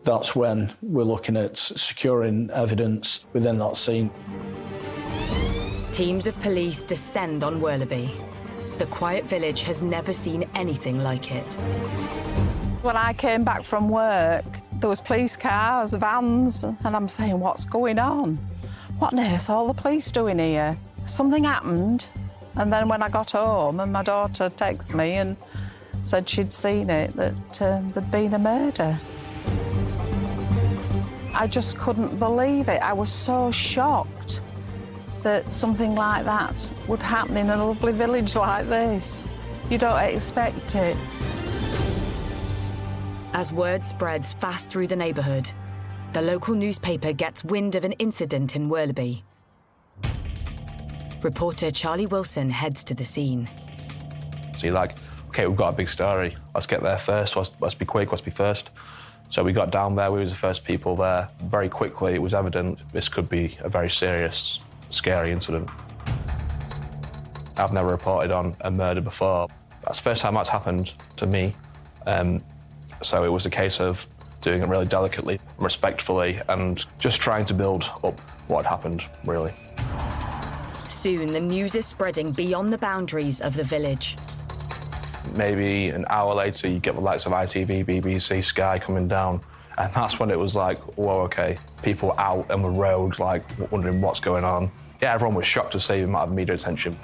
That's when we're looking at securing evidence within that scene. Teams of police descend on Worldby. The quiet village has never seen anything like it. When I came back from work, there was police cars, vans, and I'm saying, what's going on? What on earth are all the police doing here? Something happened, and then when I got home and my daughter texted me and said she'd seen it, that there'd been a murder. I just couldn't believe it. I was so shocked that something like that would happen in a lovely village like this. You don't expect it. As word spreads fast through the neighbourhood, the local newspaper gets wind of an incident in Worldby. Reporter Charlie Wilson heads to the scene. So you're like, OK, we've got a big story. Let's get there first. Let's be quick. Let's be first. So we got down there. We were the first people there. Very quickly, it was evident this could be a very serious, scary incident. I've never reported on a murder before. That's the first time that's happened to me. So it was a case of doing it really delicately, respectfully, and just trying to build up what had happened, really. Soon, the news is spreading beyond the boundaries of the village. Maybe an hour later, you get the likes of ITV, BBC, Sky coming down, and that's when it was like, whoa, okay, people out on the road, like, wondering what's going on. Yeah, everyone was shocked to see the amount of media attention.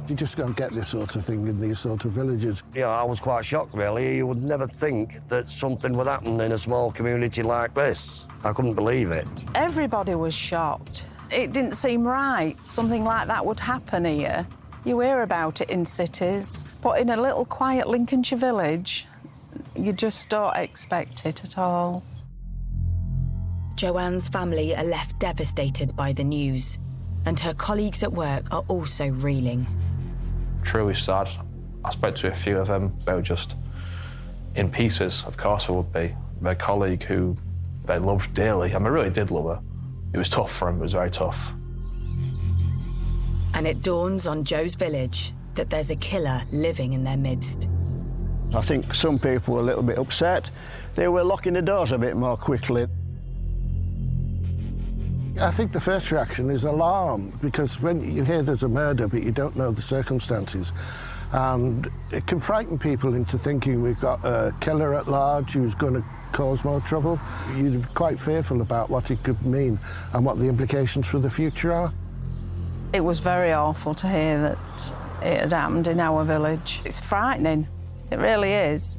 You just don't get this sort of thing in these sort of villages. Yeah, I was quite shocked, really. You would never think that something would happen in a small community like this. I couldn't believe it. Everybody was shocked. It didn't seem right. Something like that would happen here. You hear about it in cities, but in a little quiet Lincolnshire village, you just don't expect it at all. Joanne's family are left devastated by the news, and her colleagues at work are also reeling. Truly sad. I spoke to a few of them. They were just in pieces, of course they would be. Their colleague who they loved dearly, and they really did love her. It was tough for them, it was very tough. And it dawns on Joe's village that there's a killer living in their midst. I think some people were a little bit upset. They were locking the doors a bit more quickly. I think the first reaction is alarm, because when you hear there's a murder but you don't know the circumstances, and it can frighten people into thinking we've got a killer at large who's going to cause more trouble. You're quite fearful about what it could mean and what the implications for the future are. It was very awful to hear that it had happened in our village. It's frightening. It really is.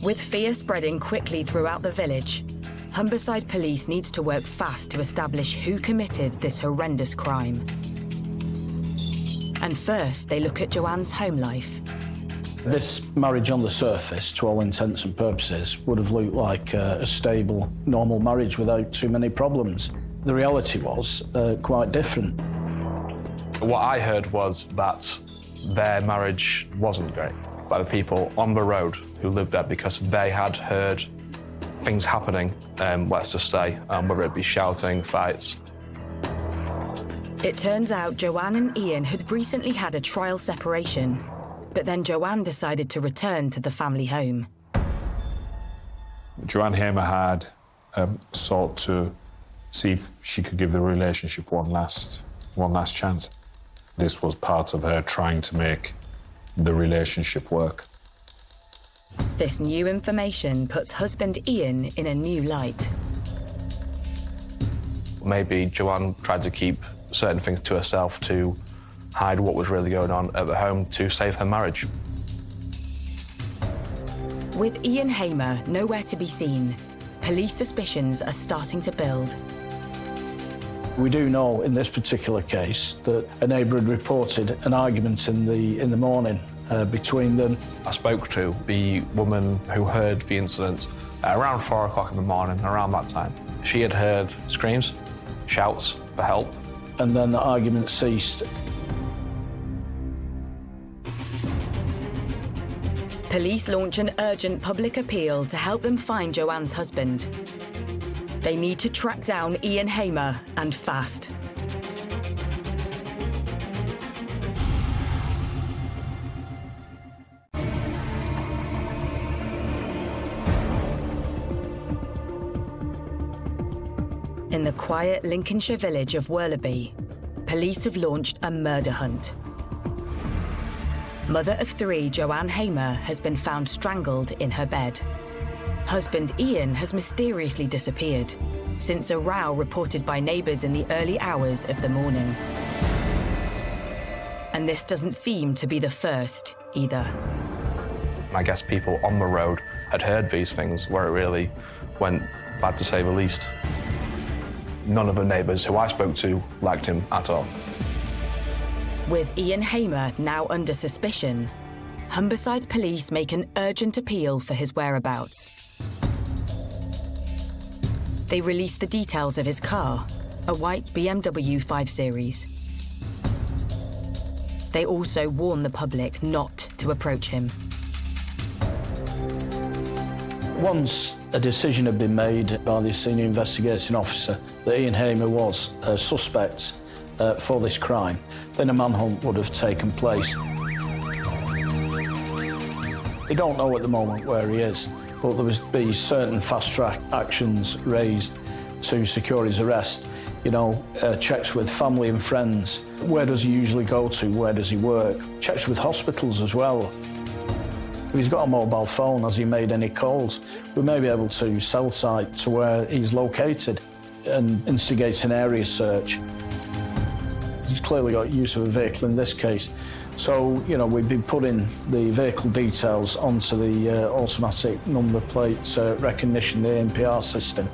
With fear spreading quickly throughout the village, Humberside Police needs to work fast to establish who committed this horrendous crime. And first, they look at Joanne's home life. This marriage on the surface, to all intents and purposes, would have looked like a stable, normal marriage without too many problems. The reality was quite different. What I heard was that their marriage wasn't great by the people on the road who lived there, because they had heard things happening, let's just say, whether it be shouting, fights. It turns out Joanne and Ian had recently had a trial separation, but then Joanne decided to return to the family home. Joanne Hamer had sought to see if she could give the relationship one last chance. This was part of her trying to make the relationship work. This new information puts husband Ian in a new light. Maybe Joanne tried to keep certain things to herself to hide what was really going on at the home to save her marriage. With Ian Hamer nowhere to be seen, police suspicions are starting to build. We do know in this particular case that a neighbour had reported an argument in the morning between them. I spoke to the woman who heard the incident at around 4 o'clock in the morning, around that time. She had heard screams, shouts for help. And then the argument ceased. Police launch an urgent public appeal to help them find Joanne's husband. They need to track down Ian Hamer, and fast. In the quiet Lincolnshire village of Worlaby, police have launched a murder hunt. Mother of 3, Joanne Hamer, has been found strangled in her bed. Husband Ian has mysteriously disappeared since a row reported by neighbours in the early hours of the morning. And this doesn't seem to be the first either. I guess people on the road had heard these things where it really went bad, to say the least. None of the neighbours who I spoke to liked him at all. With Ian Hamer now under suspicion, Humberside Police make an urgent appeal for his whereabouts. They release the details of his car, a white BMW 5 Series. They also warn the public not to approach him. Once a decision had been made by the senior investigating officer that Ian Hamer was a suspect, for this crime, then a manhunt would have taken place. They don't know at the moment where he is, but there would be certain fast-track actions raised to secure his arrest. You know, checks with family and friends. Where does he usually go to? Where does he work? Checks with hospitals as well. If he's got a mobile phone, has he made any calls? We may be able to cell site to where he's located and instigate an area search. He's clearly got use of a vehicle in this case. So, you know, we've been putting the vehicle details onto the automatic number plate recognition, the ANPR system.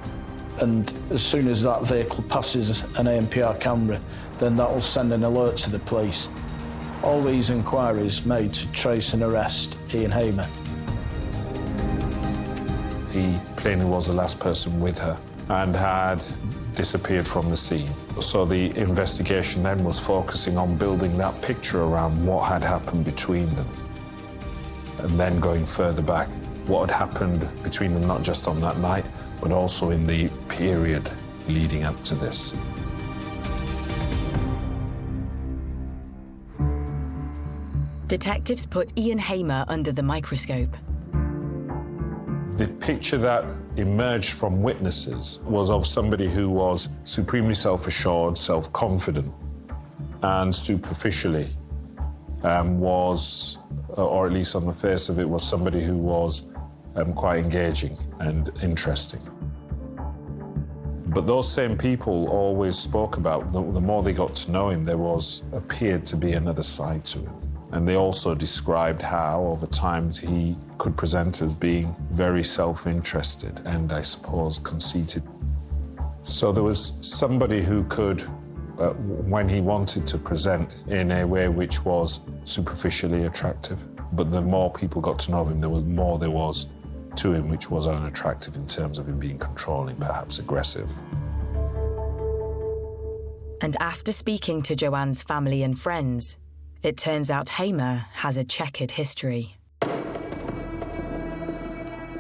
And as soon as that vehicle passes an ANPR camera, then that will send an alert to the police. All these inquiries made to trace and arrest Ian Hamer. He plainly was the last person with her and had disappeared from the scene. So the investigation then was focusing on building that picture around what had happened between them. And then going further back, what had happened between them, not just on that night, but also in the period leading up to this. Detectives put Ian Hamer under the microscope. The picture that emerged from witnesses was of somebody who was supremely self-assured, self-confident, and superficially was, or at least on the face of it, was somebody who was quite engaging and interesting. But those same people always spoke about, the more they got to know him, appeared to be another side to him. And they also described how, over time, he could present as being very self-interested and, I suppose, conceited. So there was somebody who could, when he wanted to present in a way which was superficially attractive, but the more people got to know him, there was to him which was unattractive in terms of him being controlling, perhaps aggressive. And after speaking to Joanne's family and friends, it turns out Hamer has a checkered history.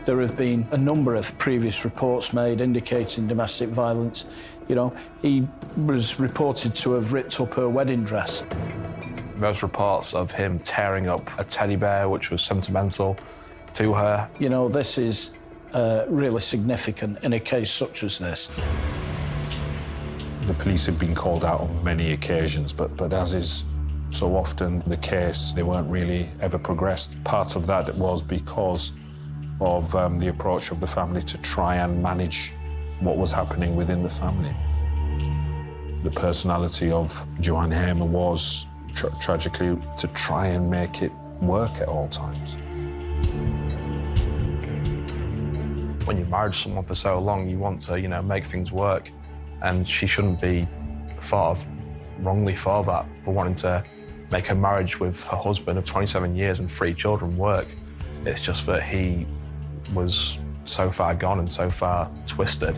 There have been a number of previous reports made indicating domestic violence. You know, he was reported to have ripped up her wedding dress. There's reports of him tearing up a teddy bear, which was sentimental to her. You know, this is really significant in a case such as this. The police had been called out on many occasions, but as is so often the case, they weren't really ever progressed. Part of that was because of the approach of the family to try and manage what was happening within the family. The personality of Joanne Hamer was, tragically, to try and make it work at all times. When you're married to someone for so long, you want to, make things work. And she shouldn't be thought of wrongly for that, for wanting to make her marriage with her husband of 27 years and 3 children work. It's just that he was so far gone and so far twisted.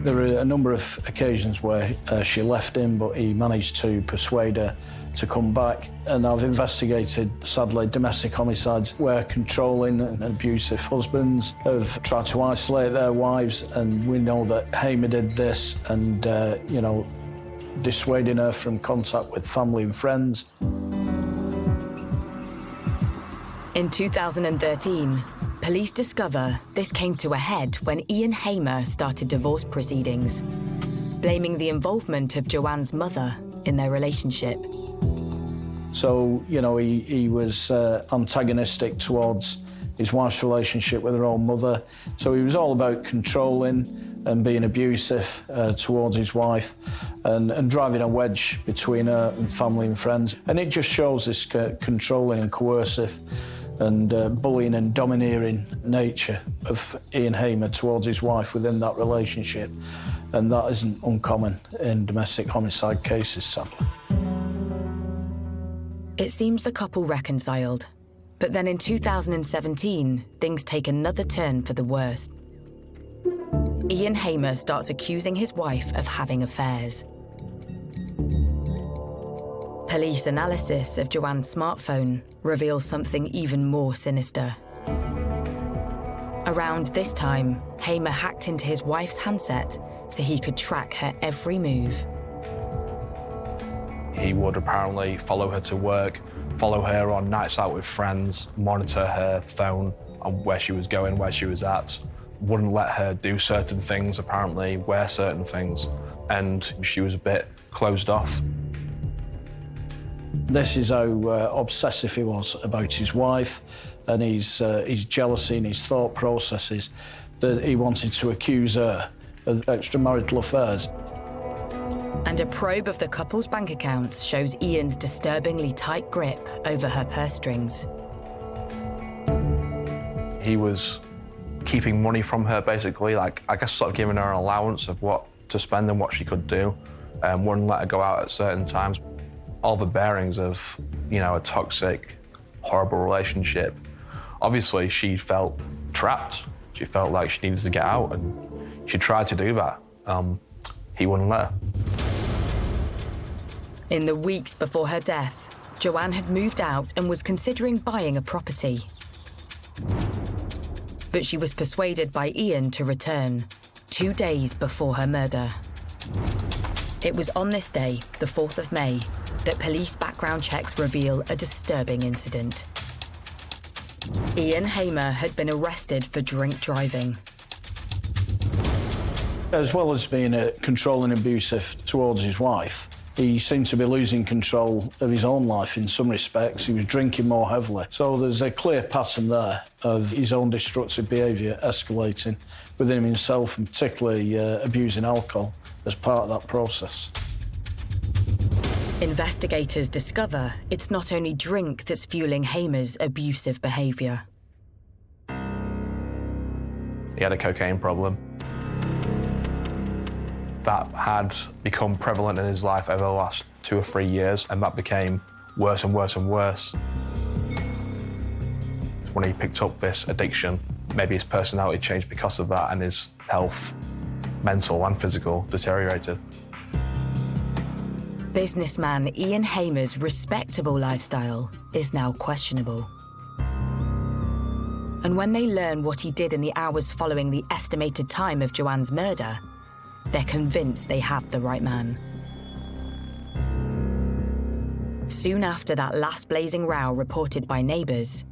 There are a number of occasions where she left him, but he managed to persuade her to come back. And I've investigated, sadly, domestic homicides where controlling and abusive husbands have tried to isolate their wives, and we know that Hamer did this and, dissuading her from contact with family and friends. In 2013, police discover this came to a head when Ian Hamer started divorce proceedings, blaming the involvement of Joanne's mother in their relationship. So, he was antagonistic towards his wife's relationship with her own mother. So he was all about controlling and being abusive towards his wife and driving a wedge between her and family and friends. And it just shows this controlling and coercive and bullying and domineering nature of Ian Hamer towards his wife within that relationship. And that isn't uncommon in domestic homicide cases, sadly. It seems the couple reconciled, but then in 2017, things take another turn for the worse. Ian Hamer starts accusing his wife of having affairs. Police analysis of Joanne's smartphone reveals something even more sinister. Around this time, Hamer hacked into his wife's handset so he could track her every move. He would apparently follow her to work, follow her on nights out with friends, monitor her phone on where she was going, where she was at, wouldn't let her do certain things, apparently, wear certain things, and she was a bit closed off. This is how obsessive he was about his wife and his jealousy and his thought processes, that he wanted to accuse her of extramarital affairs. And a probe of the couple's bank accounts shows Ian's disturbingly tight grip over her purse strings. He was keeping money from her, basically, like, I guess sort of giving her an allowance of what to spend and what she could do, and wouldn't let her go out at certain times. All the bearings of, you know, a toxic, horrible relationship. Obviously, she felt trapped. She felt like she needed to get out, and she tried to do that. He wouldn't let her. In the weeks before her death, Joanne had moved out and was considering buying a property. But she was persuaded by Ian to return 2 days before her murder. It was on this day, the 4th of May, that police background checks reveal a disturbing incident. Ian Hamer had been arrested for drink driving. As well as being controlling and abusive towards his wife, he seemed to be losing control of his own life in some respects. He was drinking more heavily. So there's a clear pattern there of his own destructive behaviour escalating within himself, and particularly abusing alcohol as part of that process. Investigators discover it's not only drink that's fueling Hamer's abusive behaviour. He had a cocaine problem that had become prevalent in his life over the last 2 or 3 years, and that became worse and worse and worse. When he picked up this addiction, maybe his personality changed because of that, and his health, mental and physical, deteriorated. Businessman Ian Hamer's respectable lifestyle is now questionable. And when they learn what he did in the hours following the estimated time of Joanne's murder, they're convinced they have the right man. Soon after that last blazing row reported by neighbours,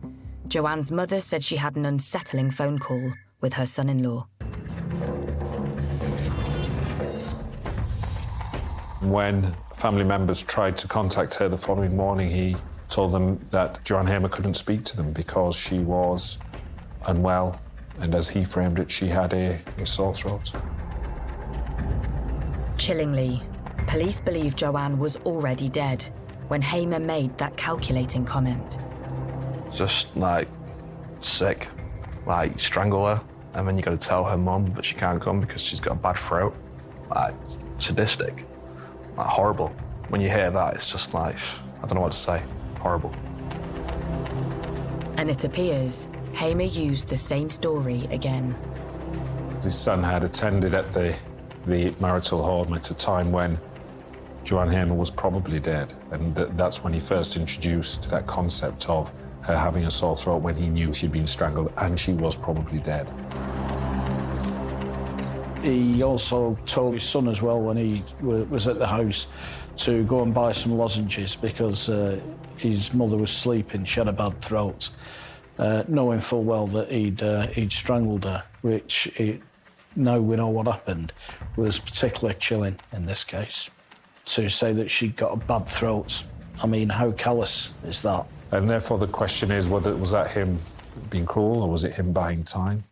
Joanne's mother said she had an unsettling phone call with her son-in-law. When family members tried to contact her the following morning, he told them that Joanne Hamer couldn't speak to them because she was unwell, and as he framed it, she had a sore throat. Chillingly, police believe Joanne was already dead when Hamer made that calculating comment. Just, like, sick. Like, strangle her, and then you got to tell her mum that she can't come because she's got a bad throat. Like, sadistic. Like, horrible. When you hear that, it's just like, I don't know what to say. Horrible. And it appears Hamer used the same story again. His son had attended at the marital home at a time when Joanne Hamer was probably dead, and that's when he first introduced that concept of her having a sore throat, when he knew she'd been strangled and she was probably dead. He also told his son as well, when he was at the house, to go and buy some lozenges because his mother was sleeping, she had a bad throat, knowing full well that he'd strangled her, which, now we know what happened, was particularly chilling in this case. To say that she'd got a bad throat, I mean, how callous is that? And therefore the question is, was that him being cruel or was it him buying time?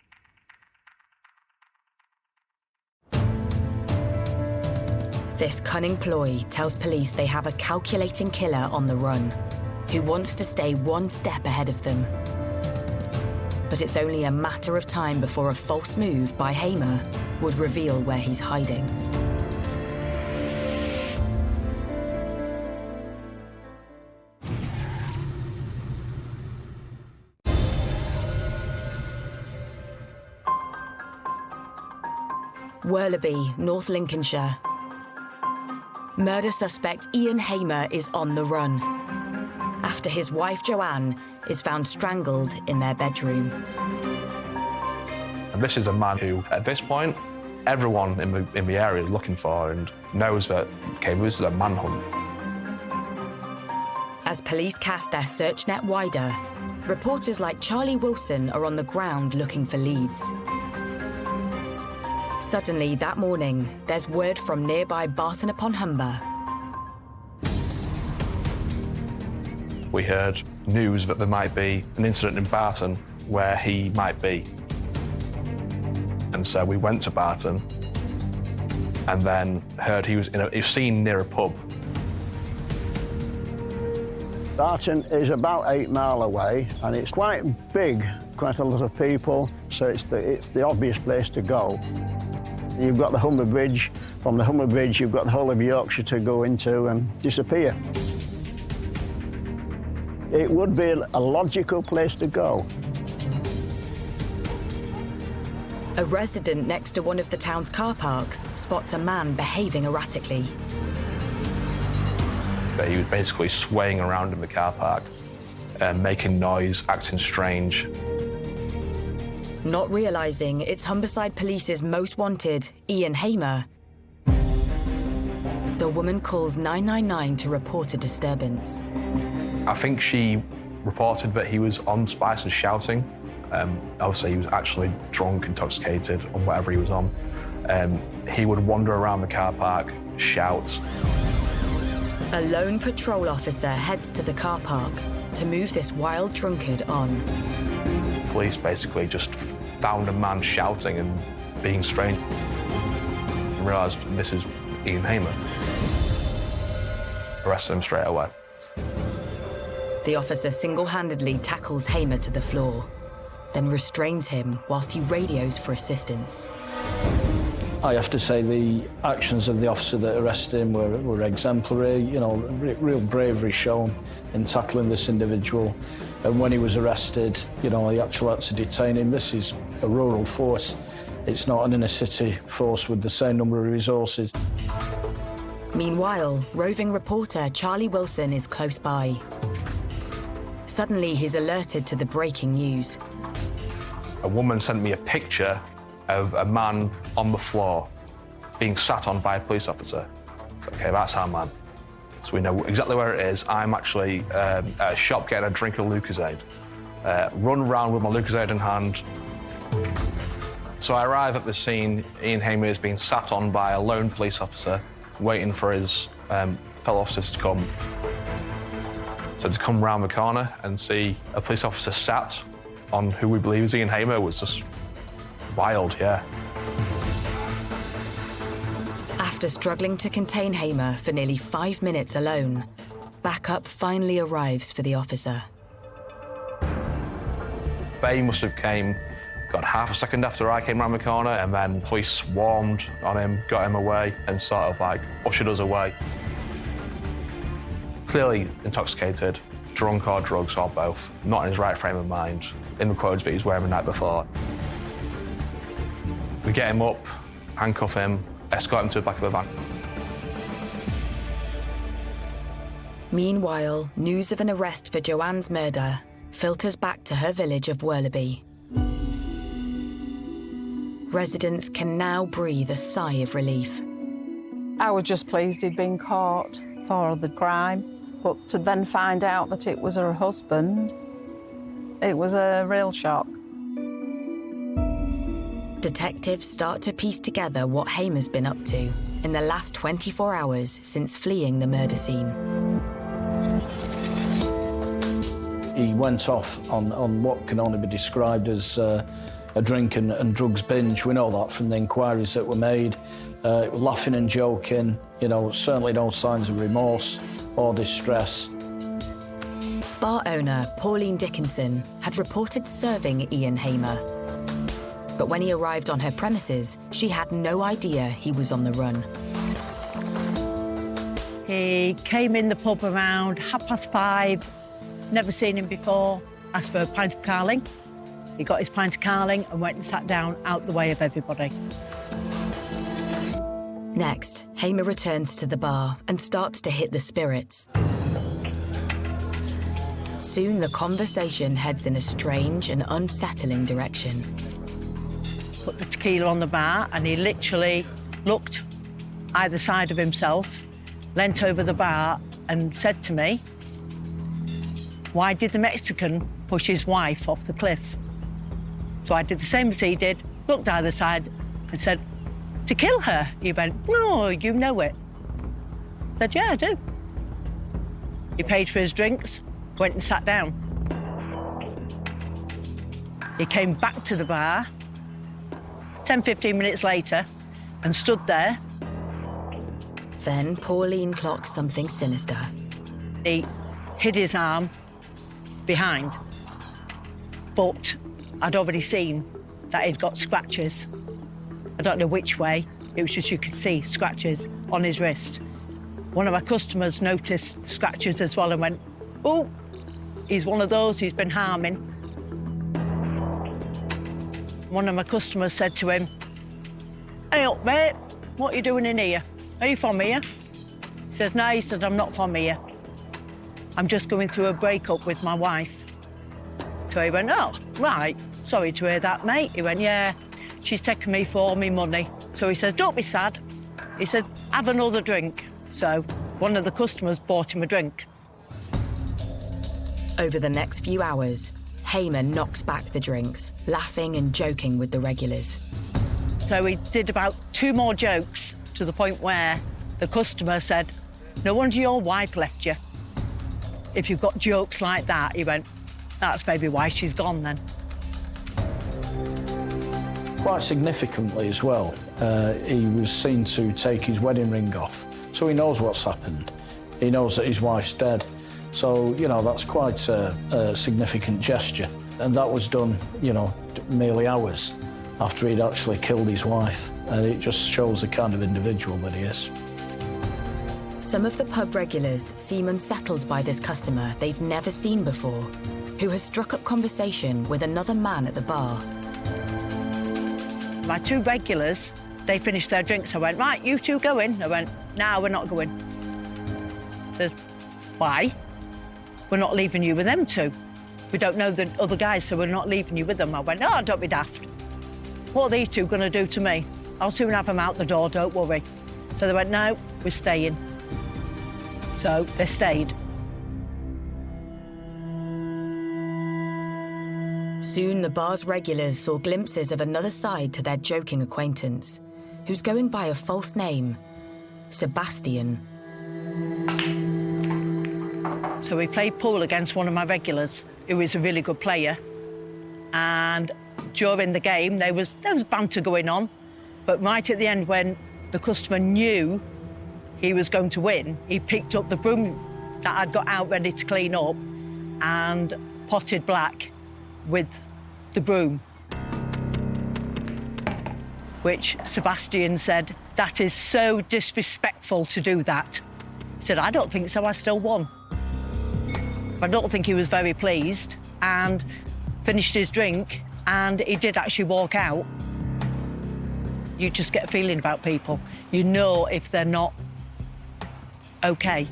This cunning ploy tells police they have a calculating killer on the run, who wants to stay one step ahead of them. But it's only a matter of time before a false move by Hamer would reveal where he's hiding. Worleby, North Lincolnshire. Murder suspect Ian Hamer is on the run after his wife Joanne is found strangled in their bedroom. And this is a man who, at this point, everyone in the area is looking for and knows that, okay, this is a manhunt. As police cast their search net wider, reporters like Charlie Wilson are on the ground looking for leads. Suddenly, that morning, there's word from nearby Barton-upon-Humber. We heard news that there might be an incident in Barton where he might be. And so we went to Barton and then heard he was seen near a pub. Barton is about 8 miles away, and it's quite big, quite a lot of people, so it's the obvious place to go. You've got the Humber Bridge. From the Humber Bridge, you've got the whole of Yorkshire to go into and disappear. It would be a logical place to go. A resident next to one of the town's car parks spots a man behaving erratically. He was basically swaying around in the car park, making noise, acting strange. Not realising it's Humberside Police's most wanted, Ian Hamer, the woman calls 999 to report a disturbance. I think she reported that he was on Spice and shouting. Obviously, he was actually drunk, intoxicated on whatever he was on. He would wander around the car park, shout. A lone patrol officer heads to the car park to move this wild drunkard on. Police basically just found a man shouting and being strange and realised this is Ian Hamer. Arrested him straight away. The officer single-handedly tackles Hamer to the floor, then restrains him whilst he radios for assistance. I have to say the actions of the officer that arrested him were exemplary, you know, real bravery shown in tackling this individual. And when he was arrested, you know, he actually had to detain him. This is a rural force. It's not an inner-city force with the same number of resources. Meanwhile, roving reporter Charlie Wilson is close by. Suddenly, he's alerted to the breaking news. A woman sent me a picture of a man on the floor being sat on by a police officer. Okay, that's our man. So we know exactly where it is. I'm actually at a shop getting a drink of Lucozade. Run around with my Lucozade in hand. So I arrive at the scene. Ian Hamer is being sat on by a lone police officer, waiting for his fellow officers to come. So to come round the corner and see a police officer sat on who we believe is Ian Hamer was just wild, yeah. After struggling to contain Hamer for nearly 5 minutes alone, backup finally arrives for the officer. They must have came, got half a second after I came round the corner, and then police swarmed on him, got him away, and sort of like ushered us away. Clearly intoxicated, drunk or drugs or both, not in his right frame of mind, in the clothes that he was wearing the night before. We get him up, handcuff him, escort him to the back of the van. Meanwhile, news of an arrest for Joanne's murder filters back to her village of Worleby. Residents can now breathe a sigh of relief. I was just pleased he'd been caught for the crime, but to then find out that it was her husband, it was a real shock. Detectives start to piece together what Hamer's been up to in the last 24 hours since fleeing the murder scene. He went off on what can only be described as a drink and drugs binge. We know that from the inquiries that were made. Laughing and joking, you know, certainly no signs of remorse or distress. Bar owner Pauline Dickinson had reported serving Ian Hamer. But when he arrived on her premises, she had no idea he was on the run. He came in the pub around 5:30, never seen him before, asked for a pint of Carling. He got his pint of Carling and went and sat down out the way of everybody. Next, Hamer returns to the bar and starts to hit the spirits. Soon the conversation heads in a strange and unsettling direction. Put the tequila on the bar and he literally looked either side of himself, leant over the bar and said to me, why did the Mexican push his wife off the cliff? So I did the same as he did, looked either side and said, to kill her. He went, no, you know it. I said, yeah, I do. He paid for his drinks, went and sat down. He came back to the bar 10, 15 minutes later and stood there. Then Pauline clocked something sinister. He hid his arm behind, but I'd already seen that he'd got scratches. I don't know which way, it was just you could see scratches on his wrist. One of my customers noticed scratches as well and went, oh, he's one of those who's been harming. One of my customers said to him, hey up, mate, what are you doing in here? Are you from here? He says, no, he said, I'm not from here. I'm just going through a breakup with my wife. So he went, oh, right, sorry to hear that, mate. He went, yeah, she's taken me for all my money. So he says, don't be sad. He said, have another drink. So one of the customers bought him a drink. Over the next few hours, Hamer knocks back the drinks, laughing and joking with the regulars. So he did about 2 more jokes to the point where the customer said, no wonder your wife left you. If you've got jokes like that, he went, that's maybe why she's gone then. Quite significantly as well, he was seen to take his wedding ring off. So he knows what's happened. He knows that his wife's dead. So, you know, that's quite a significant gesture. And that was done, you know, merely hours after he'd actually killed his wife. It just shows the kind of individual that he is. Some of the pub regulars seem unsettled by this customer they've never seen before, who has struck up conversation with another man at the bar. My 2 regulars, they finished their drinks. I went, right, you 2 go in. I went, no, we're not going. Says, why? We're not leaving you with them 2. We don't know the other guys, so we're not leaving you with them. I went, oh, don't be daft. What are these 2 going to do to me? I'll soon have them out the door, don't worry. So they went, no, we're staying. So they stayed. Soon the bar's regulars saw glimpses of another side to their joking acquaintance, who's going by a false name, Sebastian. So we played pool against one of my regulars, who is a really good player. And during the game, there was banter going on. But right at the end, when the customer knew he was going to win, he picked up the broom that I'd got out ready to clean up and potted Black with the broom. Which Sebastian said, that is so disrespectful to do that. He said, I don't think so, I still won. I don't think he was very pleased and finished his drink, and he did actually walk out. You just get a feeling about people. You know if they're not okay.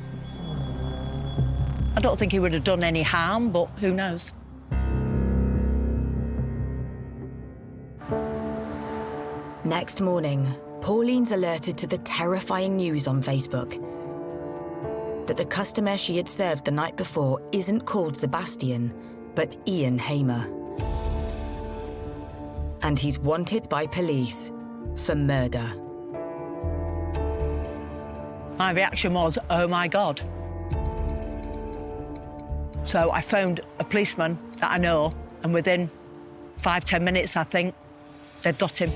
I don't think he would have done any harm, but who knows? Next morning, Pauline's alerted to the terrifying news on Facebook that the customer she had served the night before isn't called Sebastian, but Ian Hamer. And he's wanted by police for murder. My reaction was, oh my God. So I phoned a policeman that I know, and within 5-10 minutes, I think, they'd got him.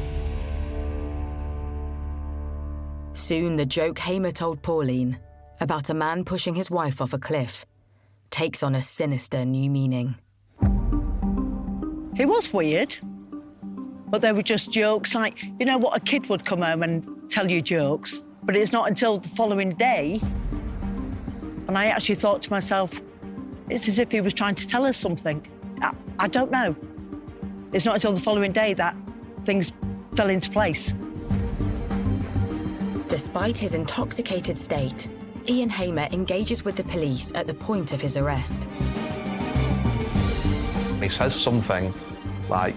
Soon the joke Hamer told Pauline about a man pushing his wife off a cliff takes on a sinister new meaning. It was weird, but they were just jokes like, you know what, a kid would come home and tell you jokes, but it's not until the following day, and I actually thought to myself, it's as if he was trying to tell us something. I don't know. It's not until the following day that things fell into place. Despite his intoxicated state, Ian Hamer engages with the police at the point of his arrest. He says something like,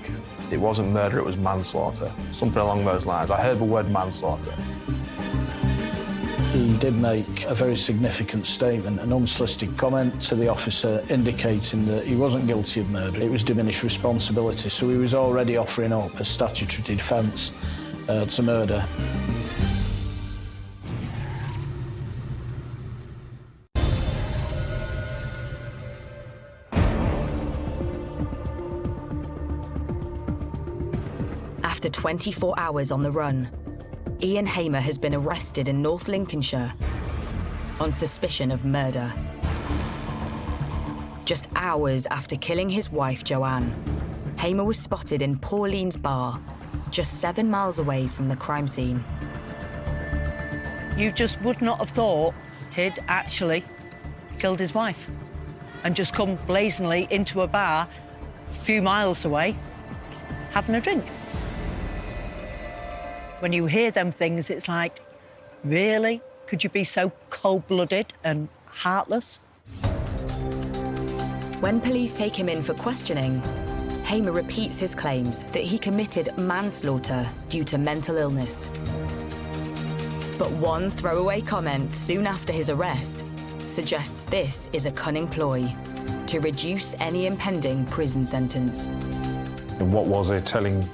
it wasn't murder, it was manslaughter. Something along those lines. I heard the word manslaughter. He He did make a very significant statement, an unsolicited comment to the officer indicating that he wasn't guilty of murder. It was diminished responsibility, so he was already offering up a statutory defence to murder. After 24 hours on the run, Ian Hamer has been arrested in North Lincolnshire on suspicion of murder. Just hours after killing his wife, Joanne, Hamer was spotted in Pauline's bar, just 7 miles away from the crime scene. You just would not have thought he'd actually killed his wife and just come blazingly into a bar a few miles away having a drink. When you hear them things, it's like, really? Could you be so cold-blooded and heartless? When police take him in for questioning, Hamer repeats his claims that he committed manslaughter due to mental illness. But one throwaway comment soon after his arrest suggests this is a cunning ploy to reduce any impending prison sentence. And what was a telling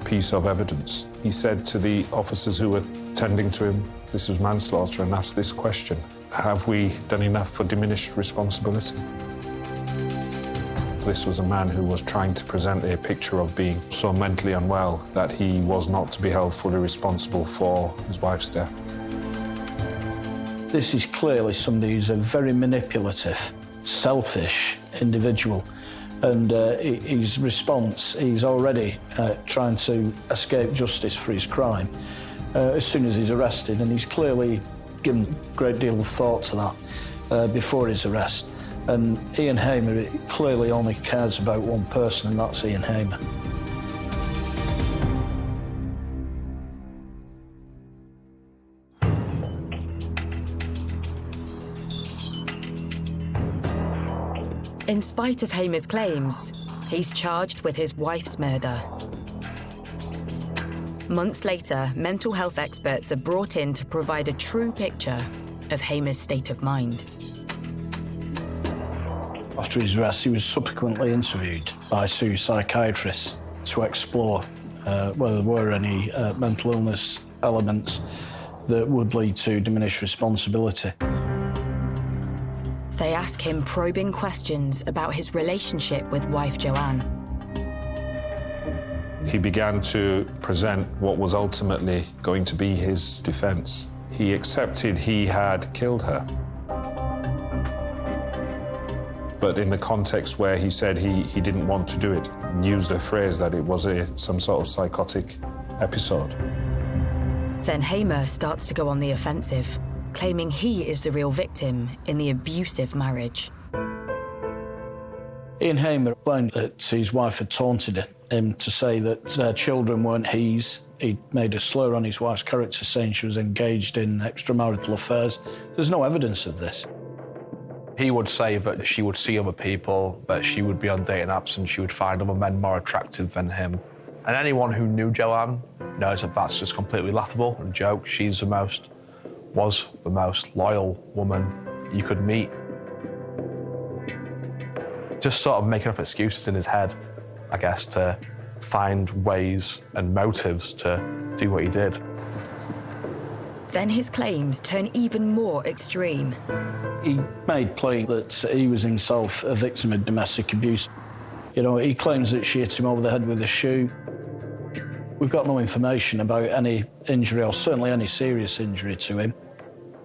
piece of evidence? He said to the officers who were tending to him, this was manslaughter, and asked this question: have we done enough for diminished responsibility? This was a man who was trying to present a picture of being so mentally unwell that he was not to be held fully responsible for his wife's death. This is clearly somebody who's a very manipulative, selfish individual. And his response, he's already trying to escape justice for his crime as soon as he's arrested, and he's clearly given a great deal of thought to that before his arrest. And Ian Hamer clearly only cares about one person, and that's Ian Hamer. In spite of Hamer's claims, he's charged with his wife's murder. Months later, mental health experts are brought in to provide a true picture of Hamer's state of mind. After his arrest, he was subsequently interviewed by two psychiatrists to explore whether there were any mental illness elements that would lead to diminished responsibility. They ask him probing questions about his relationship with wife Joanne. He began to present what was ultimately going to be his defence. He accepted he had killed her. But in the context where he said he didn't want to do it, and used the phrase that it was some sort of psychotic episode. Then Hamer starts to go on the offensive, claiming he is the real victim in the abusive marriage. Ian Hamer claimed that his wife had taunted him to say that their children weren't his. He'd made a slur on his wife's character, saying she was engaged in extramarital affairs. There's no evidence of this. He would say that she would see other people, that she would be on dating apps and she would find other men more attractive than him. And anyone who knew Joanne knows that that's just completely laughable and a joke. She was the most loyal woman you could meet. Just sort of making up excuses in his head, I guess, to find ways and motives to do what he did. Then his claims turn even more extreme. He made plain that he was himself a victim of domestic abuse. You know, he claims that she hit him over the head with a shoe. We've got no information about any injury, or certainly any serious injury to him.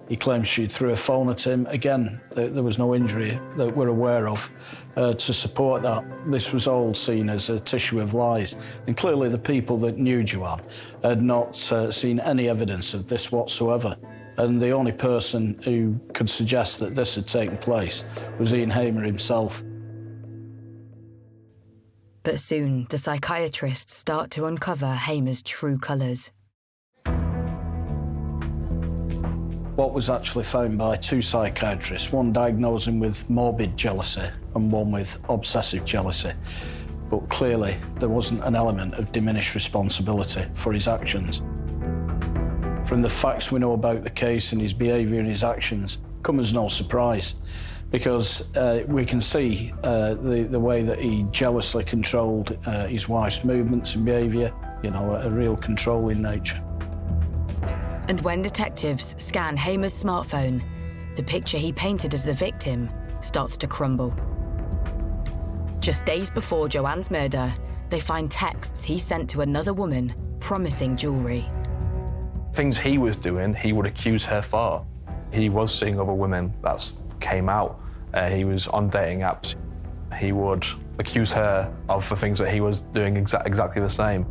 He claims she threw a phone at him. Again, there was no injury that we're aware of to support that. This was all seen as a tissue of lies. And clearly the people that knew Joanne had not seen any evidence of this whatsoever. And the only person who could suggest that this had taken place was Ian Hamer himself. But soon, the psychiatrists start to uncover Hamer's true colours. What was actually found by two psychiatrists, one diagnosed him with morbid jealousy and one with obsessive jealousy. But clearly, there wasn't an element of diminished responsibility for his actions. From the facts we know about the case and his behaviour and his actions, come as no surprise, because we can see the way that he jealously controlled his wife's movements and behaviour, you know, a real controlling nature. And when detectives scan Hamer's smartphone, the picture he painted as the victim starts to crumble. Just days before Joanne's murder, they find texts he sent to another woman promising jewellery. Things he was doing, he would accuse her for. He was seeing other women that came out. He was on dating apps. He would accuse her of the things that he was doing exactly the same.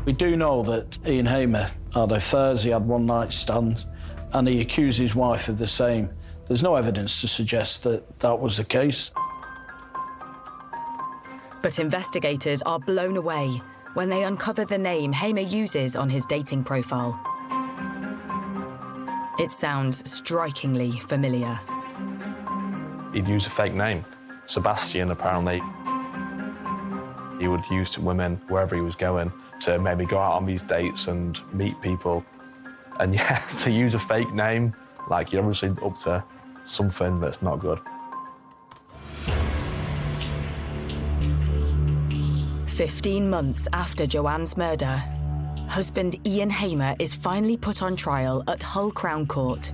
We do know that Ian Hamer had affairs, he had one-night stands, and he accused his wife of the same. There's no evidence to suggest that that was the case. But investigators are blown away when they uncover the name Hamer uses on his dating profile. It sounds strikingly familiar. He'd use a fake name. Sebastian, apparently. He would use to women wherever he was going to maybe go out on these dates and meet people. And yeah, to use a fake name, like you're obviously up to something that's not good. 15 months after Joanne's murder, husband Ian Hamer is finally put on trial at Hull Crown Court.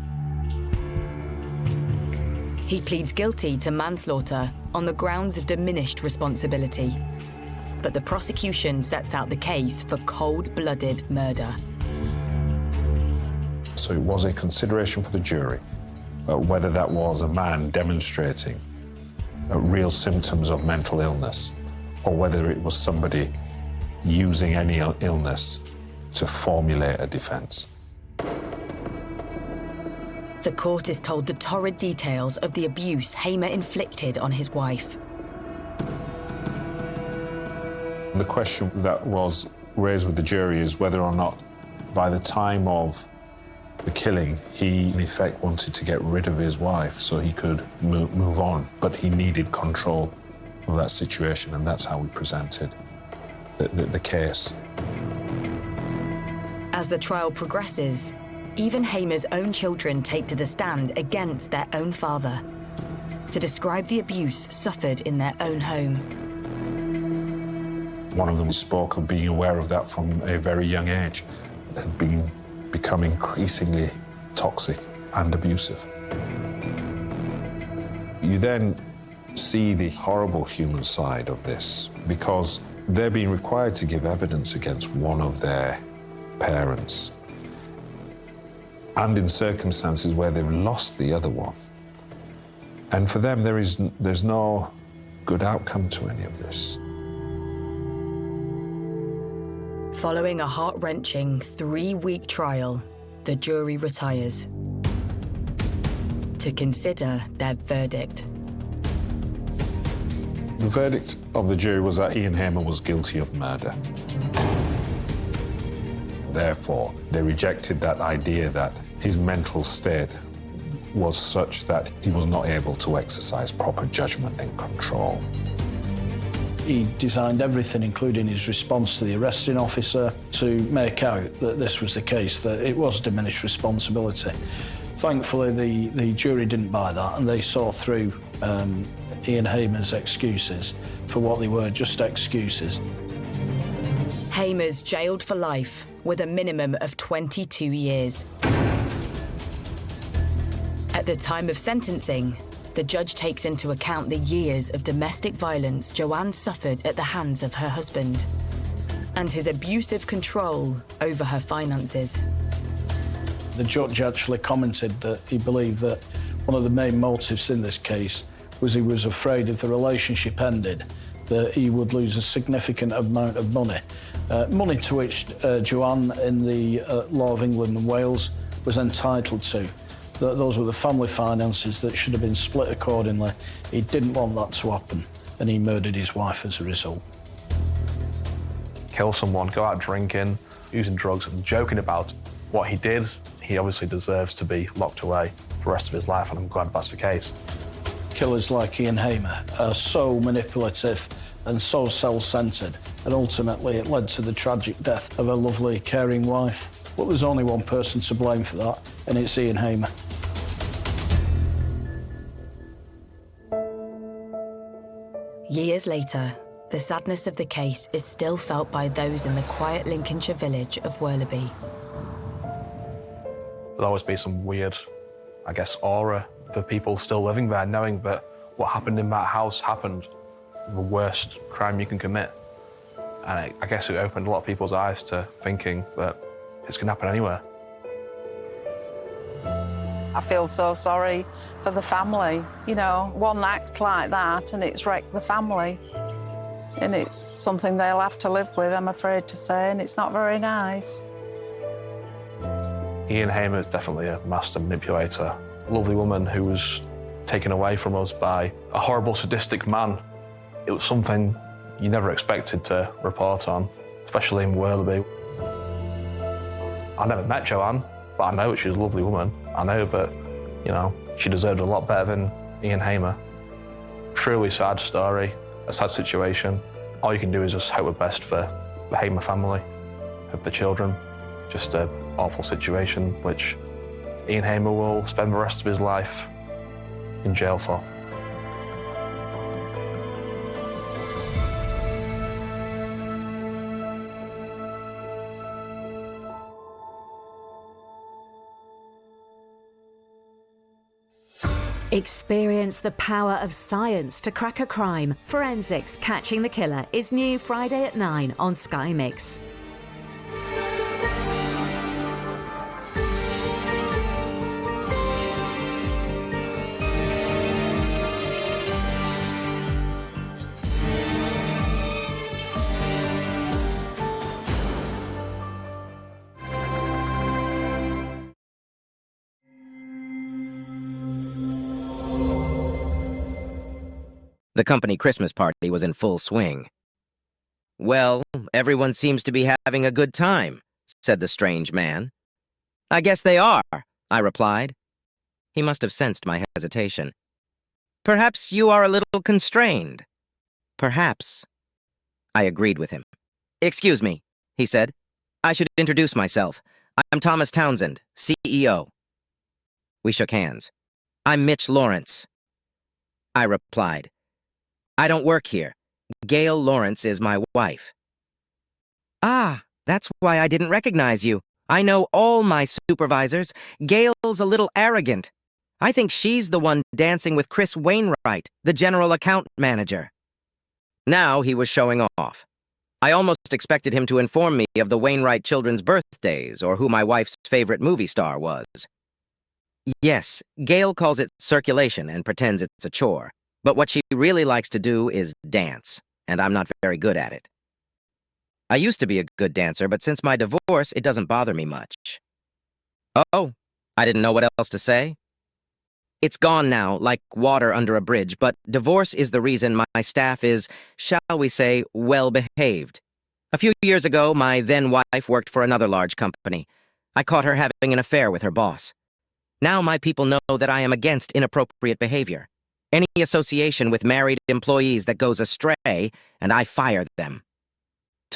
He pleads guilty to manslaughter on the grounds of diminished responsibility. But the prosecution sets out the case for cold-blooded murder. So it was a consideration for the jury whether that was a man demonstrating real symptoms of mental illness, or whether it was somebody using any illness to formulate a defence. The court is told the torrid details of the abuse Hamer inflicted on his wife. The question that was raised with the jury is whether or not, by the time of the killing, he in effect wanted to get rid of his wife so he could move on, but he needed control of that situation, and that's how we presented the case. As the trial progresses, even Hamer's own children take to the stand against their own father to describe the abuse suffered in their own home. One of them spoke of being aware of that from a very young age. It had become increasingly toxic and abusive. You then see the horrible human side of this, because they're being required to give evidence against one of their parents, and in circumstances where they've lost the other one. And for them, there's no good outcome to any of this. Following a heart-wrenching 3-week trial, the jury retires to consider their verdict. The verdict of the jury was that Ian Hamer was guilty of murder. Therefore, they rejected that idea that his mental state was such that he was not able to exercise proper judgment and control. He designed everything, including his response to the arresting officer, to make out that this was the case, that it was diminished responsibility. Thankfully, the jury didn't buy that, and they saw through Ian Hamer's excuses for what they were, just excuses. Hamer's jailed for life with a minimum of 22 years. At the time of sentencing, the judge takes into account the years of domestic violence Joanne suffered at the hands of her husband and his abusive control over her finances. The judge actually commented that he believed that one of the main motives in this case was he was afraid if the relationship ended that he would lose a significant amount of money. Money to which Joanne, in the law of England and Wales, was entitled to. Those were the family finances that should have been split accordingly. He didn't want that to happen, and he murdered his wife as a result. Kill someone, go out drinking, using drugs and joking about what he did. He obviously deserves to be locked away for the rest of his life, and I'm glad that's the case. Killers like Ian Hamer are so manipulative and so self-centred, and ultimately it led to the tragic death of a lovely, caring wife. Well, there's only one person to blame for that, and it's Ian Hamer. Years later, the sadness of the case is still felt by those in the quiet Lincolnshire village of Worleby. There'll always be some weird, I guess, aura for people still living there, knowing that what happened in that house happened, the worst crime you can commit. And I guess it opened a lot of people's eyes to thinking that this can happen anywhere. I feel so sorry for the family. You know, one act like that and it's wrecked the family. And it's something they'll have to live with, I'm afraid to say, and it's not very nice. Ian Hamer is definitely a master manipulator. A lovely woman who was taken away from us by a horrible, sadistic man. It was something you never expected to report on, especially in Worleby. I never met Joanne, but I know she's a lovely woman. I know that, you know, she deserved a lot better than Ian Hamer. Truly sad story, a sad situation. All you can do is just hope the best for the Hamer family, of the children. Just an awful situation which Ian Hamer will spend the rest of his life in jail for. Experience the power of science to crack a crime. Forensics Catching the Killer is new Friday at 9 on Sky Mix. The company Christmas party was in full swing. "Well, everyone seems to be having a good time," said the strange man. "I guess they are," I replied. He must have sensed my hesitation. "Perhaps you are a little constrained." "Perhaps." I agreed with him. "Excuse me," he said. "I should introduce myself. I'm Thomas Townsend, CEO." We shook hands. "I'm Mitch Lawrence." I replied, "I don't work here. Gail Lawrence is my wife." "Ah, that's why I didn't recognize you. I know all my supervisors. Gail's a little arrogant. I think she's the one dancing with Chris Wainwright, the general account manager." Now he was showing off. I almost expected him to inform me of the Wainwright children's birthdays or who my wife's favorite movie star was. "Yes, Gail calls it circulation and pretends it's a chore. But what she really likes to do is dance, and I'm not very good at it. I used to be a good dancer, but since my divorce, it doesn't bother me much." "Oh, I didn't know what else to say." "It's gone now, like water under a bridge, but divorce is the reason my staff is, shall we say, well-behaved. A few years ago, my then-wife worked for another large company. I caught her having an affair with her boss. Now my people know that I am against inappropriate behavior. Any association with married employees that goes astray, and I fire them."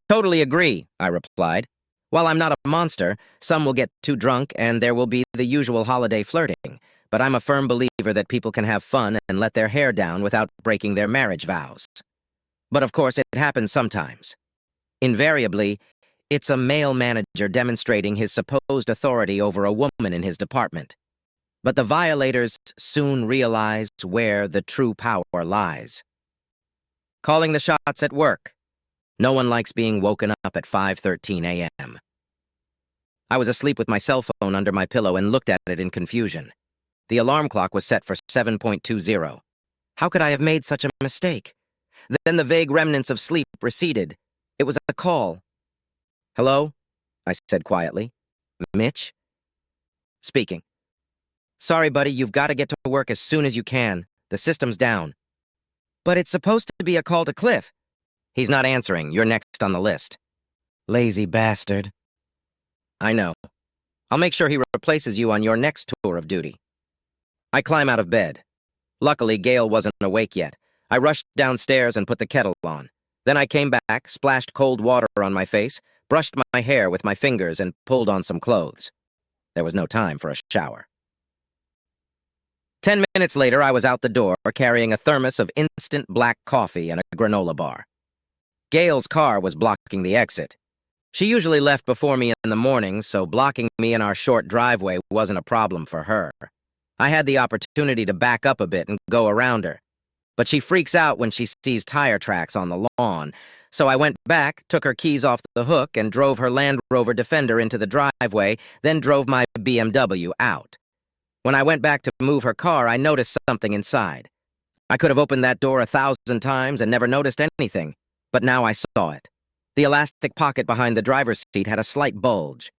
"Totally agree," I replied. "While I'm not a monster, some will get too drunk and there will be the usual holiday flirting, but I'm a firm believer that people can have fun and let their hair down without breaking their marriage vows. But of course, it happens sometimes. Invariably, it's a male manager demonstrating his supposed authority over a woman in his department. But the violators soon realize where the true power lies. Calling the shots at work. No one likes being woken up at 5:13 a.m. I was asleep with my cell phone under my pillow and looked at it in confusion. The alarm clock was set for 7:20. How could I have made such a mistake? Then the vague remnants of sleep receded. It was a call. "Hello?" I said quietly. "Mitch?" "Speaking." "Sorry, buddy, you've got to get to work as soon as you can. The system's down." "But it's supposed to be a call to Cliff." "He's not answering. You're next on the list." "Lazy bastard." "I know. I'll make sure he replaces you on your next tour of duty." I climb out of bed. Luckily, Gail wasn't awake yet. I rushed downstairs and put the kettle on. Then I came back, splashed cold water on my face, brushed my hair with my fingers, and pulled on some clothes. There was no time for a shower. 10 minutes later, I was out the door carrying a thermos of instant black coffee and a granola bar. Gail's car was blocking the exit. She usually left before me in the morning, so blocking me in our short driveway wasn't a problem for her. I had the opportunity to back up a bit and go around her. But she freaks out when she sees tire tracks on the lawn, so I went back, took her keys off the hook, and drove her Land Rover Defender into the driveway, then drove my BMW out. When I went back to move her car, I noticed something inside. I could have opened that door 1,000 times and never noticed anything, but now I saw it. The elastic pocket behind the driver's seat had a slight bulge.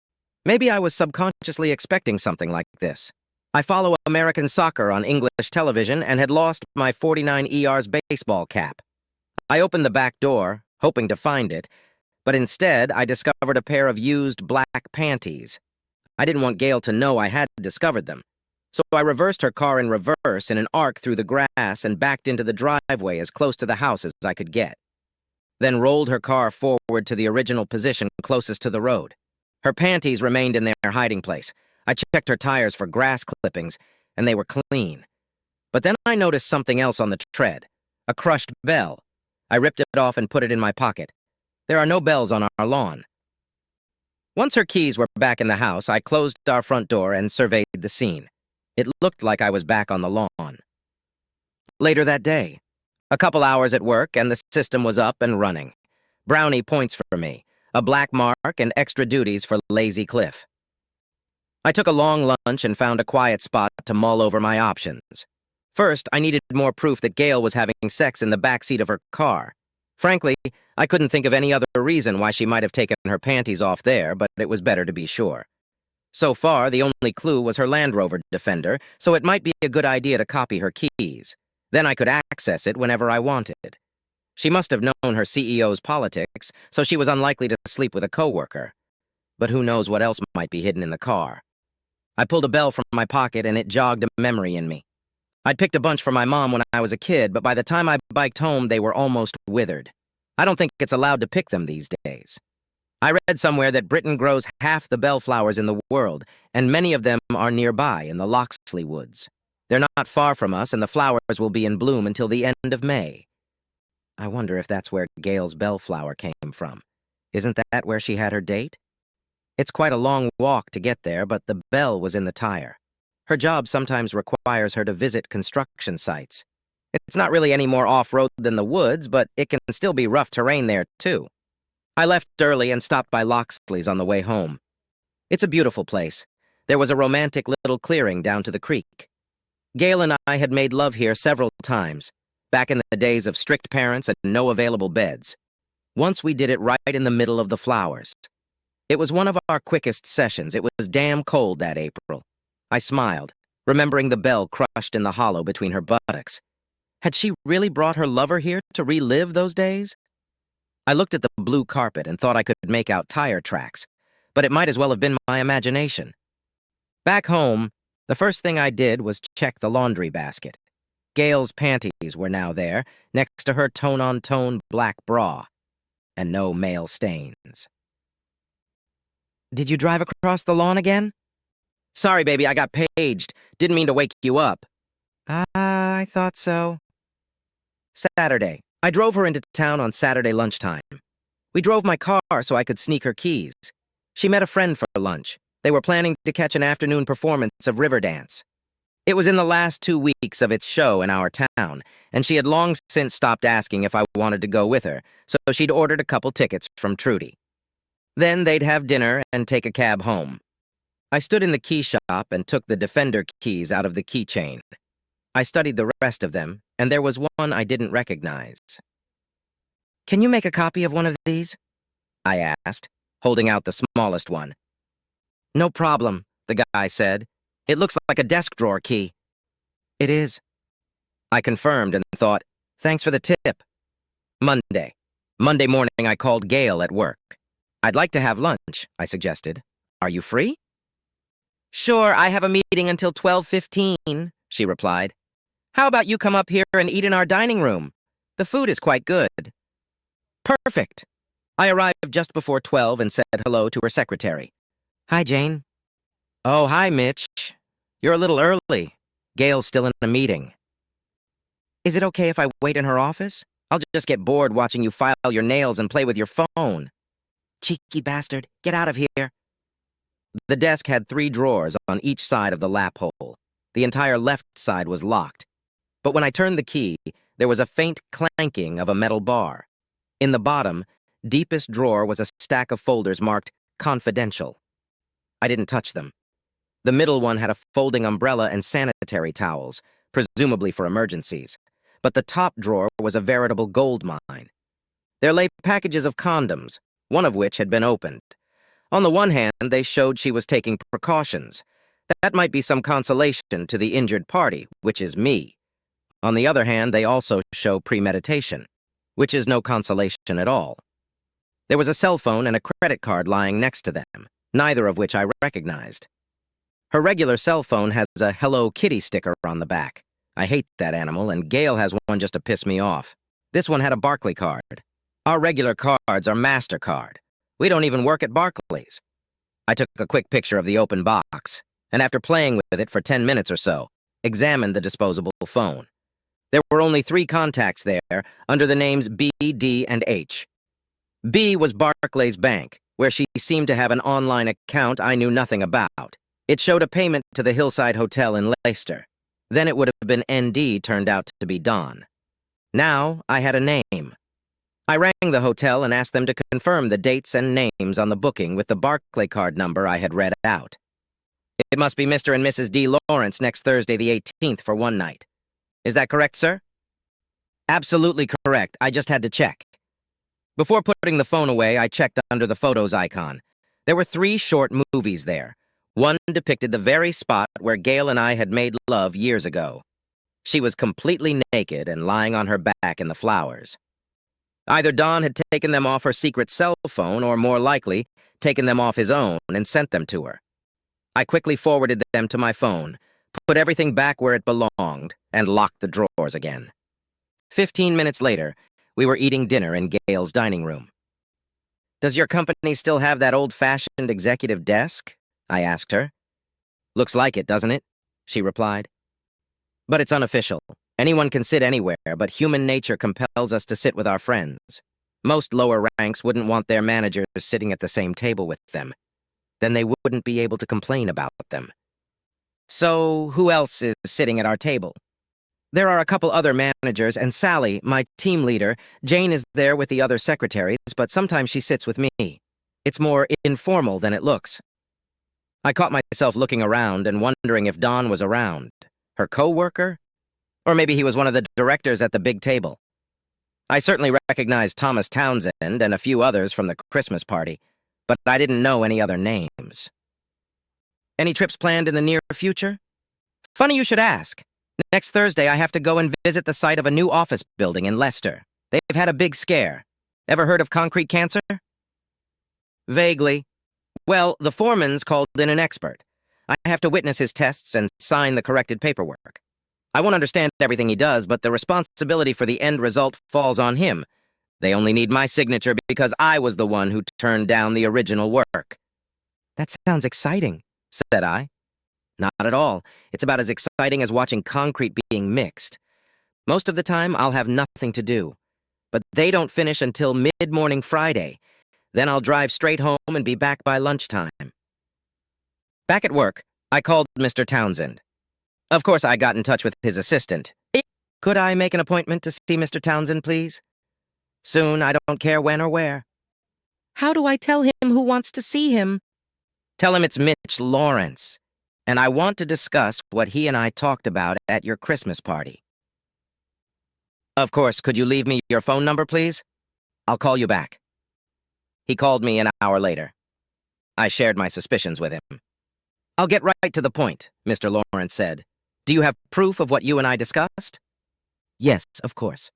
Maybe I was subconsciously expecting something like this. I follow American soccer on English television and had lost my 49 ER's baseball cap. I opened the back door, hoping to find it, but instead I discovered a pair of used black panties. I didn't want Gail to know I had discovered them, so I reversed her car in reverse in an arc through the grass and backed into the driveway as close to the house as I could get. Then rolled her car forward to the original position closest to the road. Her panties remained in their hiding place. I checked her tires for grass clippings, and they were clean. But then I noticed something else on the tread, a crushed bell. I ripped it off and put it in my pocket. There are no bells on our lawn. Once her keys were back in the house, I closed our front door and surveyed the scene. It looked like I was back on the lawn. Later that day, a couple hours at work, and the system was up and running. Brownie points for me, a black mark, and extra duties for Lazy Cliff. I took a long lunch and found a quiet spot to mull over my options. First, I needed more proof that Gail was having sex in the backseat of her car. Frankly, I couldn't think of any other reason why she might have taken her panties off there, but it was better to be sure. So far, the only clue was her Land Rover Defender, so it might be a good idea to copy her keys. Then I could access it whenever I wanted. She must have known her CEO's politics, so she was unlikely to sleep with a coworker. But who knows what else might be hidden in the car. I pulled a bell from my pocket and it jogged a memory in me. I'd picked a bunch for my mom when I was a kid, but by the time I biked home, they were almost withered. I don't think it's allowed to pick them these days. I read somewhere that Britain grows half the bellflowers in the world, and many of them are nearby in the Loxley Woods. They're not far from us, and the flowers will be in bloom until the end of May. I wonder if that's where Gail's bellflower came from. Isn't that where she had her date? It's quite a long walk to get there, but the bell was in the tire. Her job sometimes requires her to visit construction sites. It's not really any more off-road than the woods, but it can still be rough terrain there, too. I left early and stopped by Loxley's on the way home. It's a beautiful place. There was a romantic little clearing down to the creek. Gail and I had made love here several times, back in the days of strict parents and no available beds. Once we did it right in the middle of the flowers. It was one of our quickest sessions. It was damn cold that April. I smiled, remembering the bell crushed in the hollow between her buttocks. Had she really brought her lover here to relive those days? I looked at the blue carpet and thought I could make out tire tracks, but it might as well have been my imagination. Back home, the first thing I did was check the laundry basket. Gail's panties were now there, next to her tone-on-tone black bra, and no male stains. Did you drive across the lawn again? Sorry, baby, I got paged. Didn't mean to wake you up. I thought so. Saturday. I drove her into town on Saturday lunchtime. We drove my car so I could sneak her keys. She met a friend for lunch. They were planning to catch an afternoon performance of Riverdance. It was in the last 2 weeks of its show in our town, and she had long since stopped asking if I wanted to go with her, so she'd ordered a couple tickets from Trudy. Then they'd have dinner and take a cab home. I stood in the key shop and took the Defender keys out of the keychain. I studied the rest of them, and there was one I didn't recognize. Can you make a copy of one of these? I asked, holding out the smallest one. No problem, the guy said. It looks like a desk drawer key. It is. I confirmed and thought, thanks for the tip. Monday morning I called Gail at work. I'd like to have lunch, I suggested. Are you free? Sure, I have a meeting until 12:15, she replied. How about you come up here and eat in our dining room? The food is quite good. Perfect. I arrived just before 12 and said hello to her secretary. Hi, Jane. Oh, hi, Mitch. You're a little early. Gail's still in a meeting. Is it okay if I wait in her office? I'll just get bored watching you file your nails and play with your phone. Cheeky bastard, get out of here. The desk had 3 drawers on each side of the lap hole. The entire left side was locked. But when I turned the key, there was a faint clanking of a metal bar. In the bottom, deepest drawer was a stack of folders marked Confidential. I didn't touch them. The middle one had a folding umbrella and sanitary towels, presumably for emergencies. But the top drawer was a veritable gold mine. There lay packages of condoms, one of which had been opened. On the one hand, they showed she was taking precautions. That might be some consolation to the injured party, which is me. On the other hand, they also show premeditation, which is no consolation at all. There was a cell phone and a credit card lying next to them, neither of which I recognized. Her regular cell phone has a Hello Kitty sticker on the back. I hate that animal, and Gail has one just to piss me off. This one had a Barclay card. Our regular cards are MasterCard. We don't even work at Barclays. I took a quick picture of the open box, and after playing with it for 10 minutes or so, examined the disposable phone. There were only 3 contacts there, under the names B, D, and H. B was Barclays Bank, where she seemed to have an online account I knew nothing about. It showed a payment to the Hillside Hotel in Leicester. Then it would have been ND turned out to be Don. Now I had a name. I rang the hotel and asked them to confirm the dates and names on the booking with the Barclay card number I had read out. It must be Mr. and Mrs. D. Lawrence next Thursday the 18th for one night. Is that correct, sir? Absolutely correct. I just had to check. Before putting the phone away, I checked under the photos icon. There were 3 short movies there. One depicted the very spot where Gail and I had made love years ago. She was completely naked and lying on her back in the flowers. Either Don had taken them off her secret cell phone or, more likely, taken them off his own and sent them to her. I quickly forwarded them to my phone, put everything back where it belonged, and locked the drawers again. 15 minutes later, we were eating dinner in Gail's dining room. Does your company still have that old-fashioned executive desk? I asked her. Looks like it, doesn't it? She replied. But it's unofficial. Anyone can sit anywhere, but human nature compels us to sit with our friends. Most lower ranks wouldn't want their managers sitting at the same table with them. Then they wouldn't be able to complain about them. So, who else is sitting at our table? There are a couple other managers, and Sally, my team leader. Jane is there with the other secretaries, but sometimes she sits with me. It's more informal than it looks. I caught myself looking around and wondering if Don was around. Her co-worker? Or maybe he was one of the directors at the big table. I certainly recognized Thomas Townsend and a few others from the Christmas party, but I didn't know any other names. Any trips planned in the near future? Funny you should ask. Next Thursday, I have to go and visit the site of a new office building in Leicester. They've had a big scare. Ever heard of concrete cancer? Vaguely. Well, the foreman's called in an expert. I have to witness his tests and sign the corrected paperwork. I won't understand everything he does, but the responsibility for the end result falls on him. They only need my signature because I was the one who turned down the original work. That sounds exciting, said I. Not at all. It's about as exciting as watching concrete being mixed. Most of the time, I'll have nothing to do. But they don't finish until mid-morning Friday. Then I'll drive straight home and be back by lunchtime. Back at work, I called Mr. Townsend. Of course, I got in touch with his assistant. Could I make an appointment to see Mr. Townsend, please? Soon, I don't care when or where. How do I tell him who wants to see him? Tell him it's Mitch Lawrence, and I want to discuss what he and I talked about at your Christmas party. Of course, could you leave me your phone number, please? I'll call you back. He called me an hour later. I shared my suspicions with him. I'll get right to the point, Mr. Lawrence said. Do you have proof of what you and I discussed? Yes, of course.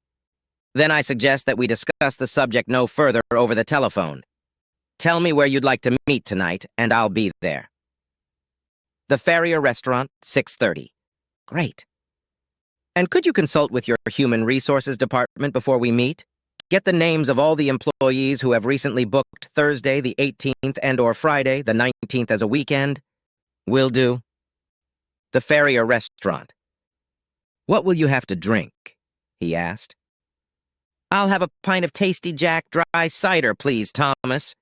Then I suggest that we discuss the subject no further over the telephone. Tell me where you'd like to meet tonight, and I'll be there. The Farrier Restaurant, 6:30. Great. And could you consult with your Human Resources Department before we meet? get the names of all the employees who have recently booked Thursday the 18th and/or Friday the 19th as a weekend? Will do. The Farrier Restaurant. What will you have to drink? He asked. I'll have a pint of Tasty Jack dry cider, please, Thomas,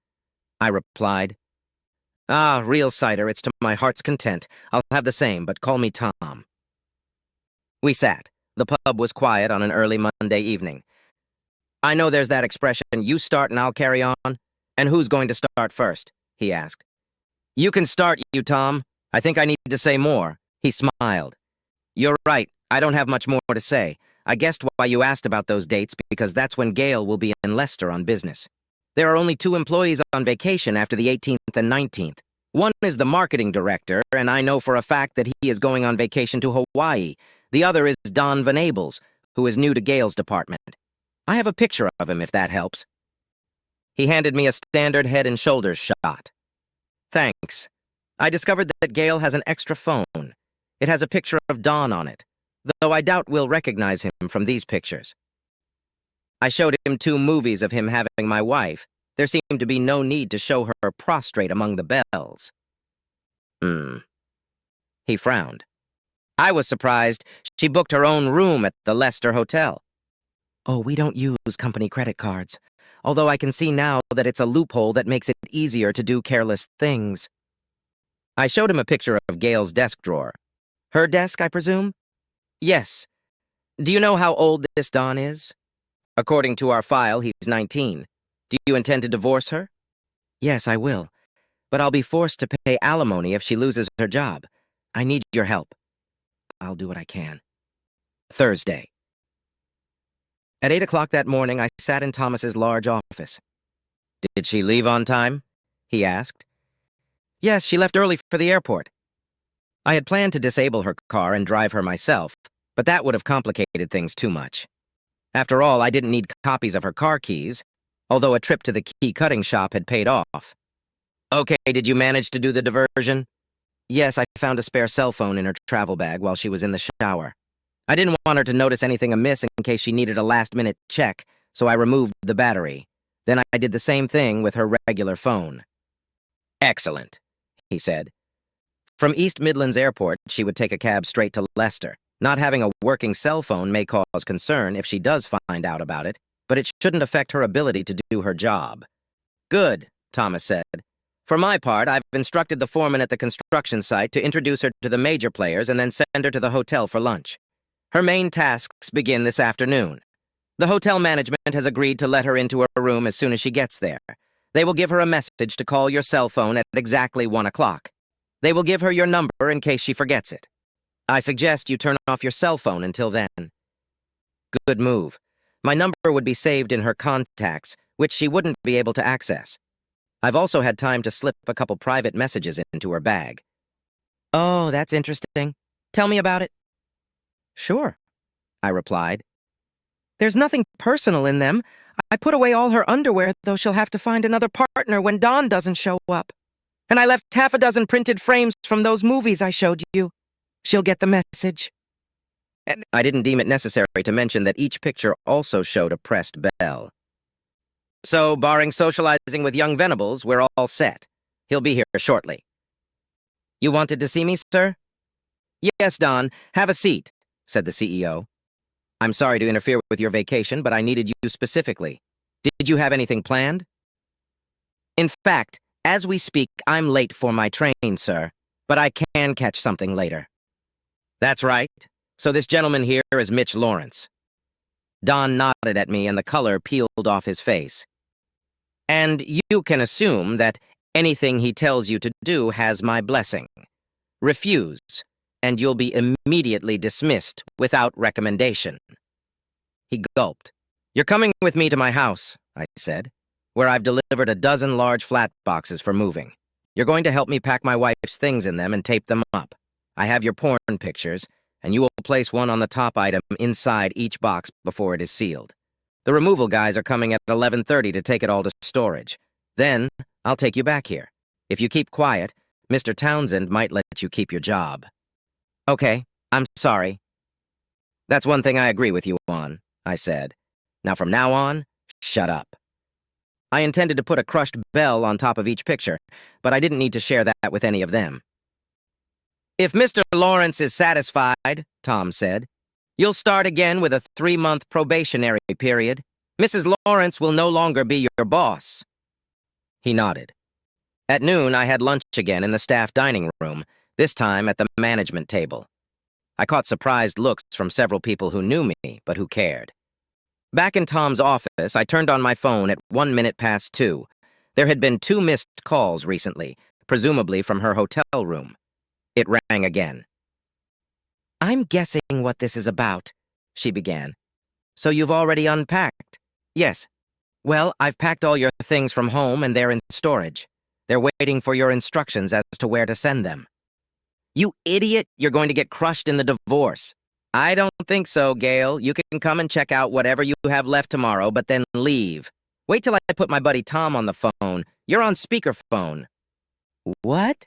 I replied. Ah, real cider, it's to my heart's content. I'll have the same, but call me Tom. We sat. The pub was quiet on an early Monday evening. I know there's that expression, you start and I'll carry on. And who's going to start first? He asked. You can start, you, Tom. I think I need to say more. He smiled. You're right. I don't have much more to say. I guessed why you asked about those dates because that's when Gail will be in Leicester on business. There are only 2 employees on vacation after the 18th and 19th. One is the marketing director, and I know for a fact that he is going on vacation to Hawaii. The other is Don Venables, who is new to Gail's department. I have a picture of him, if that helps. He handed me a standard head and shoulders shot. Thanks. I discovered that Gail has an extra phone. It has a picture of Don on it, though I doubt we'll recognize him from these pictures. I showed him 2 movies of him having my wife. There seemed to be no need to show her prostrate among the bells. He frowned. I was surprised. She booked her own room at the Leicester Hotel. Oh, we don't use company credit cards, although I can see now that it's a loophole that makes it easier to do careless things. I showed him a picture of Gail's desk drawer. Her desk, I presume? Yes. Do you know how old this Don is? According to our file, he's 19. Do you intend to divorce her? Yes, I will. But I'll be forced to pay alimony if she loses her job. I need your help. I'll do what I can. Thursday. At 8 o'clock that morning, I sat in Thomas's large office. Did she leave on time? He asked. Yes, she left early for the airport. I had planned to disable her car and drive her myself, but that would have complicated things too much. After all, I didn't need copies of her car keys, although a trip to the key cutting shop had paid off. Okay, did you manage to do the diversion? Yes, I found a spare cell phone in her travel bag while she was in the shower. I didn't want her to notice anything amiss in case she needed a last-minute check, so I removed the battery. Then I did the same thing with her regular phone. Excellent, he said. From East Midlands Airport, she would take a cab straight to Leicester. Not having a working cell phone may cause concern if she does find out about it, but it shouldn't affect her ability to do her job. Good, Thomas said. For my part, I've instructed the foreman at the construction site to introduce her to the major players and then send her to the hotel for lunch. Her main tasks begin this afternoon. The hotel management has agreed to let her into her room as soon as she gets there. They will give her a message to call your cell phone at exactly 1 o'clock. They will give her your number in case she forgets it. I suggest you turn off your cell phone until then. Good move. My number would be saved in her contacts, which she wouldn't be able to access. I've also had time to slip a couple private messages into her bag. Oh, that's interesting. Tell me about it. Sure, I replied. There's nothing personal in them. I put away all her underwear, though she'll have to find another partner when Don doesn't show up. And I left half a dozen printed frames from those movies I showed you. She'll get the message. And I didn't deem it necessary to mention that each picture also showed a pressed bell. So, barring socializing with young Venables, we're all set. He'll be here shortly. You wanted to see me, sir? Yes, Don. Have a seat, said the CEO. I'm sorry to interfere with your vacation, but I needed you specifically. Did you have anything planned? In fact, as we speak, I'm late for my train, sir, but I can catch something later. That's right. So this gentleman here is Mitch Lawrence. Don nodded at me and the color peeled off his face. And you can assume that anything he tells you to do has my blessing. Refuse, and you'll be immediately dismissed without recommendation. He gulped. You're coming with me to my house, I said, where I've delivered a dozen large flat boxes for moving. You're going to help me pack my wife's things in them and tape them up. I have your porn pictures, and you will place one on the top item inside each box before it is sealed. The removal guys are coming at 11:30 to take it all to storage. Then, I'll take you back here. If you keep quiet, Mr. Townsend might let you keep your job. Okay, I'm sorry. That's one thing I agree with you on, I said. Now from now on, Shut up. I intended to put a crushed bell on top of each picture, but I didn't need to share that with any of them. If Mr. Lawrence is satisfied, Tom said, you'll start again with a 3-month probationary period. Mrs. Lawrence will no longer be your boss. He nodded. At noon, I had lunch again in the staff dining room, this time at the management table. I caught surprised looks from several people who knew me, but who cared. Back in Tom's office, I turned on my phone at 2:01. There had been 2 missed calls recently, presumably from her hotel room. It rang again. I'm guessing what this is about, she began. So you've already unpacked? Yes. Well, I've packed all your things from home and they're in storage. They're waiting for your instructions as to where to send them. You idiot, you're going to get crushed in the divorce. I don't think so, Gail. You can come and check out whatever you have left tomorrow, but then leave. Wait till I put my buddy Tom on the phone. You're on speakerphone. What?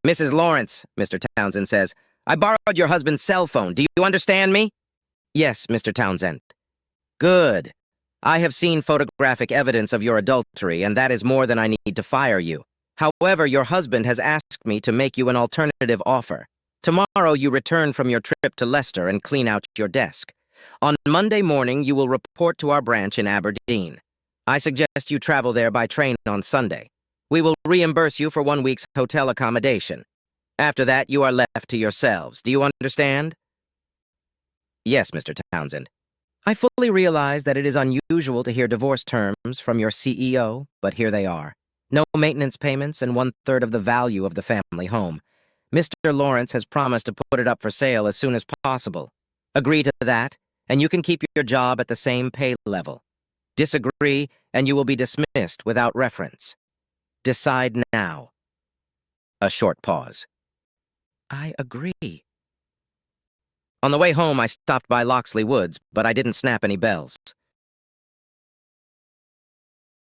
Mrs. Lawrence, Mr. Townsend says, I borrowed your husband's cell phone. Do you understand me? Yes, Mr. Townsend. Good. I have seen photographic evidence of your adultery, and that is more than I need to fire you. However, your husband has asked me to make you an alternative offer. Tomorrow you return from your trip to Leicester and clean out your desk. On Monday morning, you will report to our branch in Aberdeen. I suggest you travel there by train on Sunday. We will reimburse you for 1 week's hotel accommodation. After that, you are left to yourselves. Do you understand? Yes, Mr. Townsend. I fully realize that it is unusual to hear divorce terms from your CEO, but here they are. No maintenance payments and 1/3 of the value of the family home. Mr. Lawrence has promised to put it up for sale as soon as possible. Agree to that, and you can keep your job at the same pay level. Disagree, and you will be dismissed without reference. Decide now. A short pause. I agree. On the way home, I stopped by Loxley Woods, but I didn't snap any bells.